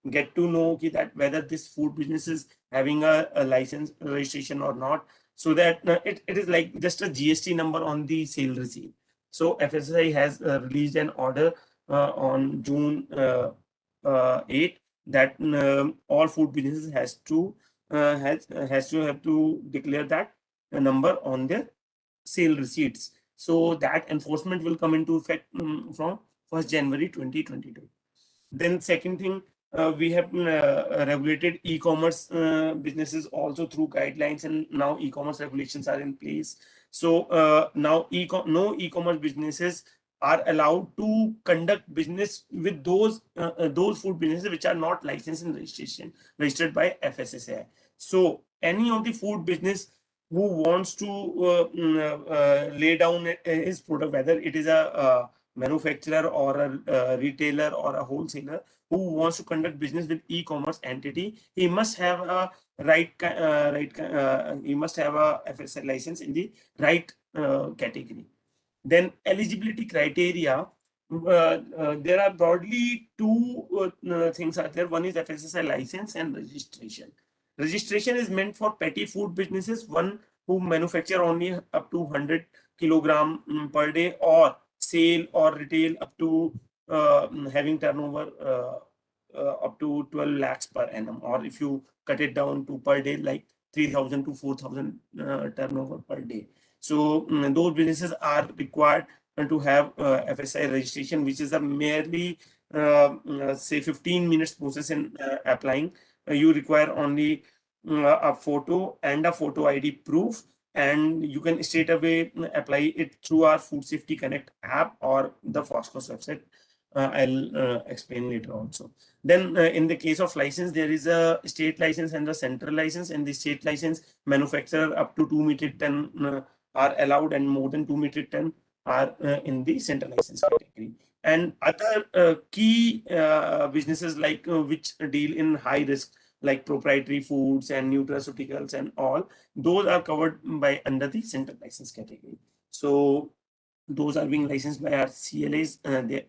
[SPEAKER 9] get to know that whether this food business is having a license registration or not, so that it is like just a GST number on the sale receipt. So FSSAI has released an order on June 8 that all food businesses has to have to declare that number on their sale receipts. So that enforcement will come into effect from 1st January 2022. Then second thing, we have regulated e-commerce businesses also through guidelines, and now e-commerce regulations are in place. So now no e-commerce businesses are allowed to conduct business with those food businesses which are not licensed and registered by FSSAI. So any of the food business who wants to lay down his product, whether it is a manufacturer or a retailer or a wholesaler who wants to conduct business with e-commerce entity, he must have a he must have a FSI license in the right category. Then eligibility criteria. There are broadly two things are there. One is FSSI license and registration. Registration is meant for petty food businesses, one who manufacture only up to 100 kilogram per day, or sale or retail up to having turnover up to 12 lakhs per annum, or if you cut it down to per day, like 3,000 to 4,000 turnover per day. So those businesses are required to have FSI registration, which is a merely say 15 minutes process in applying. You require only a photo and a photo ID proof, and you can straight away apply it through our Food Safety Connect app or the Foscos website. I'll explain later also. Then in the case of license, there is a state license and a central license. And the state license, manufacturer up to 2 metric ton are allowed, and more than 2 metric ton are in the central license category. And other key businesses like which deal in high risk, like proprietary foods and nutraceuticals and all, those are covered by under the central license category. So those are being licensed by our CLAs. They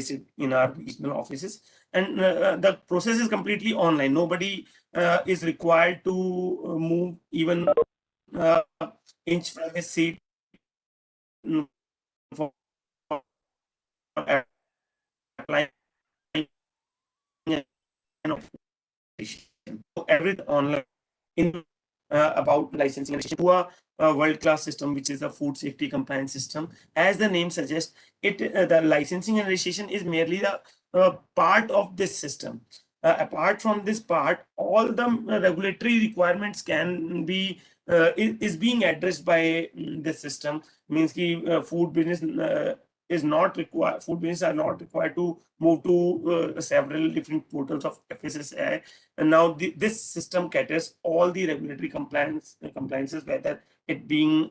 [SPEAKER 9] sit in our regional offices, and the process is completely online. Nobody is required to move even inch from his seat for applying an application. So everything online in about licensing and registration to a world-class system, which is a food safety compliance system. As the name suggests, it the licensing and registration is merely the part of this system. Apart from this part, all the regulatory requirements can be is being addressed by this system. Means ki food business is not required. Food business are not required to move to several different portals of FSSAI. And now this system caters all the regulatory compliances, whether it being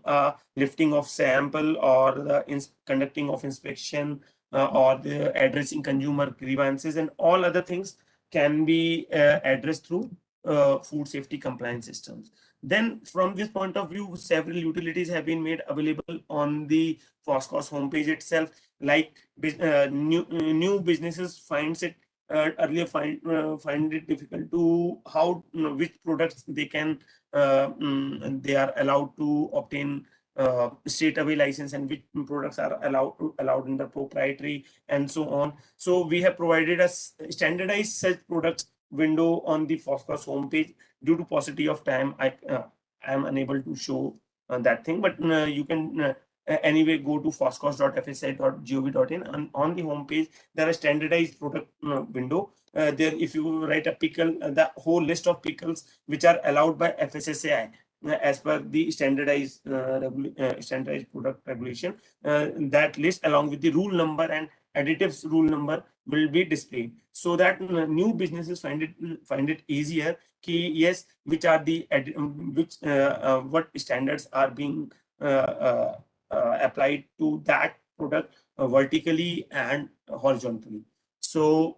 [SPEAKER 9] lifting of sample or the conducting of inspection or the addressing consumer grievances, and all other things can be addressed through food safety compliance systems. Then from this point of view, several utilities have been made available on the Foscos homepage itself. Like new businesses finds it earlier find it difficult to how which products they can they are allowed to obtain straight away license, and which products are allowed in the proprietary and so on. So we have provided a standardized such products window on the Foscos homepage. Due to paucity of time, I am unable to show that thing, but you can anyway go to foscos.fsi.gov.in, and on the homepage there are standardized product window. There, if you write a pickle, the whole list of pickles which are allowed by FSSAI as per the standardized standardized product regulation, that list along with the rule number and additives rule number will be displayed, so that new businesses find it easier ki yes, which are the what standards are being applied to that product vertically and horizontally. So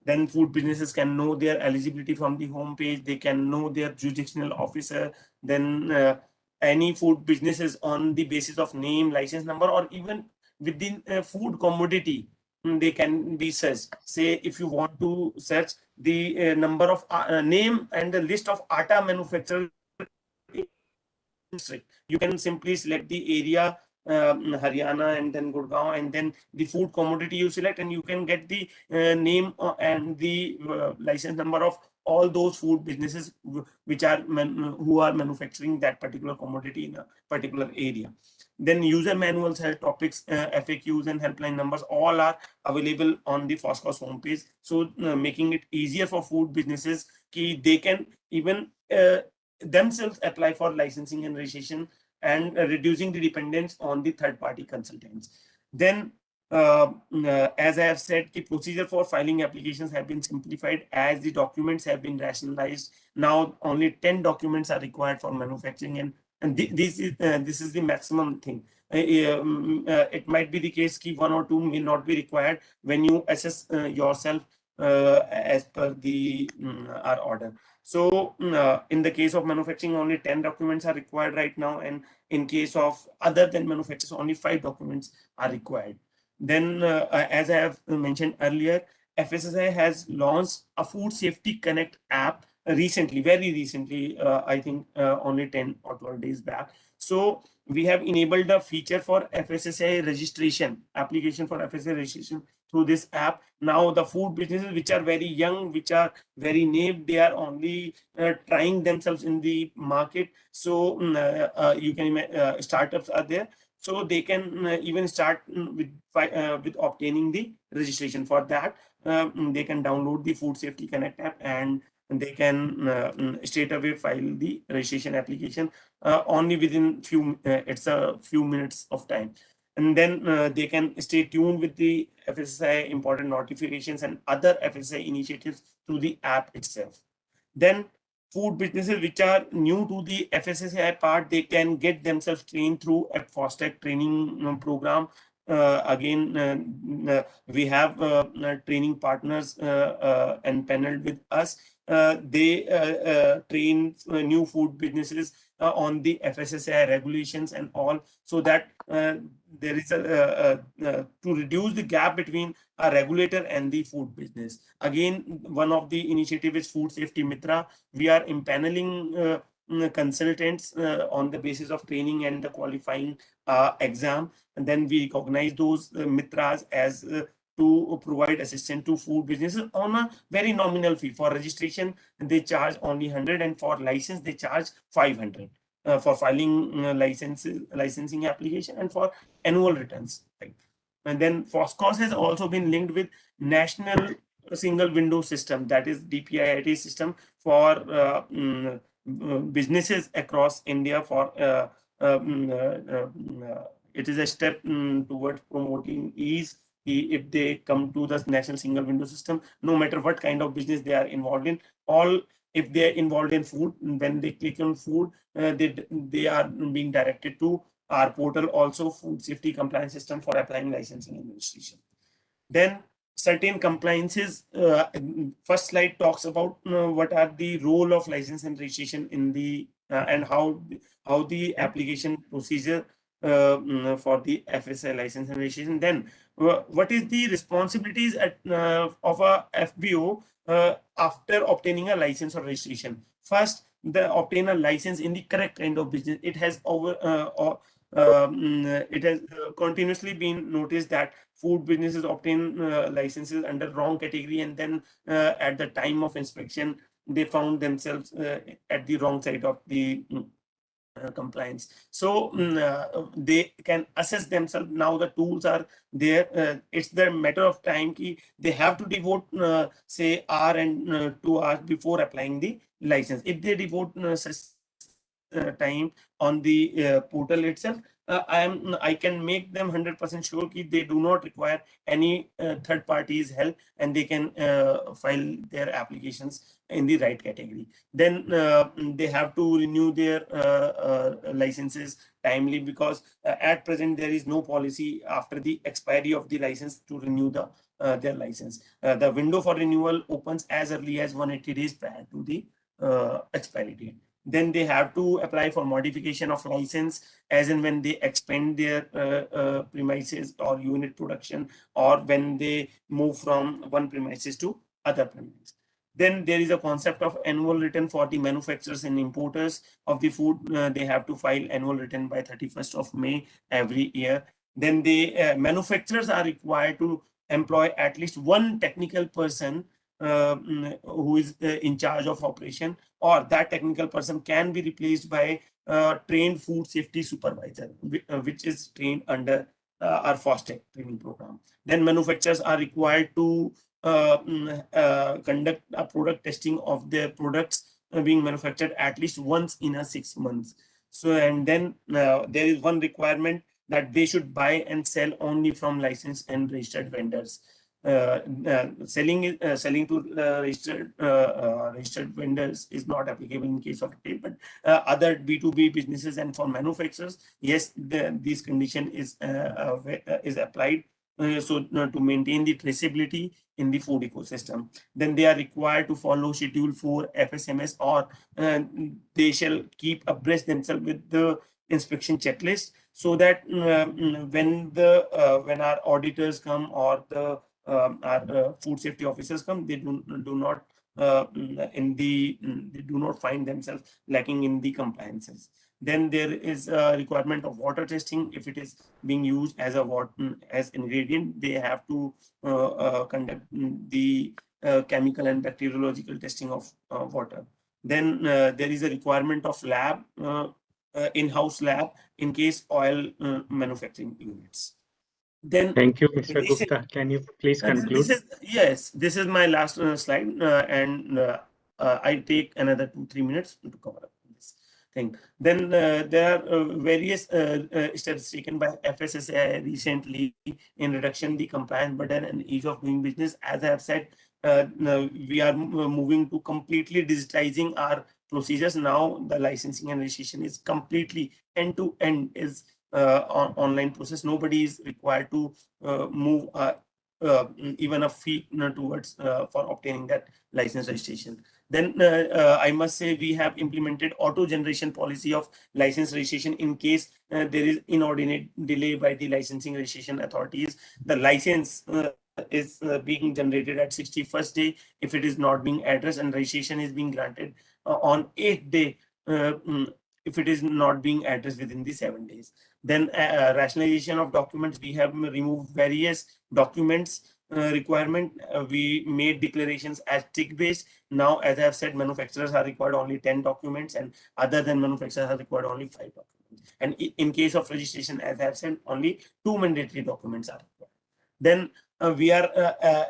[SPEAKER 9] then food businesses can know their eligibility from the home page. They can know their jurisdictional officer. Then any food businesses on the basis of name, license number, or even within a food commodity, they can be searched. Say if you want to search the number of name and the list of atta manufacturers, you can simply select the area Haryana and then Gurgaon, and then the food commodity you select, and you can get the name and the license number of all those food businesses which are who are manufacturing that particular commodity in a particular area. Then user manuals, health topics, FAQs, and helpline numbers all are available on the Foscos homepage. So making it easier for food businesses ki they can even themselves apply for licensing and registration, and reducing the dependence on the third-party consultants. Then, as I have said, the procedure for filing applications have been simplified as the documents have been rationalized. Now, only 10 documents are required for manufacturing, and this is the maximum thing. it might be the case that 1 or 2 may not be required when you assess yourself as per the our order. So in the case of manufacturing, only 10 documents are required right now, and in case of other than manufacturers, only 5 documents are required. Then, as I have mentioned earlier, FSSAI has launched a Food Safety Connect app recently, very recently, I think only 10 or 12 days back. So we have enabled a feature for FSSAI registration, application for FSSAI registration through this app. Now the food businesses which are very young, which are very new, they are only trying themselves in the market. So you can startups are there, so they can even start with obtaining the registration. For that, they can download the Food Safety Connect app, and they can straight away file the registration application only within it's a few minutes of time. And then they can stay tuned with the FSSAI important notifications and other FSSAI initiatives through the app itself. Then food businesses which are new to the FSSAI part, they can get themselves trained through a FOSTEC training program. Again, we have training partners and panel with us. They train new food businesses on the FSSAI regulations and all, so that there is to reduce the gap between a regulator and the food business. Again, one of the initiative is Food Safety Mitra. We are impaneling consultants on the basis of training and the qualifying exam, and then we recognize those mitras as to provide assistance to food businesses on a very nominal fee. For registration, they charge only 100, and for license, they charge 500 for filing licensing application and for annual returns. Right? And then FOSCOS has also been linked with National Single Window System, that is DPIIT system for businesses across India. For it is a step towards promoting ease. If they come to the National Single Window System, no matter what kind of business they are involved in, if they are involved in food, when they click on food, they are being directed to our portal, also Food Safety Compliance System for applying licensing and registration. Then certain compliances. First slide talks about what are the role of license and registration in the and how the application procedure for the FSI license and registration. Then what is the responsibilities of a FBO after obtaining a license or registration? First, obtain a license in the correct kind of business. It has continuously been noticed that food businesses obtain licenses under wrong category, and then at the time of inspection, they found themselves at the wrong side of the compliance. So they can assess themselves. Now the tools are there. It's the matter of time ki they have to devote say hour and 2 hours before applying the license. If they devote such time on the portal itself, I can make them 100% sure that they do not require any third party's help, and they can file their applications in the right category. Then they have to renew their licenses timely, because at present there is no policy after the expiry of the license to renew their license. The window for renewal opens as early as 180 days prior to the expiry date. Then they have to apply for modification of license as and when they expand their premises or unit production, or when they move from one premises to other premises. Then there is a concept of annual return for the manufacturers and importers of the food. They have to file annual return by 31st of May every year. Then the manufacturers are required to employ at least one technical person who is in charge of operation, or that technical person can be replaced by trained food safety supervisor, which is trained under our FOSTEC training program. Then manufacturers are required to conduct a product testing of their products being manufactured at least once in a 6 months. So, and then there is one requirement that they should buy and sell only from licensed and registered vendors. selling to registered vendors is not applicable in case of retail, but other B2B businesses and for manufacturers, yes, this condition is applied. To maintain the traceability in the food ecosystem, then they are required to follow Schedule 4 FSMS, or they shall keep abreast themselves with the inspection checklist, so that when our auditors come or the our food safety officers come, they do not they do not find themselves lacking in the compliances. Then there is a requirement of water testing. If it is being used as a as ingredient, they have to conduct the chemical and bacteriological testing of water. Then there is a requirement of lab, in-house lab in case oil manufacturing units. Then
[SPEAKER 1] Thank you, Mr. Gupta. Can you please conclude?
[SPEAKER 9] This is my last slide, and I take another 2-3 minutes to cover up this thing. Then there are various steps taken by FSSAI recently in reduction the compliance burden and ease of doing business. As I have said, we are moving to completely digitizing our procedures. Now the licensing and registration is completely end-to-end is online process. Nobody is required to move even a fee towards for obtaining that license registration. Then I must say we have implemented auto generation policy of license registration in case there is inordinate delay by the licensing registration authorities. The license is being generated at 61st day if it is not being addressed, and registration is being granted on 8th day if it is not being addressed within the 7 days. Then rationalization of documents, we have removed various documents requirement. We made declarations as tick based. Now, as I have said, manufacturers are required only 10 documents, and other than manufacturers are required only 5 documents. And in case of registration, as I have said, only 2 mandatory documents are required. Then we are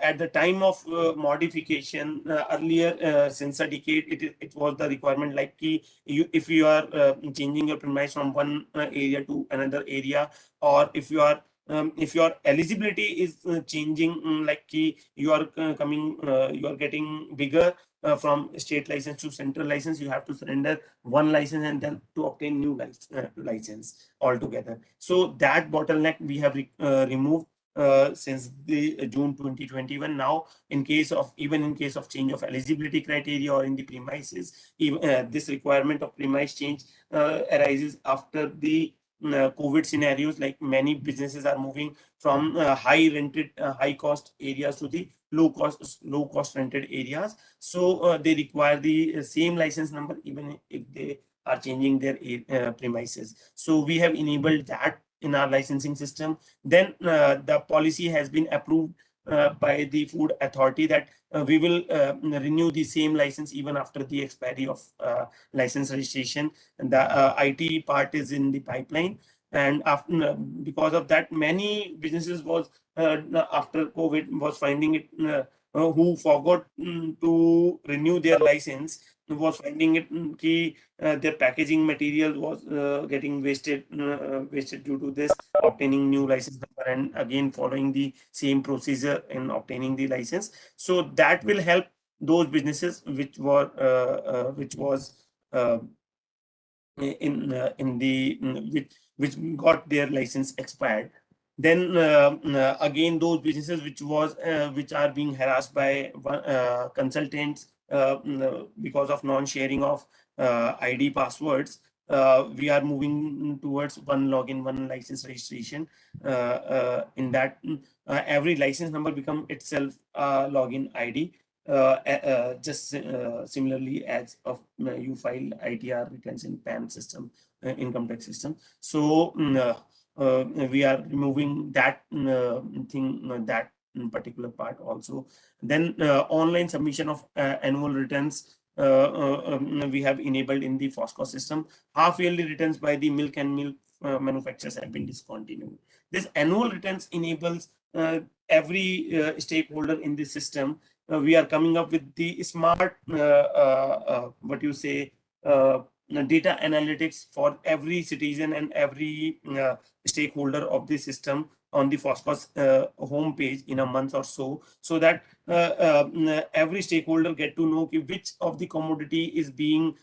[SPEAKER 9] at the time of modification. Earlier, since a decade, it was the requirement like if you are changing your premise from one area to another area, or if your eligibility is changing, like you are you are getting bigger from state license to central license, you have to surrender one license and then to obtain new license altogether. So that bottleneck we have removed since the June 2021. Now, even in case of change of eligibility criteria or in the premises, even this requirement of premise change arises after the COVID scenarios. Like many businesses are moving from high cost areas to the low cost rented areas. So they require the same license number even if they are changing their premises. So we have enabled that in our licensing system. Then the policy has been approved by the food authority that we will renew the same license even after the expiry of license registration. And the IT part is in the pipeline. And after, because of that, many businesses was after COVID was finding it who forgot to renew their license, was finding it their packaging material was getting wasted due to this obtaining new license number and again following the same procedure in obtaining the license. So that will help those businesses which was in the which got their license expired. Then again, those businesses which are being harassed by consultants because of non-sharing of ID passwords, we are moving towards one login, one license registration. In that, every license number become itself a login ID. Just similarly as of you file ITR returns in PAN system, income tax system. So we are removing that thing, that particular part also. Then online submission of annual returns we have enabled in the FOSCO system. Half yearly returns by the milk and milk manufacturers have been discontinued. This annual returns enables every stakeholder in the system. We are coming up with the smart what you say data analytics for every citizen and every stakeholder of the system on the FOSCOS home page in a month or so that every stakeholder get to know which of the commodity is being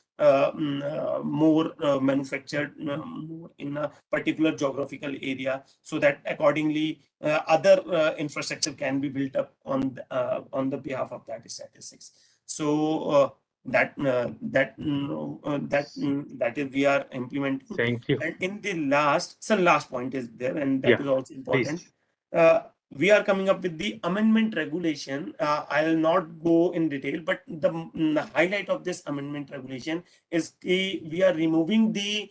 [SPEAKER 9] more manufactured more in a particular geographical area, so that accordingly other infrastructure can be built up on the behalf of that statistics. So that is we are implementing.
[SPEAKER 1] Thank you.
[SPEAKER 9] And in the last point is there, and that is also important.
[SPEAKER 1] Please.
[SPEAKER 9] We are coming up with the amendment regulation. I'll not go in detail, but the highlight of this amendment regulation is we are removing the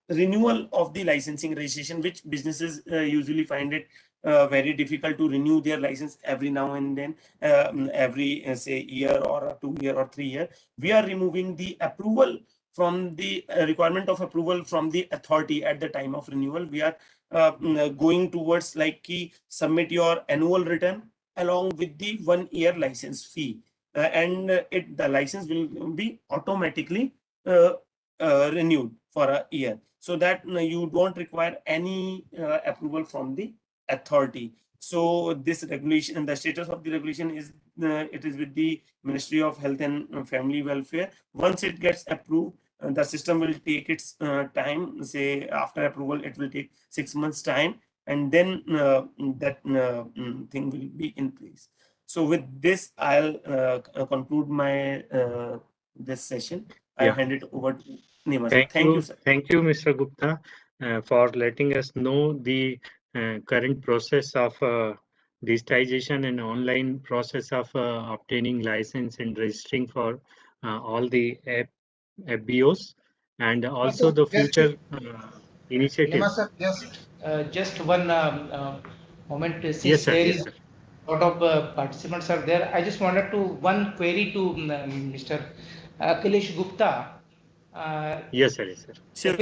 [SPEAKER 9] renewal of the licensing registration, which businesses usually find it very difficult to renew their license every now and then, every say year or 2 year or 3 year. We are removing the approval from the requirement of approval from the authority at the time of renewal. We are going towards like submit your annual return along with the 1 year license fee, and the license will be automatically renewed for a year, so that you don't require any approval from the authority. So this regulation, and the status of the regulation is it is with the Ministry of Health and Family Welfare. Once it gets approved, the system will take its time. Say after approval, it will take 6 months time, and then that thing will be in place. So with this, I'll conclude my this session. I hand it over to Nima. Thank you, sir.
[SPEAKER 1] Thank you, Mr. Gupta, for letting us know the current process of digitization and online process of obtaining license and registering for all the FBOs, and also the future initiatives.
[SPEAKER 7] Just one moment, since
[SPEAKER 1] Yes, sir.
[SPEAKER 7] there
[SPEAKER 1] Yes,
[SPEAKER 7] is
[SPEAKER 1] sir.
[SPEAKER 7] a lot of participants are there. I just wanted to one query to Mr. Akiles Gupta.
[SPEAKER 1] Yes, sir. Yes, sir.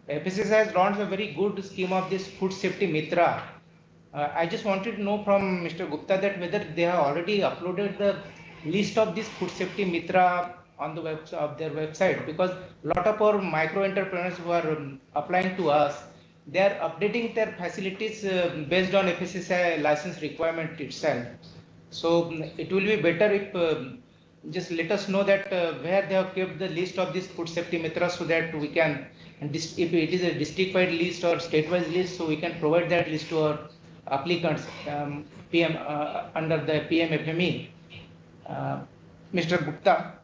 [SPEAKER 7] FSS has launched a very good scheme of this food safety mitra. I just wanted to know from Mr. Gupta that whether they have already uploaded the list of this food safety mitra on the website of their website, because a lot of our micro entrepreneurs who are applying to us, they are updating their facilities based on FSSAI license requirement itself. So it will be better if just let us know that where they have kept the list of this food safety mitra, so that we can, and if it is a district-wide list or state-wise list, so we can provide that list to our applicants PM under the PMFME. Mr. Gupta.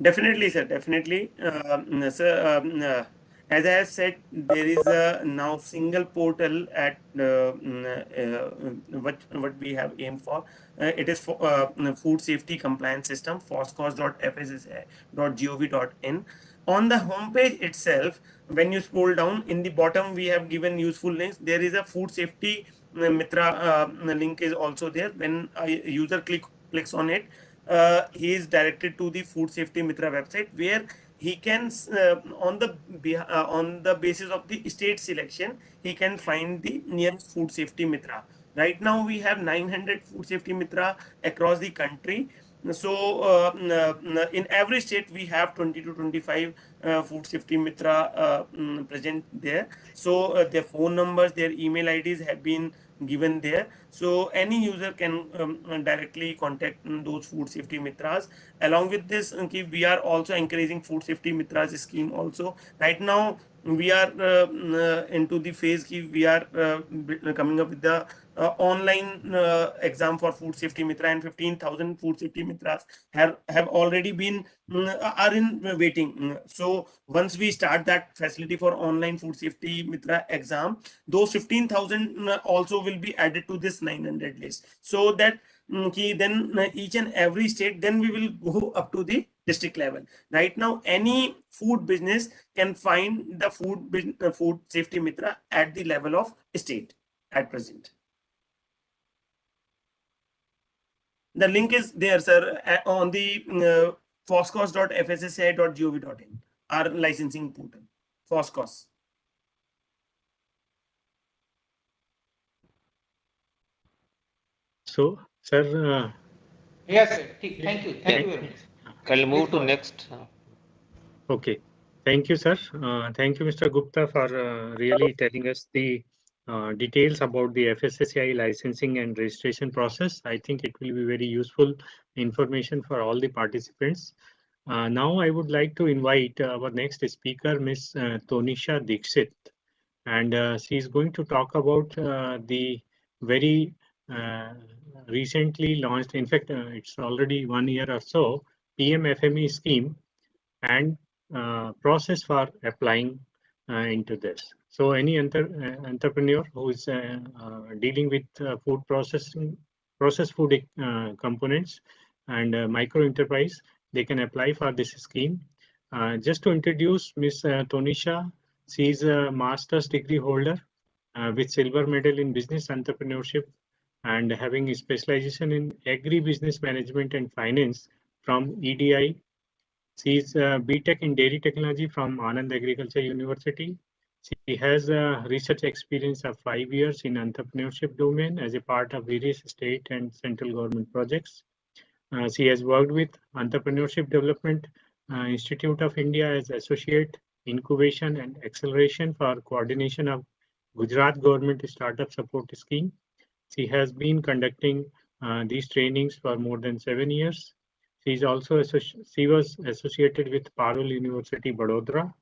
[SPEAKER 9] Definitely, sir. Definitely, sir. As I have said, there is a now single portal at what we have aimed for. It is for food safety compliance system, foscos.fssa.gov.in. On the homepage itself, when you scroll down in the bottom, we have given useful links. There is a food safety mitra link is also there. When a user clicks on it, he is directed to the food safety mitra website, where he can on the basis of the state selection, he can find the nearest food safety mitra. Right now we have 900 food safety mitra across the country. So in every state we have 20 to 25 food safety mitra present there. So their phone numbers, their email IDs have been given there, so any user can directly contact those food safety mitras. Along with this, we are also encouraging food safety mitras scheme also. Right now we are into the phase we are coming up with the online exam for food safety mitra, and 15,000 food safety mitras have already been are in waiting. So once we start that facility for online food safety mitra exam, those 15,000 also will be added to this 900 list, so that then each and every state, then we will go up to the district level. Right now any food business can find the food safety mitra at the level of state at present. The link is there, sir, on the foscos.fssa.gov.in, our licensing portal, Foscos.
[SPEAKER 1] So, sir.
[SPEAKER 7] Yes, sir. Thank you. Thank you very much.
[SPEAKER 2] Can we move to next?
[SPEAKER 1] Okay. Thank you, sir. Thank you, Mr. Gupta, for really telling us the details about the FSSAI licensing and registration process. I think it will be very useful information for all the participants. Now, I would like to invite our next speaker, Ms. Tonisha Dixit, and she is going to talk about the very recently launched, in fact, it's already 1 year or so, PMFME scheme and process for applying into this. So any entrepreneur who is dealing with food processing, processed food components and micro enterprise, they can apply for this scheme. Just to introduce Ms. Tonisha, she is a master's degree holder with silver medal in business entrepreneurship and having a specialization in agri-business management and finance from EDI. She is BTech in Dairy Technology from Anand Agriculture University. She has a research experience of 5 years in entrepreneurship domain as a part of various state and central government projects. She has worked with Entrepreneurship Development Institute of India as Associate Incubation and Acceleration for coordination of Gujarat Government Startup Support Scheme. She has been conducting these trainings for more than 7 years. She is also she was associated with Parul University, Vadodara.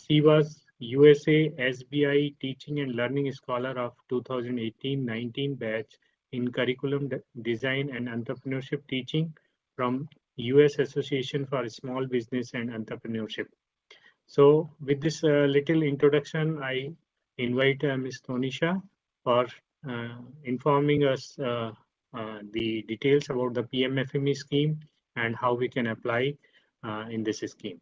[SPEAKER 1] She was USA SBI Teaching and Learning Scholar of 2018-19 batch in Curriculum Design and Entrepreneurship Teaching from US Association for Small Business and Entrepreneurship. So with this little introduction, I invite Ms. Tonisha for informing us the details about the PMFME scheme and how we can apply in this scheme.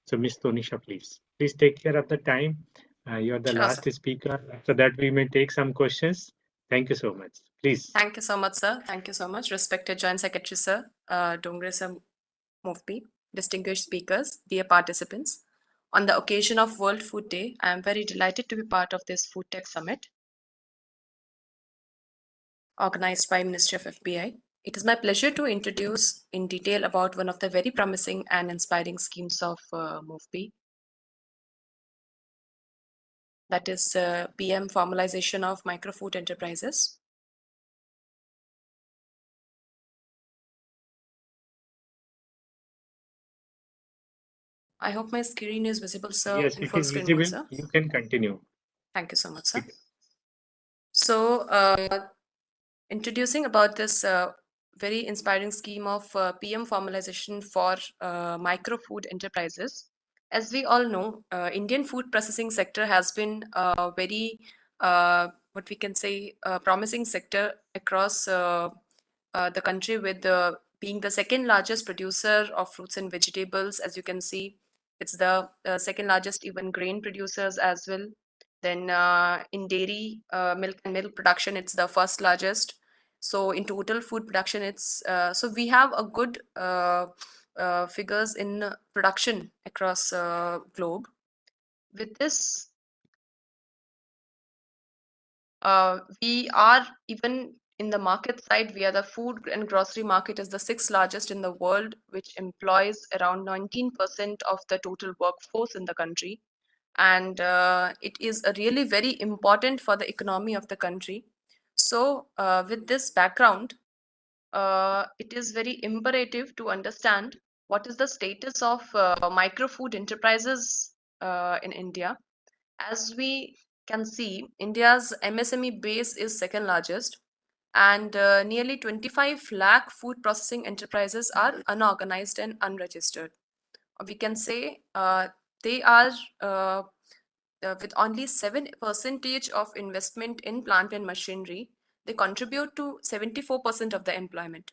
[SPEAKER 1] So Ms. Tonisha, please take care of the time. You're the
[SPEAKER 10] Sure,
[SPEAKER 1] last
[SPEAKER 10] sir.
[SPEAKER 1] speaker, so that we may take some questions. Thank you so much. Please.
[SPEAKER 10] Thank you so much, sir. Thank you so much. Respected Joint Secretary, sir, Dongre sir, Movpi, distinguished speakers, dear participants. On the occasion of World Food Day, I am very delighted to be part of this Food Tech Summit organized by Ministry of FBI. It is my pleasure to introduce in detail about one of the very promising and inspiring schemes of MOVP. That is PM Formalisation of Micro-Food Enterprises. I hope my screen is visible, sir.
[SPEAKER 1] Yes,
[SPEAKER 10] in
[SPEAKER 1] it
[SPEAKER 10] full
[SPEAKER 1] is
[SPEAKER 10] screen
[SPEAKER 1] visible.
[SPEAKER 10] mode, sir.
[SPEAKER 1] You can continue.
[SPEAKER 10] Thank you so much, sir. So, introducing about this very inspiring scheme of PM formalization for micro food enterprises. As we all know, Indian food processing sector has been a very, what we can say, promising sector across the country, with being the second largest producer of fruits and vegetables. As you can see, it's the second largest even grain producers as well. Then in dairy, milk and milk production, it's the first largest. So in total food production, it's so we have a good figures in production across globe. With this, we are even in the market side. We are the food and grocery market is the 6th largest in the world, which employs around 19% of the total workforce in the country. And it is a really very important for the economy of the country. So with this background, it is very imperative to understand what is the status of micro food enterprises in India. As we can see, India's MSME base is second largest, and nearly 25 lakh food processing enterprises are unorganized and unregistered. We can say they are with only 7% of investment in plant and machinery, they contribute to 74% of the employment.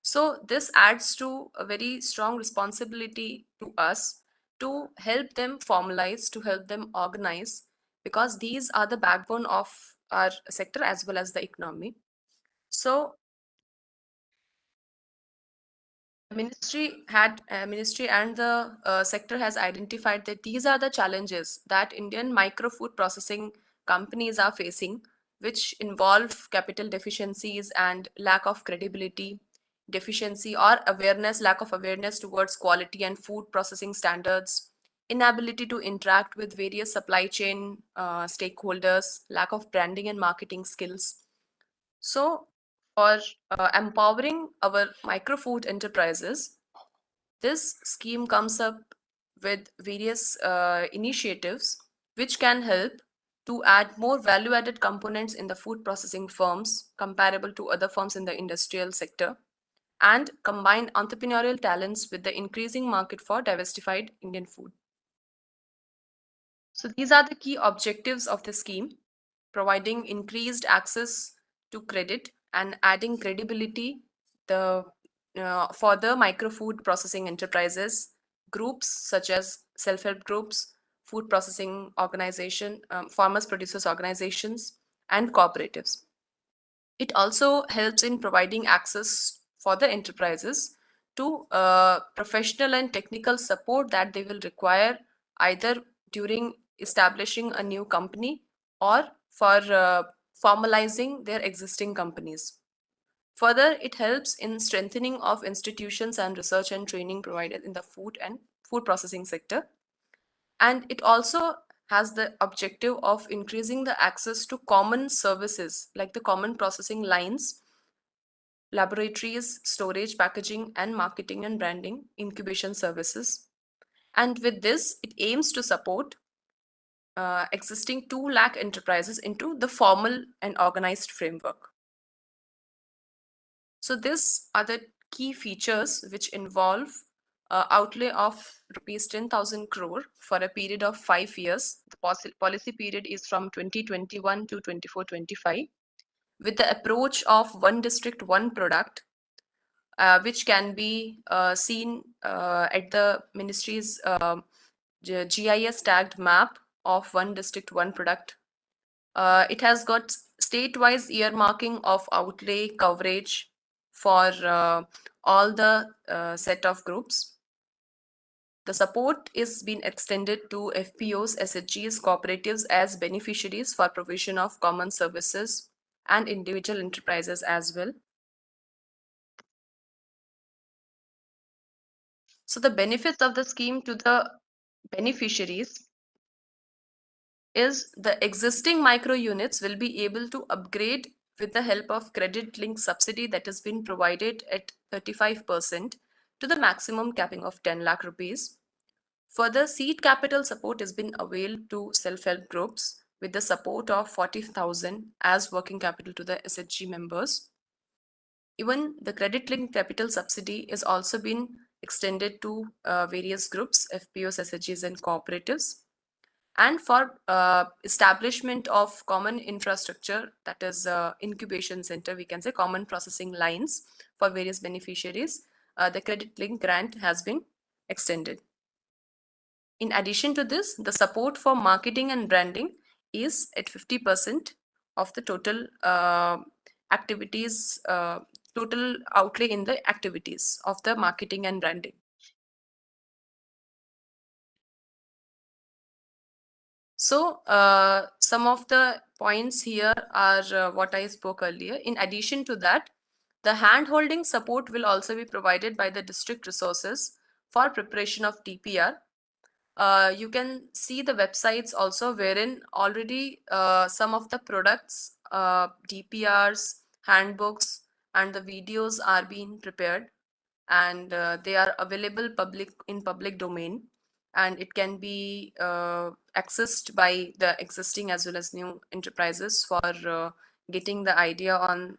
[SPEAKER 10] So this adds to a very strong responsibility to us to help them formalize, to help them organize, because these are the backbone of our sector as well as the economy. So ministry and the sector has identified that these are the challenges that Indian micro food processing companies are facing, which involve capital deficiencies and lack of credibility, deficiency or awareness, lack of awareness towards quality and food processing standards, inability to interact with various supply chain stakeholders, lack of branding and marketing skills. So, for empowering our microfood enterprises, this scheme comes up with various initiatives which can help to add more value-added components in the food processing firms comparable to other firms in the industrial sector, and combine entrepreneurial talents with the increasing market for diversified Indian food. So these are the key objectives of the scheme: providing increased access to credit and adding credibility for the microfood processing enterprises, groups such as self-help groups, food processing organization, farmers producers organizations, and cooperatives. It also helps in providing access for the enterprises to professional and technical support that they will require either during establishing a new company or for formalizing their existing companies. Further, it helps in strengthening of institutions and research and training provided in the food and food processing sector. And it also has the objective of increasing the access to common services like the common processing lines, laboratories, storage, packaging, and marketing and branding, incubation services. And with this, it aims to support existing 2 lakh enterprises into the formal and organized framework. So these are the key features which involve outlay of rupees 10,000 crore for a period of 5 years. The policy period is from 2021 to 24-25, with the approach of one district, one product, which can be seen at the ministry's GIS tagged map of one district, one product. It has got state-wise earmarking of outlay coverage for all the set of groups. The support is being extended to FPOs, SHGs, cooperatives as beneficiaries for provision of common services and individual enterprises as well. So the benefits of the scheme to the beneficiaries is the existing micro units will be able to upgrade with the help of credit link subsidy that has been provided at 35% to the maximum capping of 10 lakh rupees. Further, seed capital support has been availed to self-help groups with the support of 40,000 as working capital to the SHG members. Even the credit linked capital subsidy is also been extended to various groups, FPOs, SHGs, and cooperatives. And for establishment of common infrastructure, that is incubation center, we can say common processing lines for various beneficiaries, the credit link grant has been extended. In addition to this, the support for marketing and branding is at 50% of the total activities, total outlay in the activities of the marketing and branding. So some of the points here are what I spoke earlier. In addition to that, the hand-holding support will also be provided by the district resources for preparation of DPR. You can see the websites also wherein already some of the products, DPRs, handbooks, and the videos are being prepared, and they are available in public domain, and it can be accessed by the existing as well as new enterprises for getting the idea on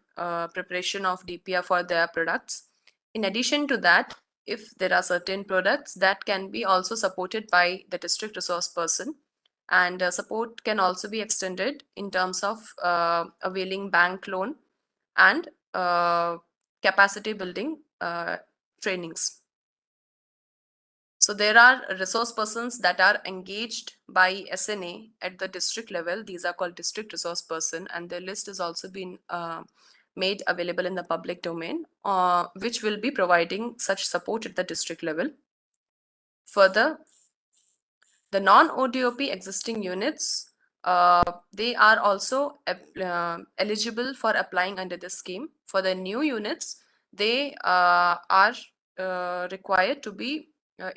[SPEAKER 10] preparation of DPR for their products. In addition to that, if there are certain products that can be also supported by the district resource person, and support can also be extended in terms of availing bank loan and capacity building trainings. So there are resource persons that are engaged by SNA at the district level. These are called district resource person, and their list has also been made available in the public domain, which will be providing such support at the district level. Further, the non-ODOP existing units, they are also eligible for applying under the scheme. For the new units, they are required to be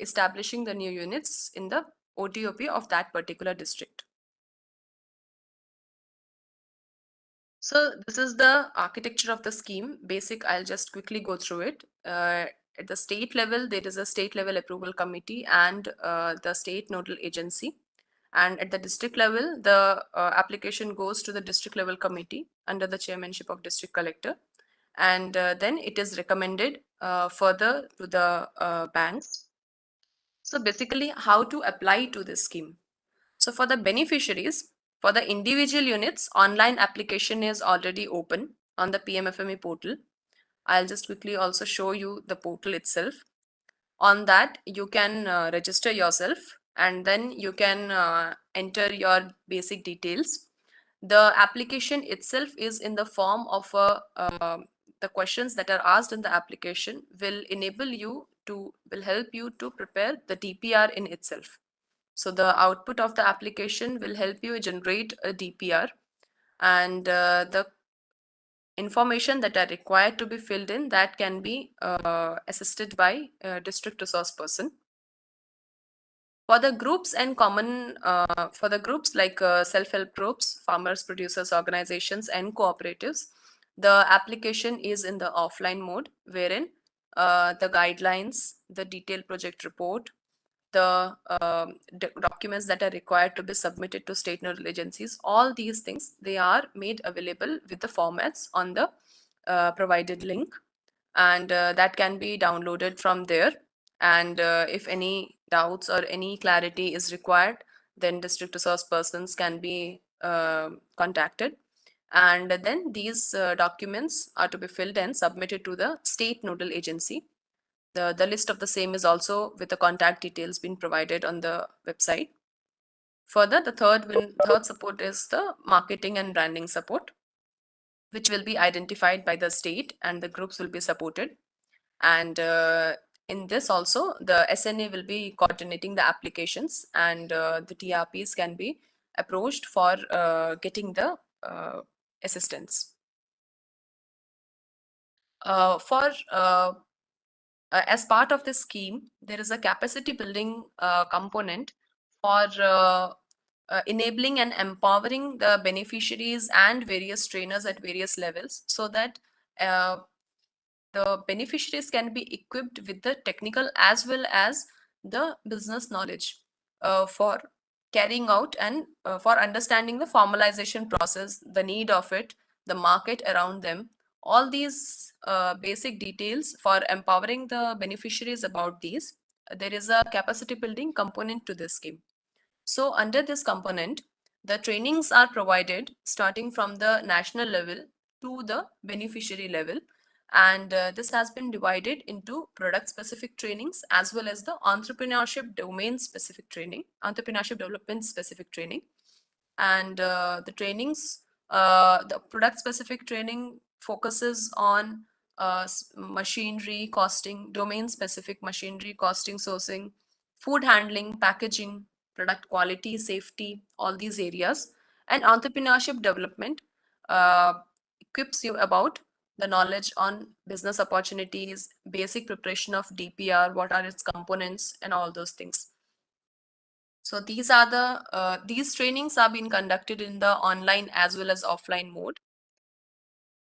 [SPEAKER 10] establishing the new units in the OTOP of that particular district. So this is the architecture of the scheme. Basic, I'll just quickly go through it. At the state level, there is a state level approval committee and the state nodal agency. And at the district level, the application goes to the district level committee under the chairmanship of district collector. And then it is recommended further to the banks. So basically, how to apply to this scheme. So for the beneficiaries, for the individual units, online application is already open on the PMFME portal. I'll just quickly also show you the portal itself. On that, you can register yourself and then you can enter your basic details. The application itself is in the form of the questions that are asked in the application will help you to prepare the DPR in itself. So the output of the application will help you generate a DPR, and the information that are required to be filled in that can be assisted by a district resource person. For the groups and for the groups like self-help groups, farmers, producers, organizations, and cooperatives, the application is in the offline mode, wherein the guidelines, the detailed project report, the documents that are required to be submitted to state nodal agencies, all these things, they are made available with the formats on the provided link, and that can be downloaded from there. And if any doubts or any clarity is required, then district resource persons can be contacted. And then these documents are to be filled and submitted to the state nodal agency. The list of the same is also with the contact details being provided on the website. Further, the third support is the marketing and branding support, which will be identified by the state, and the groups will be supported. And in this also, the SNA will be coordinating the applications, and the TRPs can be approached for getting the assistance. As part of this scheme, there is a capacity building component for enabling and empowering the beneficiaries and various trainers at various levels, so that the beneficiaries can be equipped with the technical as well as the business knowledge for carrying out and for understanding the formalization process, the need of it, the market around them, all these basic details for empowering the beneficiaries about these. There is a capacity building component to this scheme. So under this component, the trainings are provided starting from the national level to the beneficiary level, and this has been divided into product specific trainings as well as the entrepreneurship domain specific training, entrepreneurship development specific training. And the trainings, the product specific training focuses on machinery costing, domain specific machinery costing, sourcing, food handling, packaging, product quality, safety, all these areas. And entrepreneurship development equips you about the knowledge on business opportunities, basic preparation of DPR, what are its components, and all those things. So these are the these trainings are being conducted in the online as well as offline mode.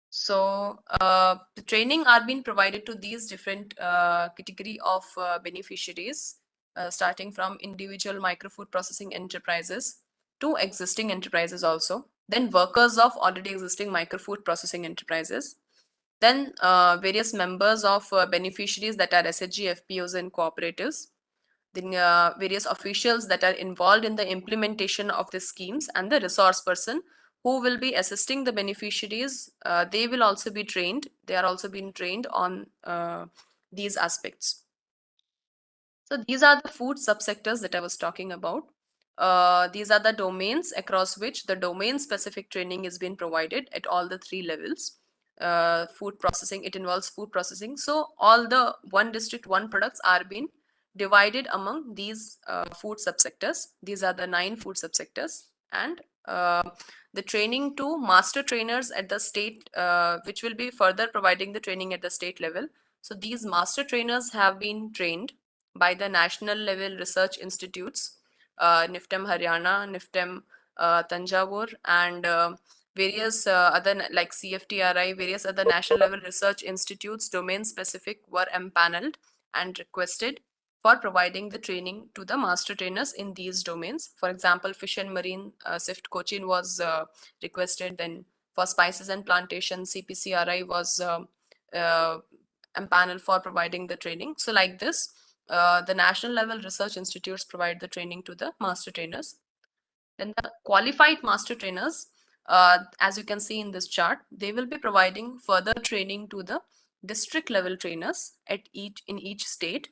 [SPEAKER 10] So the training are being provided to these different category of beneficiaries, starting from individual microfood processing enterprises to existing enterprises also, then workers of already existing microfood processing enterprises, then various members of beneficiaries that are SHG, FPOs and cooperatives, then various officials that are involved in the implementation of the schemes, and the resource person who will be assisting the beneficiaries. They will also be trained. They are also being trained on these aspects. So these are the food subsectors that I was talking about. These are the domains across which the domain specific training is being provided at all the three levels. Food processing, it involves food processing. So all the one district, one products are being divided among these food subsectors. These are the 9 food subsectors. And the training to master trainers at the state, which will be further providing the training at the state level. So these master trainers have been trained by the national level research institutes NIFTEM Haryana, NIFTEM Tanjavur, and various other like CFTRI, various other national level research institutes, domain specific, were empaneled and requested for providing the training to the master trainers in these domains. For example, fish and marine, SIFT Cochin was requested. Then for spices and plantation, CPCRI was empaneled for providing the training. So like this, the national level research institutes provide the training to the master trainers. Then the qualified master trainers, as you can see in this chart, they will be providing further training to the district level trainers at in each state.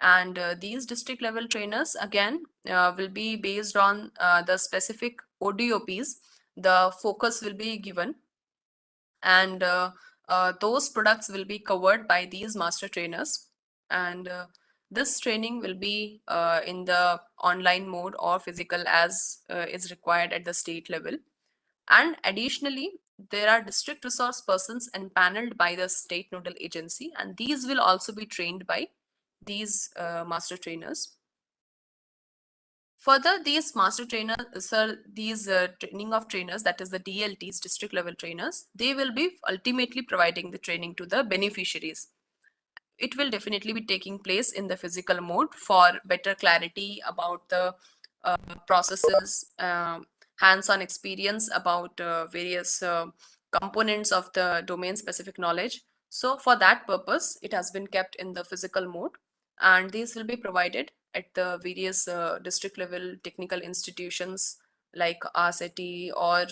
[SPEAKER 10] And these district level trainers again will be based on the specific ODOPs. The focus will be given, and those products will be covered by these master trainers. And this training will be in the online mode or physical as is required at the state level. And additionally, there are district resource persons empaneled by the state nodal agency, and these will also be trained by these master trainers. Further, these master trainers, these training of trainers, that is the DLTs, district level trainers, they will be ultimately providing the training to the beneficiaries. It will definitely be taking place in the physical mode for better clarity about the processes, hands-on experience about various components of the domain specific knowledge. So for that purpose, it has been kept in the physical mode, and these will be provided at the various district level technical institutions like RCT or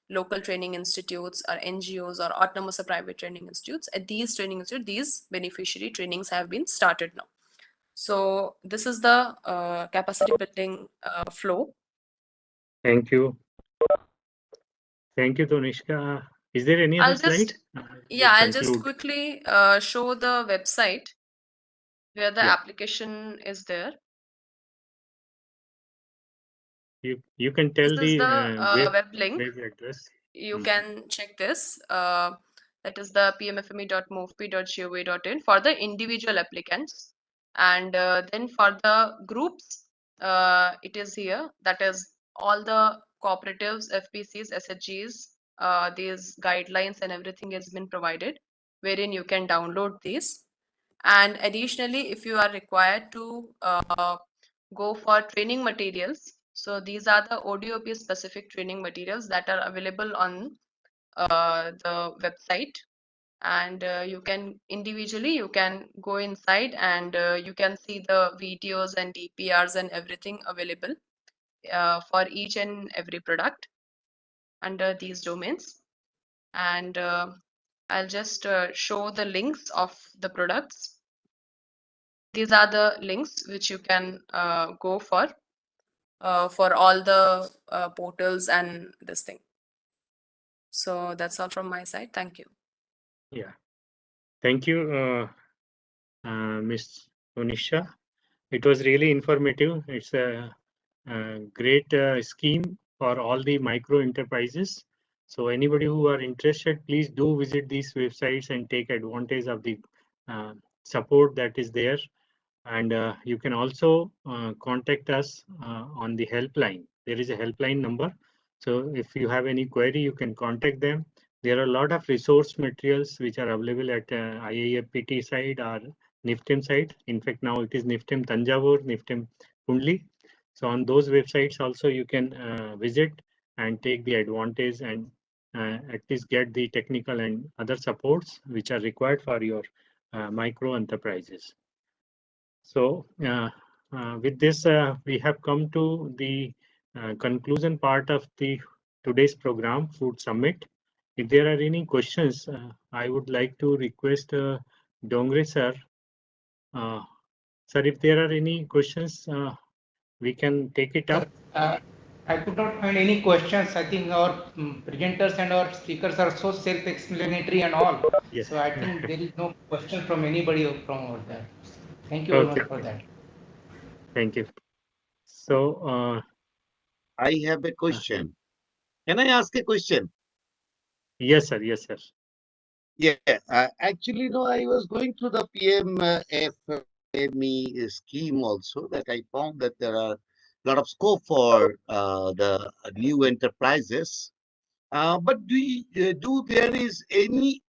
[SPEAKER 10] local training institutes or NGOs or autonomous or private training institutes. At these training institutes, these beneficiary trainings have been started now. So this is the capacity building flow.
[SPEAKER 1] Thank you. Thank you, Tonishka. Is there any other slide?
[SPEAKER 10] I'll just quickly show the website where the application is there.
[SPEAKER 1] You can tell
[SPEAKER 10] this is
[SPEAKER 1] the
[SPEAKER 10] web link.
[SPEAKER 1] web address.
[SPEAKER 10] You can check this. That is the pmfme.movp.gov.in for the individual applicants. And then for the groups, it is here. That is all the cooperatives, FPCs, SHGs, these guidelines and everything has been provided, wherein you can download these. And additionally, if you are required to go for training materials, so these are the ODOP specific training materials that are available on the website. And you can individually, you can go inside and you can see the videos and DPRs and everything available for each and every product under these domains. And I'll just show the links of the products. These are the links which you can go for all the portals and this thing. So that's all from my side. Thank you.
[SPEAKER 1] Yeah. Thank you, Ms. Onisha. It was really informative. It's a great scheme for all the micro enterprises. So anybody who are interested, please do visit these websites and take advantage of the support that is there. And you can also contact us on the helpline. There is a helpline number. So if you have any query, you can contact them. There are a lot of resource materials which are available at IIFPT side or NIFTEM side. In fact, now it is NIFTEM Tanjavur, NIFTEM Kundli. So on those websites also you can visit and take the advantage and at least get the technical and other supports which are required for your micro enterprises. So with this, we have come to the conclusion part of the today's program, Food Summit. If there are any questions, I would like to request Dongre sir. Sir, if there are any questions, we can take it up.
[SPEAKER 7] I could not find any questions. I think our presenters and our speakers are so self-explanatory and all.
[SPEAKER 1] Yes.
[SPEAKER 7] So I think there is no question from anybody from over there. Thank you very much for that.
[SPEAKER 1] Thank you. So
[SPEAKER 3] I have a question. Can I ask a question?
[SPEAKER 1] Yes, sir. Yes, sir.
[SPEAKER 3] Yeah, actually, no, I was going through the PMFME scheme also, that I found that there are lot of scope for the new enterprises. But do there is any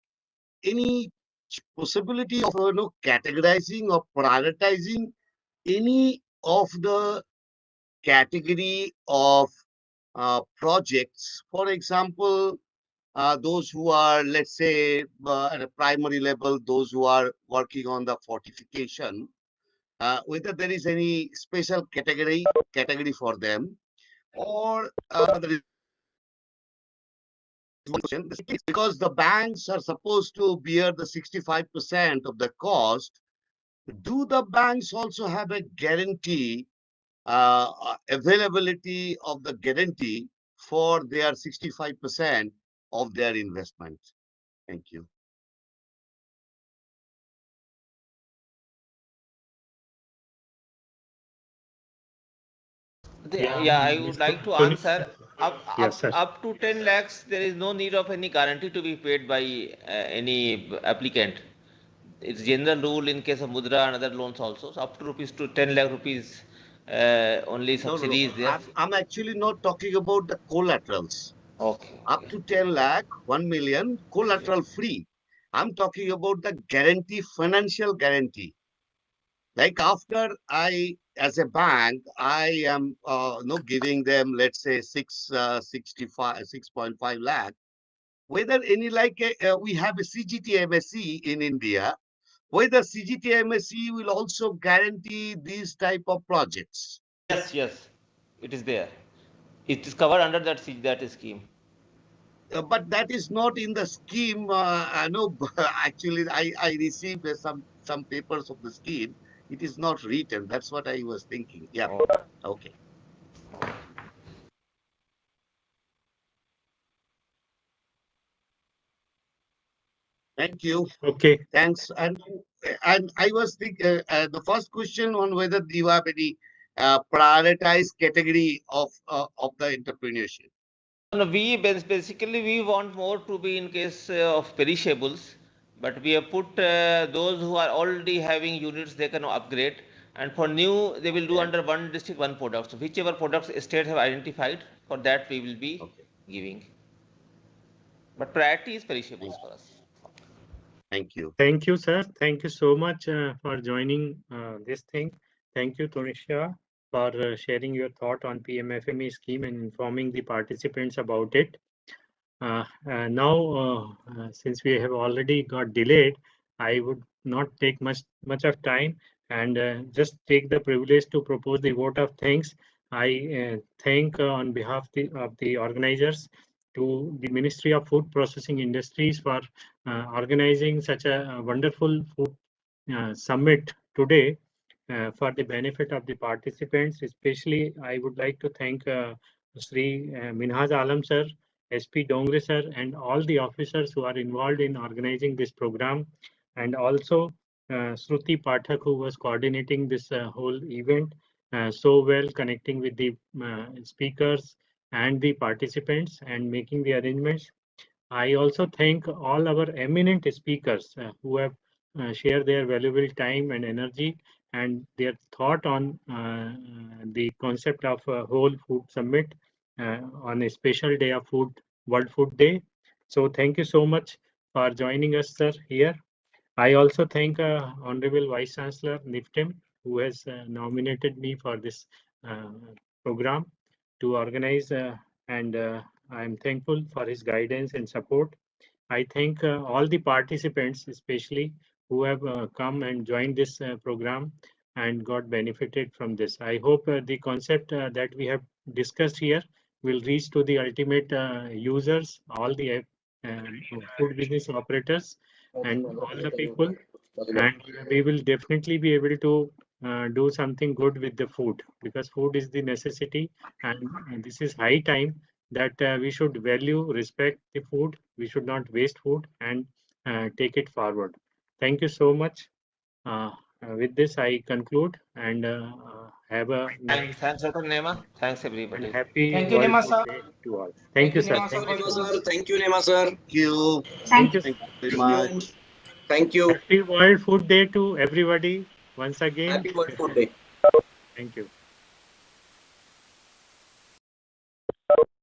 [SPEAKER 3] possibility of categorizing or prioritizing any of the category of projects? For example, those who are, let's say, at a primary level, those who are working on the fortification, whether there is any special category for them, or there is one question, because the banks are supposed to bear the 65% of the cost. Do the banks also have a guarantee, availability of the guarantee for their 65% of their investment? Thank you.
[SPEAKER 2] Yeah, I would like to
[SPEAKER 1] Tony-
[SPEAKER 2] answer.
[SPEAKER 1] Yes, sir.
[SPEAKER 2] Up to 10 lakhs, there is no need of any guarantee to be paid by any applicant. It's general rule in case of Mudra and other loans also. So up to rupees to 10 lakh rupees, only subsidy is there.
[SPEAKER 3] I'm actually not talking about the collaterals.
[SPEAKER 2] Okay.
[SPEAKER 3] Up to 10 lakh, 1 million, collateral free. I'm talking about the guarantee, financial guarantee. Like after as a bank, I am giving them, let's say, 6.5 lakh. Whether any we have a CGT MSE in India, whether CGT MSE will also guarantee these type of projects.
[SPEAKER 2] Yes, it is there. It is covered under that scheme.
[SPEAKER 3] But that is not in the scheme. I know. Actually, I received some papers of the scheme. It is not written. That's what I was thinking. Yeah. Okay. Thank you.
[SPEAKER 1] Okay.
[SPEAKER 3] Thanks. And I was thinking the first question on whether you have any prioritized category of the entrepreneurship.
[SPEAKER 2] No, basically we want more to be in case of perishables, but we have put those who are already having units, they can upgrade, and for new they will do under one district, one product. So whichever products states have identified, for that we will be giving. But priority is perishables for us.
[SPEAKER 3] Thank you.
[SPEAKER 1] Thank you, sir. Thank you so much for joining this thing. Thank you, Tonisha, for sharing your thought on PMFME scheme and informing the participants about it. Now, since we have already got delayed, I would not take much of time and just take the privilege to propose the vote of thanks. I thank on behalf of the organizers to the Ministry of Food Processing Industries for organizing such a wonderful food summit today for the benefit of the participants. Especially, I would like to thank Sri Minhaz Alam sir, SP Dongre sir, and all the officers who are involved in organizing this program, and also Shruti Pathak, who was coordinating this whole event so well, connecting with the speakers and the participants and making the arrangements. I also thank all our eminent speakers who have shared their valuable time and energy and their thought on the concept of a whole food summit on a special day of food, World Food Day. So thank you so much for joining us, sir, here. I also thank Honorable Vice Chancellor NIFTEM, who has nominated me for this program to organize, and I am thankful for his guidance and support. I thank all the participants, especially who have come and joined this program and got benefited from this. I hope the concept that we have discussed here will reach to the ultimate users, all the food business operators and all the people, and we will definitely be able to do something good with the food, because food is the necessity, and this is high time that we should value, respect the food. We should not waste food and take it forward. Thank you so much. With this, I conclude and have a nice
[SPEAKER 2] Thanks, Dr. Nema. Thanks,
[SPEAKER 1] and
[SPEAKER 2] everybody.
[SPEAKER 1] happy
[SPEAKER 7] Thank you,
[SPEAKER 1] World
[SPEAKER 7] Nema
[SPEAKER 1] Food
[SPEAKER 7] sir.
[SPEAKER 1] Day to all. Thank you, sir.
[SPEAKER 7] Nema sir,
[SPEAKER 1] Thank
[SPEAKER 7] for
[SPEAKER 1] you
[SPEAKER 7] your
[SPEAKER 1] so much.
[SPEAKER 7] comments.
[SPEAKER 4] Thank you, Nema sir.
[SPEAKER 3] Thank you.
[SPEAKER 1] Thank you.
[SPEAKER 3] Thank you very
[SPEAKER 4] Thank you.
[SPEAKER 3] much.
[SPEAKER 4] Thank you.
[SPEAKER 1] Happy World Food Day to everybody once again.
[SPEAKER 4] Happy World Food Day.
[SPEAKER 1] Thank you.
[SPEAKER 11] Hello.